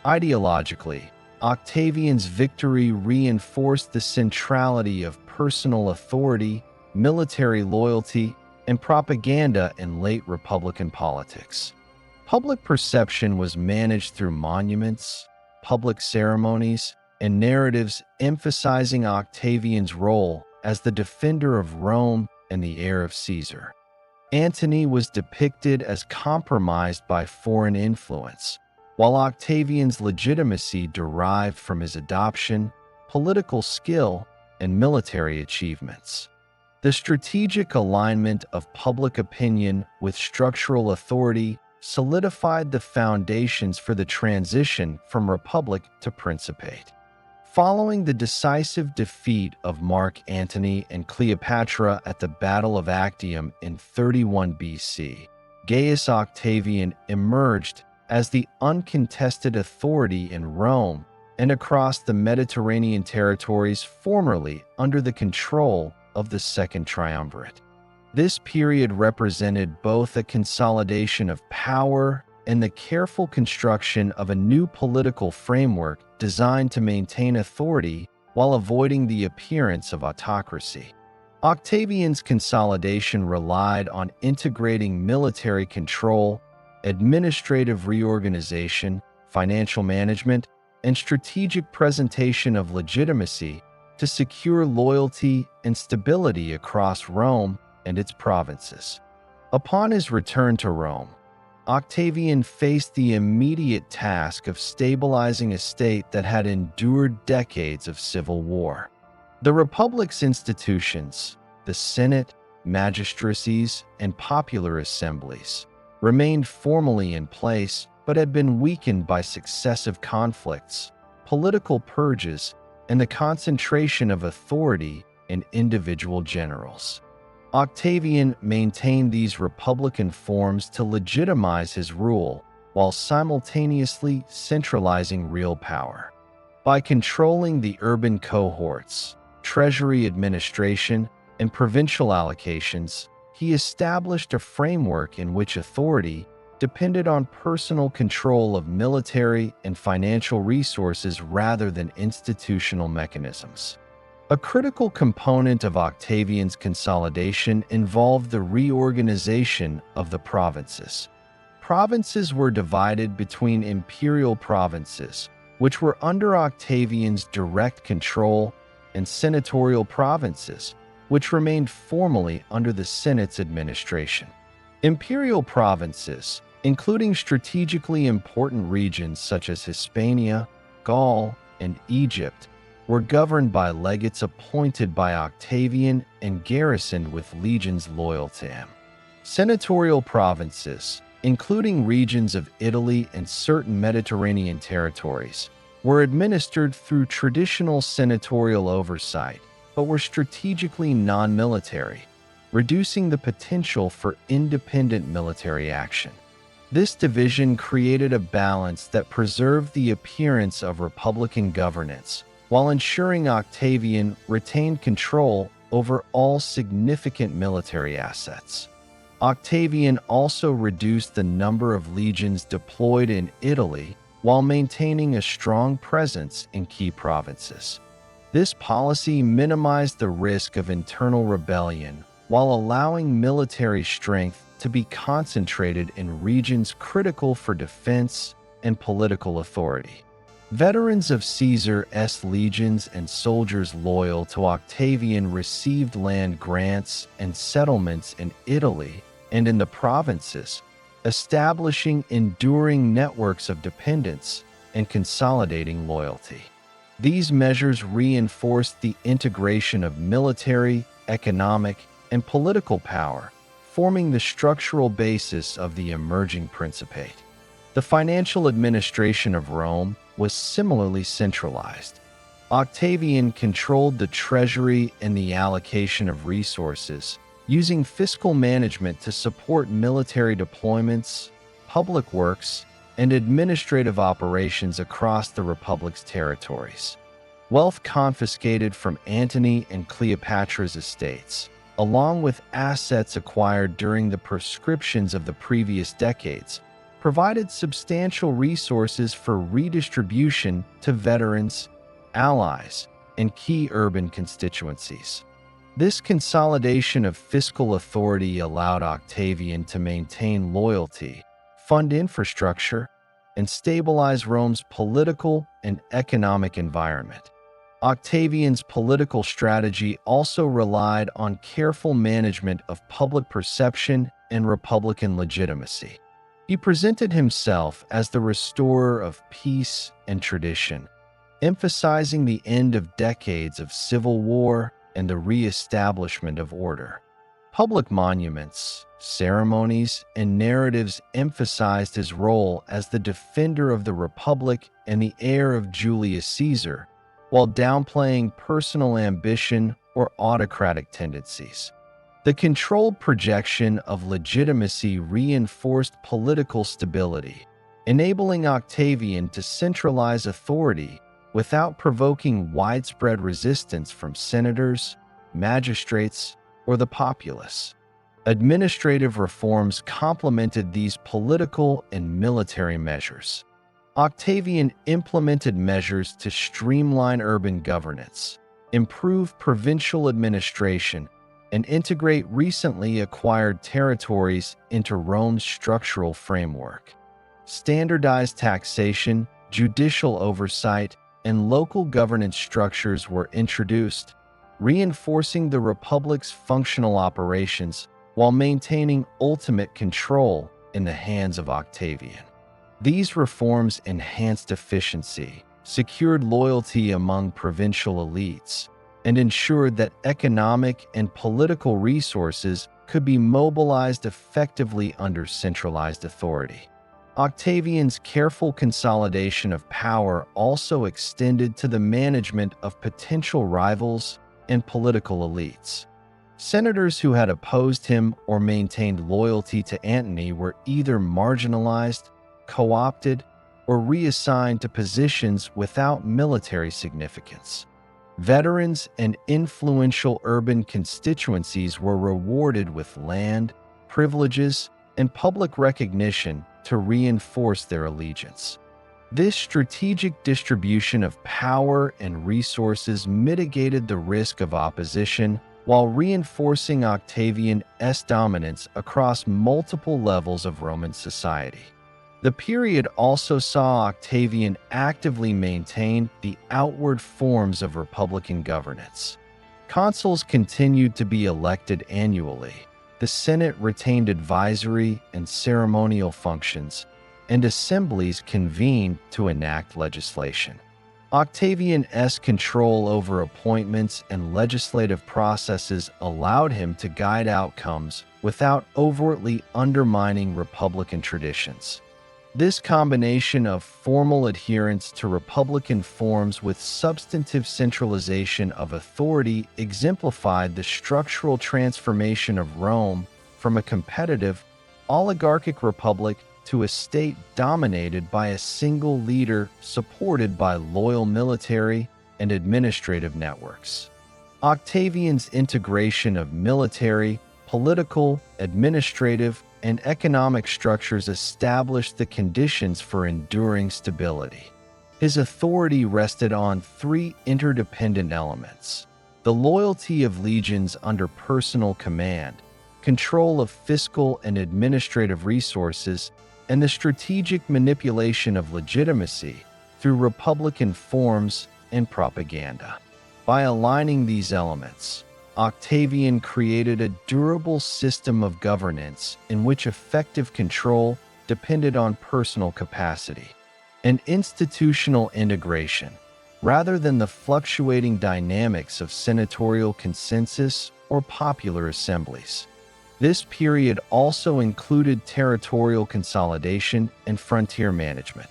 Ideologically, Octavian's victory reinforced the centrality of personal authority, military loyalty, and propaganda in late Republican politics. Public perception was managed through monuments, public ceremonies, and narratives emphasizing Octavian's role as the defender of Rome and the heir of Caesar. Antony was depicted as compromised by foreign influence, while Octavian's legitimacy derived from his adoption, political skill, and military achievements. The strategic alignment of public opinion with structural authority solidified the foundations for the transition from republic to principate. Following the decisive defeat of Mark Antony and Cleopatra at the Battle of Actium in 31 BC, Gaius Octavian emerged as the uncontested authority in Rome and across the Mediterranean territories formerly under the control of the Second Triumvirate. This period represented both a consolidation of power and the careful construction of a new political framework designed to maintain authority while avoiding the appearance of autocracy. Octavian's consolidation relied on integrating military control, administrative reorganization, financial management, and strategic presentation of legitimacy to secure loyalty and stability across Rome and its provinces. Upon his return to Rome, Octavian faced the immediate task of stabilizing a state that had endured decades of civil war. The Republic's institutions, the Senate, magistracies, and popular assemblies, remained formally in place but had been weakened by successive conflicts, political purges, and the concentration of authority in individual generals. Octavian maintained these republican forms to legitimize his rule while simultaneously centralizing real power. By controlling the urban cohorts, treasury administration, and provincial allocations, he established a framework in which authority depended on personal control of military and financial resources rather than institutional mechanisms. A critical component of Octavian's consolidation involved the reorganization of the provinces. Provinces were divided between imperial provinces, which were under Octavian's direct control, and senatorial provinces, which remained formally under the Senate's administration. Imperial provinces, including strategically important regions such as Hispania, Gaul, and Egypt, were governed by legates appointed by Octavian and garrisoned with legions loyal to him. Senatorial provinces, including regions of Italy and certain Mediterranean territories, were administered through traditional senatorial oversight, but were strategically non-military, reducing the potential for independent military action. This division created a balance that preserved the appearance of republican governance, while ensuring Octavian retained control over all significant military assets. Octavian also reduced the number of legions deployed in Italy while maintaining a strong presence in key provinces. This policy minimized the risk of internal rebellion while allowing military strength to be concentrated in regions critical for defense and political authority. Veterans of Caesar's legions and soldiers loyal to Octavian received land grants and settlements in Italy and in the provinces, establishing enduring networks of dependence and consolidating loyalty. These measures reinforced the integration of military, economic, and political power, forming the structural basis of the emerging Principate. The financial administration of Rome was similarly centralized. Octavian controlled the treasury and the allocation of resources, using fiscal management to support military deployments, public works, and administrative operations across the Republic's territories. Wealth confiscated from Antony and Cleopatra's estates, along with assets acquired during the proscriptions of the previous decades, provided substantial resources for redistribution to veterans, allies, and key urban constituencies. This consolidation of fiscal authority allowed Octavian to maintain loyalty, fund infrastructure, and stabilize Rome's political and economic environment. Octavian's political strategy also relied on careful management of public perception and republican legitimacy. He presented himself as the restorer of peace and tradition, emphasizing the end of decades of civil war and the re-establishment of order. Public monuments, ceremonies, and narratives emphasized his role as the defender of the Republic and the heir of Julius Caesar, while downplaying personal ambition or autocratic tendencies. The controlled projection of legitimacy reinforced political stability, enabling Octavian to centralize authority without provoking widespread resistance from senators, magistrates, or the populace. Administrative reforms complemented these political and military measures. Octavian implemented measures to streamline urban governance, improve provincial administration, and integrate recently acquired territories into Rome's structural framework. Standardized taxation, judicial oversight, and local governance structures were introduced, reinforcing the Republic's functional operations while maintaining ultimate control in the hands of Octavian. These reforms enhanced efficiency, secured loyalty among provincial elites, and ensured that economic and political resources could be mobilized effectively under centralized authority. Octavian's careful consolidation of power also extended to the management of potential rivals and political elites. Senators who had opposed him or maintained loyalty to Antony were either marginalized, co-opted, or reassigned to positions without military significance. Veterans and influential urban constituencies were rewarded with land, privileges, and public recognition to reinforce their allegiance. This strategic distribution of power and resources mitigated the risk of opposition while reinforcing Octavian's dominance across multiple levels of Roman society. The period also saw Octavian actively maintain the outward forms of republican governance. Consuls continued to be elected annually. The Senate retained advisory and ceremonial functions, and assemblies convened to enact legislation. Octavian's control over appointments and legislative processes allowed him to guide outcomes without overtly undermining republican traditions. This combination of formal adherence to republican forms with substantive centralization of authority exemplified the structural transformation of Rome from a competitive, oligarchic republic to a state dominated by a single leader supported by loyal military and administrative networks. Octavian's integration of military, political, administrative, and economic structures established the conditions for enduring stability. His authority rested on three interdependent elements: the loyalty of legions under personal command, control of fiscal and administrative resources, and the strategic manipulation of legitimacy through republican forms and propaganda. By aligning these elements, Octavian created a durable system of governance in which effective control depended on personal capacity and institutional integration, rather than the fluctuating dynamics of senatorial consensus or popular assemblies. This period also included territorial consolidation and frontier management.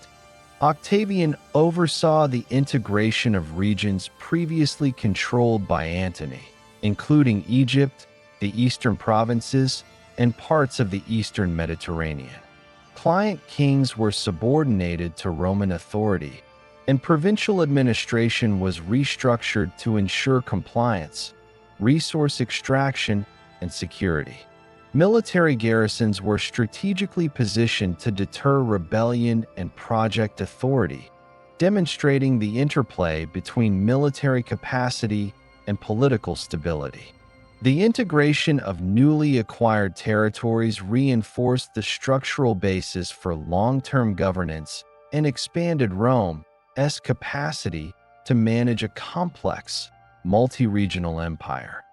Octavian oversaw the integration of regions previously controlled by Antony, including Egypt, the eastern provinces, and parts of the eastern Mediterranean. Client kings were subordinated to Roman authority, and provincial administration was restructured to ensure compliance, resource extraction, and security. Military garrisons were strategically positioned to deter rebellion and project authority, demonstrating the interplay between military capacity and political stability. The integration of newly acquired territories reinforced the structural basis for long-term governance and expanded Rome's capacity to manage a complex, multi-regional empire.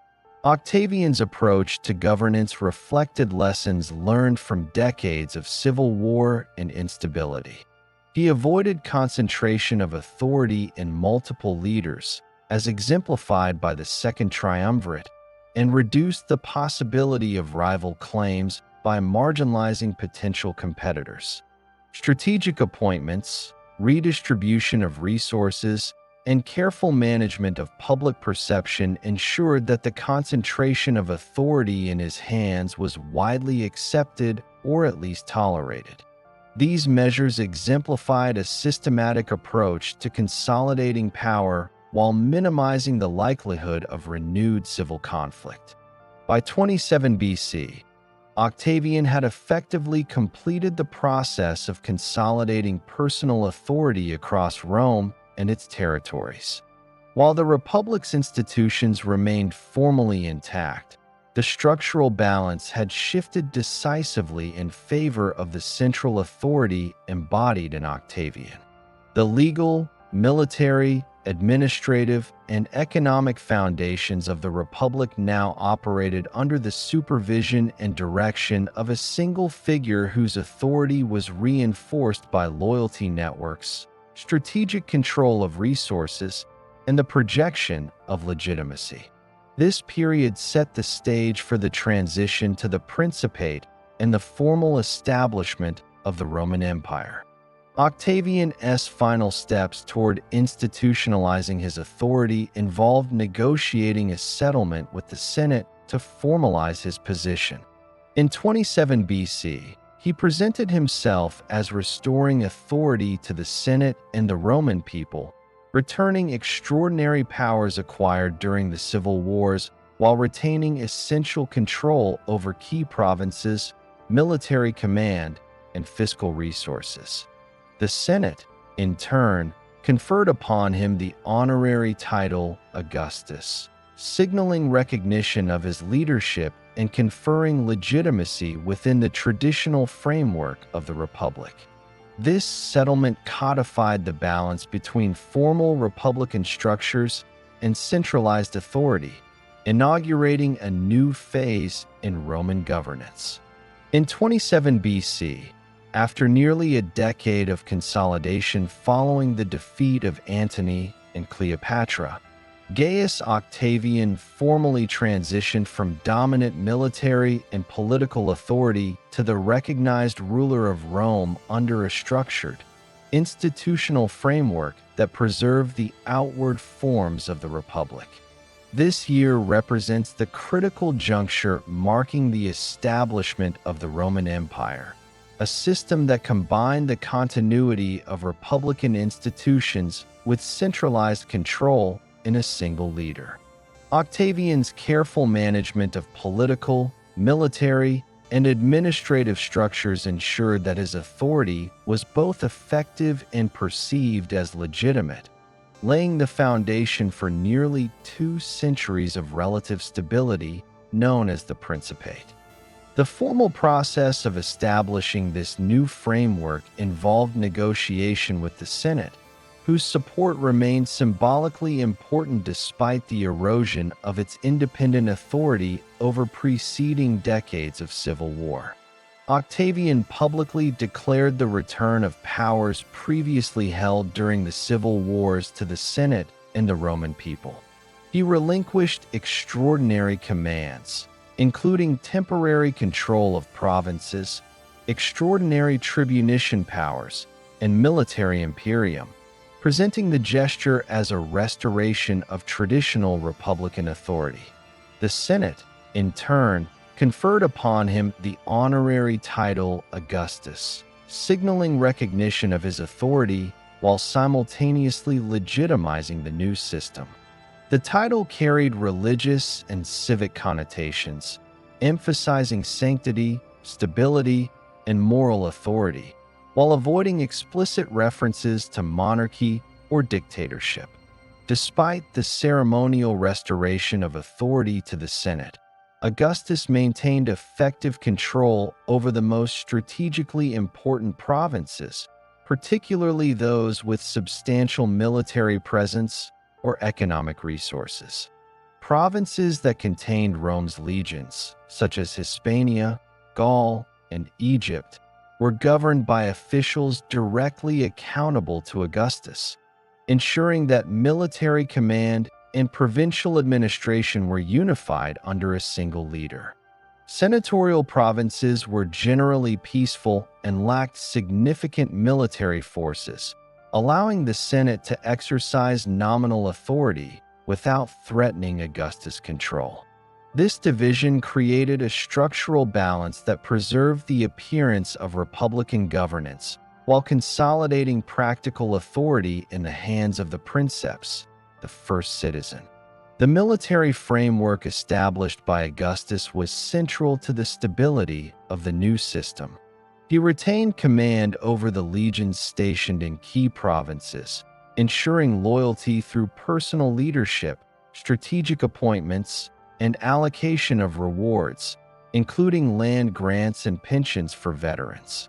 Octavian's approach to governance reflected lessons learned from decades of civil war and instability. He avoided concentration of authority in multiple leaders, as exemplified by the Second Triumvirate, and reduced the possibility of rival claims by marginalizing potential competitors. Strategic appointments, redistribution of resources, and careful management of public perception ensured that the concentration of authority in his hands was widely accepted or at least tolerated. These measures exemplified a systematic approach to consolidating power while minimizing the likelihood of renewed civil conflict. By 27 BC, Octavian had effectively completed the process of consolidating personal authority across Rome and its territories. While the Republic's institutions remained formally intact, the structural balance had shifted decisively in favor of the central authority embodied in Octavian. The legal, military, administrative, and economic foundations of the Republic now operated under the supervision and direction of a single figure whose authority was reinforced by loyalty networks, strategic control of resources, and the projection of legitimacy. This period set the stage for the transition to the Principate and the formal establishment of the Roman Empire. Octavian's final steps toward institutionalizing his authority involved negotiating a settlement with the Senate to formalize his position. In 27 BC, he presented himself as restoring authority to the Senate and the Roman people, returning extraordinary powers acquired during the civil wars while retaining essential control over key provinces, military command, and fiscal resources. The Senate, in turn, conferred upon him the honorary title Augustus, signaling recognition of his leadership and conferring legitimacy within the traditional framework of the Republic. This settlement codified the balance between formal republican structures and centralized authority, inaugurating a new phase in Roman governance. In 27 BC, after nearly a decade of consolidation following the defeat of Antony and Cleopatra, Gaius Octavian formally transitioned from dominant military and political authority to the recognized ruler of Rome under a structured, institutional framework that preserved the outward forms of the Republic. This year represents the critical juncture marking the establishment of the Roman Empire, a system that combined the continuity of republican institutions with centralized control in a single leader. Octavian's careful management of political, military, and administrative structures ensured that his authority was both effective and perceived as legitimate, laying the foundation for nearly 2 centuries of relative stability known as the Principate. The formal process of establishing this new framework involved negotiation with the Senate, whose support remained symbolically important despite the erosion of its independent authority over preceding decades of civil war. Octavian publicly declared the return of powers previously held during the civil wars to the Senate and the Roman people. He relinquished extraordinary commands, including temporary control of provinces, extraordinary tribunician powers, and military imperium, presenting the gesture as a restoration of traditional republican authority. The Senate, in turn, conferred upon him the honorary title Augustus, signaling recognition of his authority while simultaneously legitimizing the new system. The title carried religious and civic connotations, emphasizing sanctity, stability, and moral authority, while avoiding explicit references to monarchy or dictatorship. Despite the ceremonial restoration of authority to the Senate, Augustus maintained effective control over the most strategically important provinces, particularly those with substantial military presence or economic resources. Provinces that contained Rome's legions, such as Hispania, Gaul, and Egypt, were governed by officials directly accountable to Augustus, ensuring that military command and provincial administration were unified under a single leader. Senatorial provinces were generally peaceful and lacked significant military forces, allowing the Senate to exercise nominal authority without threatening Augustus' control. This division created a structural balance that preserved the appearance of republican governance while consolidating practical authority in the hands of the princeps, the first citizen. The military framework established by Augustus was central to the stability of the new system. He retained command over the legions stationed in key provinces, ensuring loyalty through personal leadership, strategic appointments, and allocation of rewards, including land grants and pensions for veterans.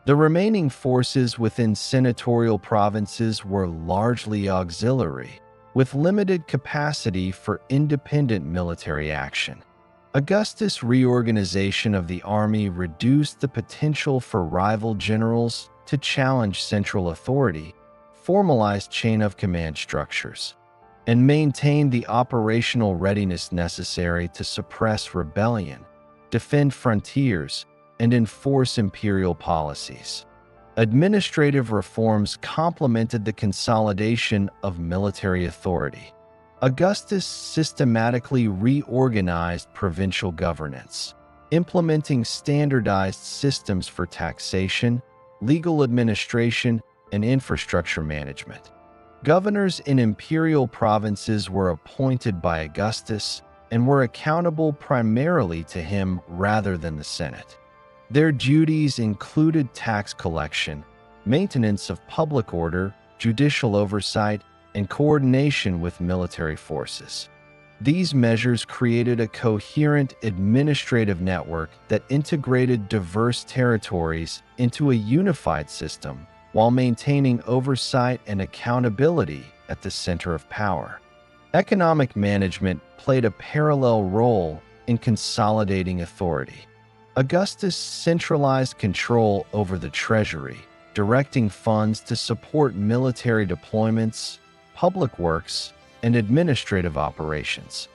The remaining forces within senatorial provinces were largely auxiliary, with limited capacity for independent military action. Augustus' reorganization of the army reduced the potential for rival generals to challenge central authority, formalized chain-of-command structures, and maintained the operational readiness necessary to suppress rebellion, defend frontiers, and enforce imperial policies. Administrative reforms complemented the consolidation of military authority. Augustus systematically reorganized provincial governance, implementing standardized systems for taxation, legal administration, and infrastructure management. Governors in imperial provinces were appointed by Augustus and were accountable primarily to him rather than the Senate. Their duties included tax collection, maintenance of public order, judicial oversight, and coordination with military forces. These measures created a coherent administrative network that integrated diverse territories into a unified system while maintaining oversight and accountability at the center of power. Economic management played a parallel role in consolidating authority. Augustus centralized control over the treasury, directing funds to support military deployments, public works, and administrative operations,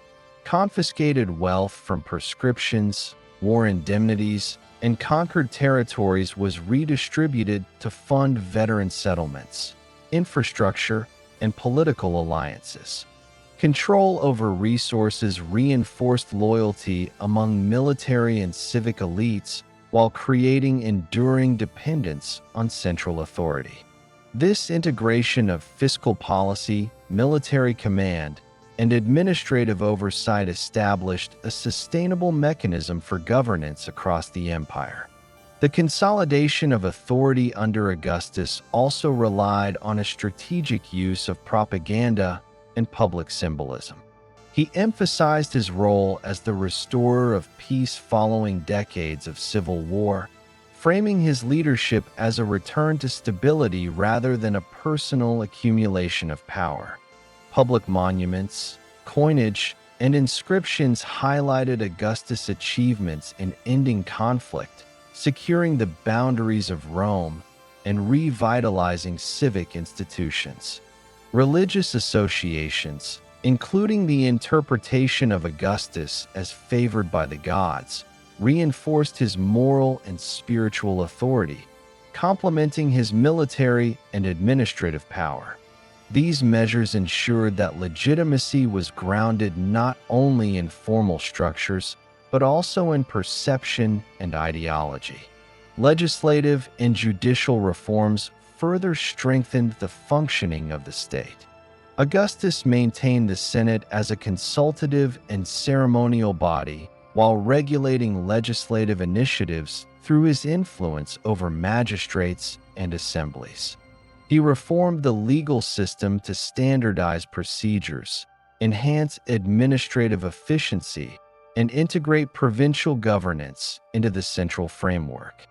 confiscated wealth from prescriptions, war indemnities, and conquered territories was redistributed to fund veteran settlements, infrastructure, and political alliances. Control over resources reinforced loyalty among military and civic elites while creating enduring dependence on central authority. This integration of fiscal policy, military command, and administrative oversight established a sustainable mechanism for governance across the empire. The consolidation of authority under Augustus also relied on a strategic use of propaganda and public symbolism. He emphasized his role as the restorer of peace following decades of civil war, framing his leadership as a return to stability rather than a personal accumulation of power. Public monuments, coinage, and inscriptions highlighted Augustus' achievements in ending conflict, securing the boundaries of Rome, and revitalizing civic institutions. Religious associations, including the interpretation of Augustus as favored by the gods, reinforced his moral and spiritual authority, complementing his military and administrative power. These measures ensured that legitimacy was grounded not only in formal structures, but also in perception and ideology. Legislative and judicial reforms further strengthened the functioning of the state. Augustus maintained the Senate as a consultative and ceremonial body while regulating legislative initiatives through his influence over magistrates and assemblies. He reformed the legal system to standardize procedures, enhance administrative efficiency, and integrate provincial governance into the central framework.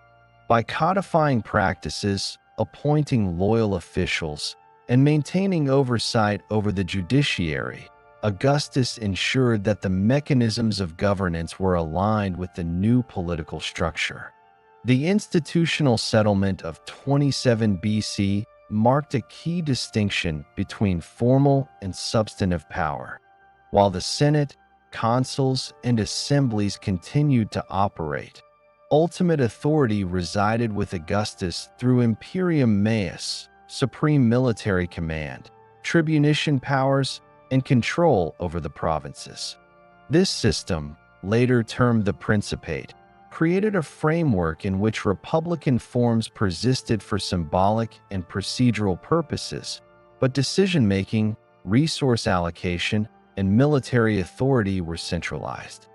By codifying practices, appointing loyal officials, and maintaining oversight over the judiciary, Augustus ensured that the mechanisms of governance were aligned with the new political structure. The institutional settlement of 27 BC marked a key distinction between formal and substantive power. While the Senate, consuls, and assemblies continued to operate, ultimate authority resided with Augustus through Imperium Maius, supreme military command, tribunician powers, and control over the provinces. This system, later termed the Principate, created a framework in which republican forms persisted for symbolic and procedural purposes, but decision-making, resource allocation, and military authority were centralized.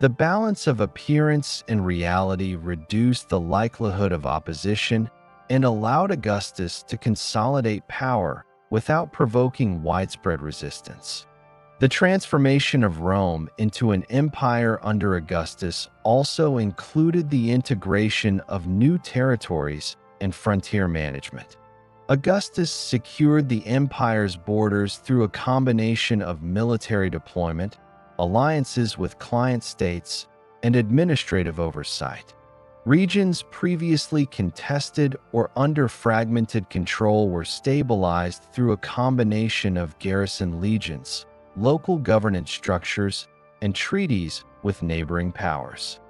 The balance of appearance and reality reduced the likelihood of opposition and allowed Augustus to consolidate power without provoking widespread resistance. The transformation of Rome into an empire under Augustus also included the integration of new territories and frontier management. Augustus secured the empire's borders through a combination of military deployment, alliances with client states, and administrative oversight. Regions previously contested or under fragmented control were stabilized through a combination of garrison legions, local governance structures, and treaties with neighboring powers.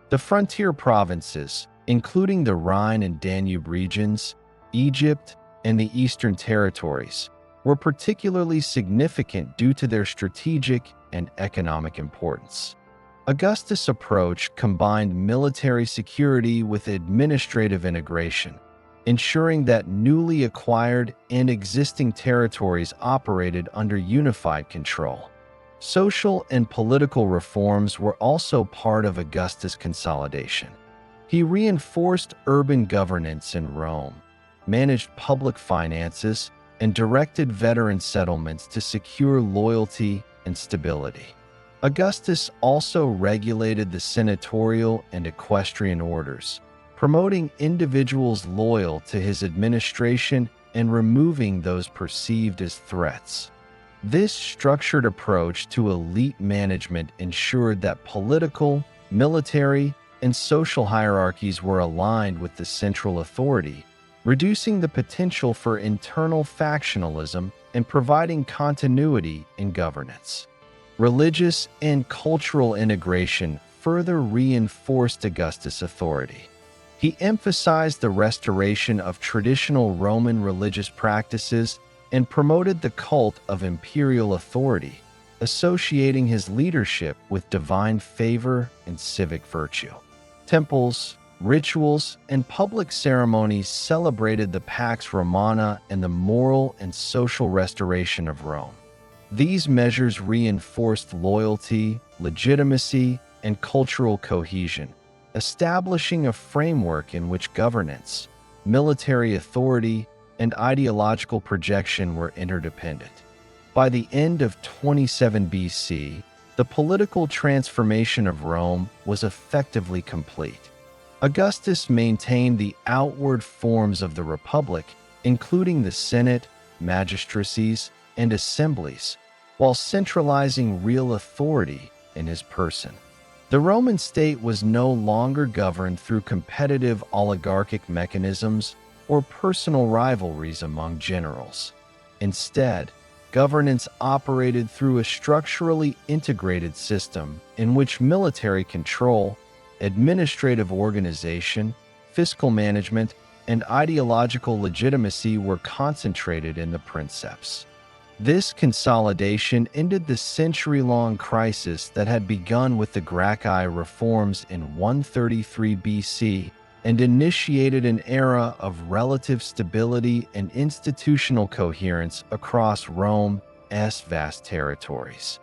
The frontier provinces, including the Rhine and Danube regions, Egypt, and the Eastern territories, were particularly significant due to their strategic and economic importance. Augustus' approach combined military security with administrative integration, ensuring that newly acquired and existing territories operated under unified control. Social and political reforms were also part of Augustus' consolidation. He reinforced urban governance in Rome, managed public finances, and directed veteran settlements to secure loyalty and stability. Augustus also regulated the senatorial and equestrian orders, promoting individuals loyal to his administration and removing those perceived as threats. This structured approach to elite management ensured that political, military, and social hierarchies were aligned with the central authority, reducing the potential for internal factionalism and providing continuity in governance. Religious and cultural integration further reinforced Augustus' authority. He emphasized the restoration of traditional Roman religious practices and promoted the cult of imperial authority, associating his leadership with divine favor and civic virtue. Temples, rituals, and public ceremonies celebrated the Pax Romana and the moral and social restoration of Rome. These measures reinforced loyalty, legitimacy, and cultural cohesion, establishing a framework in which governance, military authority, and ideological projection were interdependent. By the end of 27 BC, the political transformation of Rome was effectively complete. Augustus maintained the outward forms of the Republic, including the Senate, magistracies, and assemblies, while centralizing real authority in his person. The Roman state was no longer governed through competitive oligarchic mechanisms or personal rivalries among generals. Instead, governance operated through a structurally integrated system in which military control, administrative organization, fiscal management, and ideological legitimacy were concentrated in the princeps. This consolidation ended the century-long crisis that had begun with the Gracchi reforms in 133 BC and initiated an era of relative stability and institutional coherence across Rome's vast territories.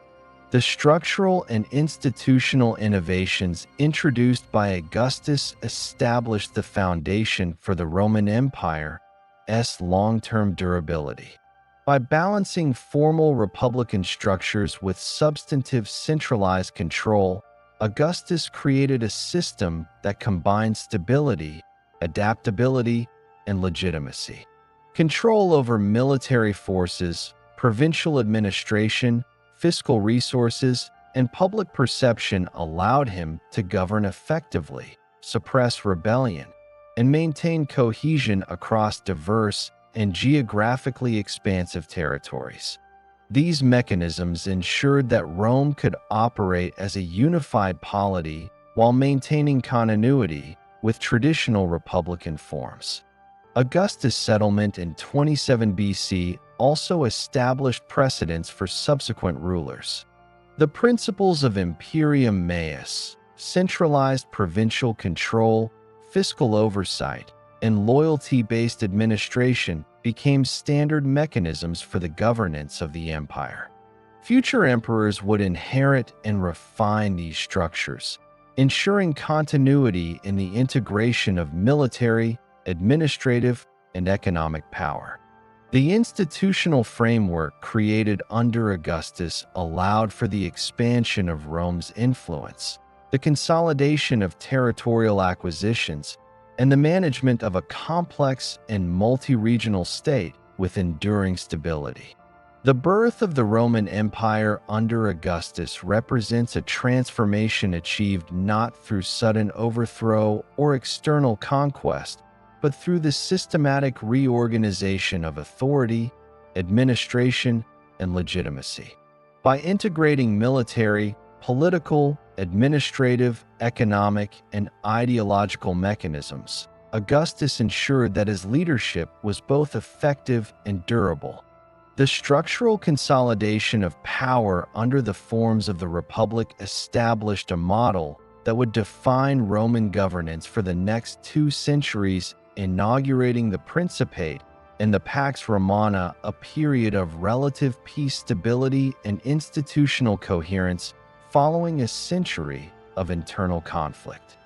The structural and institutional innovations introduced by Augustus established the foundation for the Roman Empire's long-term durability. By balancing formal republican structures with substantive centralized control, Augustus created a system that combined stability, adaptability, and legitimacy. Control over military forces, provincial administration, fiscal resources, and public perception allowed him to govern effectively, suppress rebellion, and maintain cohesion across diverse and geographically expansive territories. These mechanisms ensured that Rome could operate as a unified polity while maintaining continuity with traditional republican forms. Augustus' settlement in 27 BC also established precedents for subsequent rulers. The principles of Imperium Maius, centralized provincial control, fiscal oversight, and loyalty-based administration became standard mechanisms for the governance of the empire. Future emperors would inherit and refine these structures, ensuring continuity in the integration of military, administrative, and economic power. The institutional framework created under Augustus allowed for the expansion of Rome's influence, the consolidation of territorial acquisitions, and the management of a complex and multi-regional state with enduring stability. The birth of the Roman Empire under Augustus represents a transformation achieved not through sudden overthrow or external conquest, but through the systematic reorganization of authority, administration, and legitimacy. By integrating military, political, administrative, economic, and ideological mechanisms, Augustus ensured that his leadership was both effective and durable. The structural consolidation of power under the forms of the Republic established a model that would define Roman governance for the next 2 centuries, inaugurating the Principate and the Pax Romana, a period of relative peace, stability, and institutional coherence following a century of internal conflict.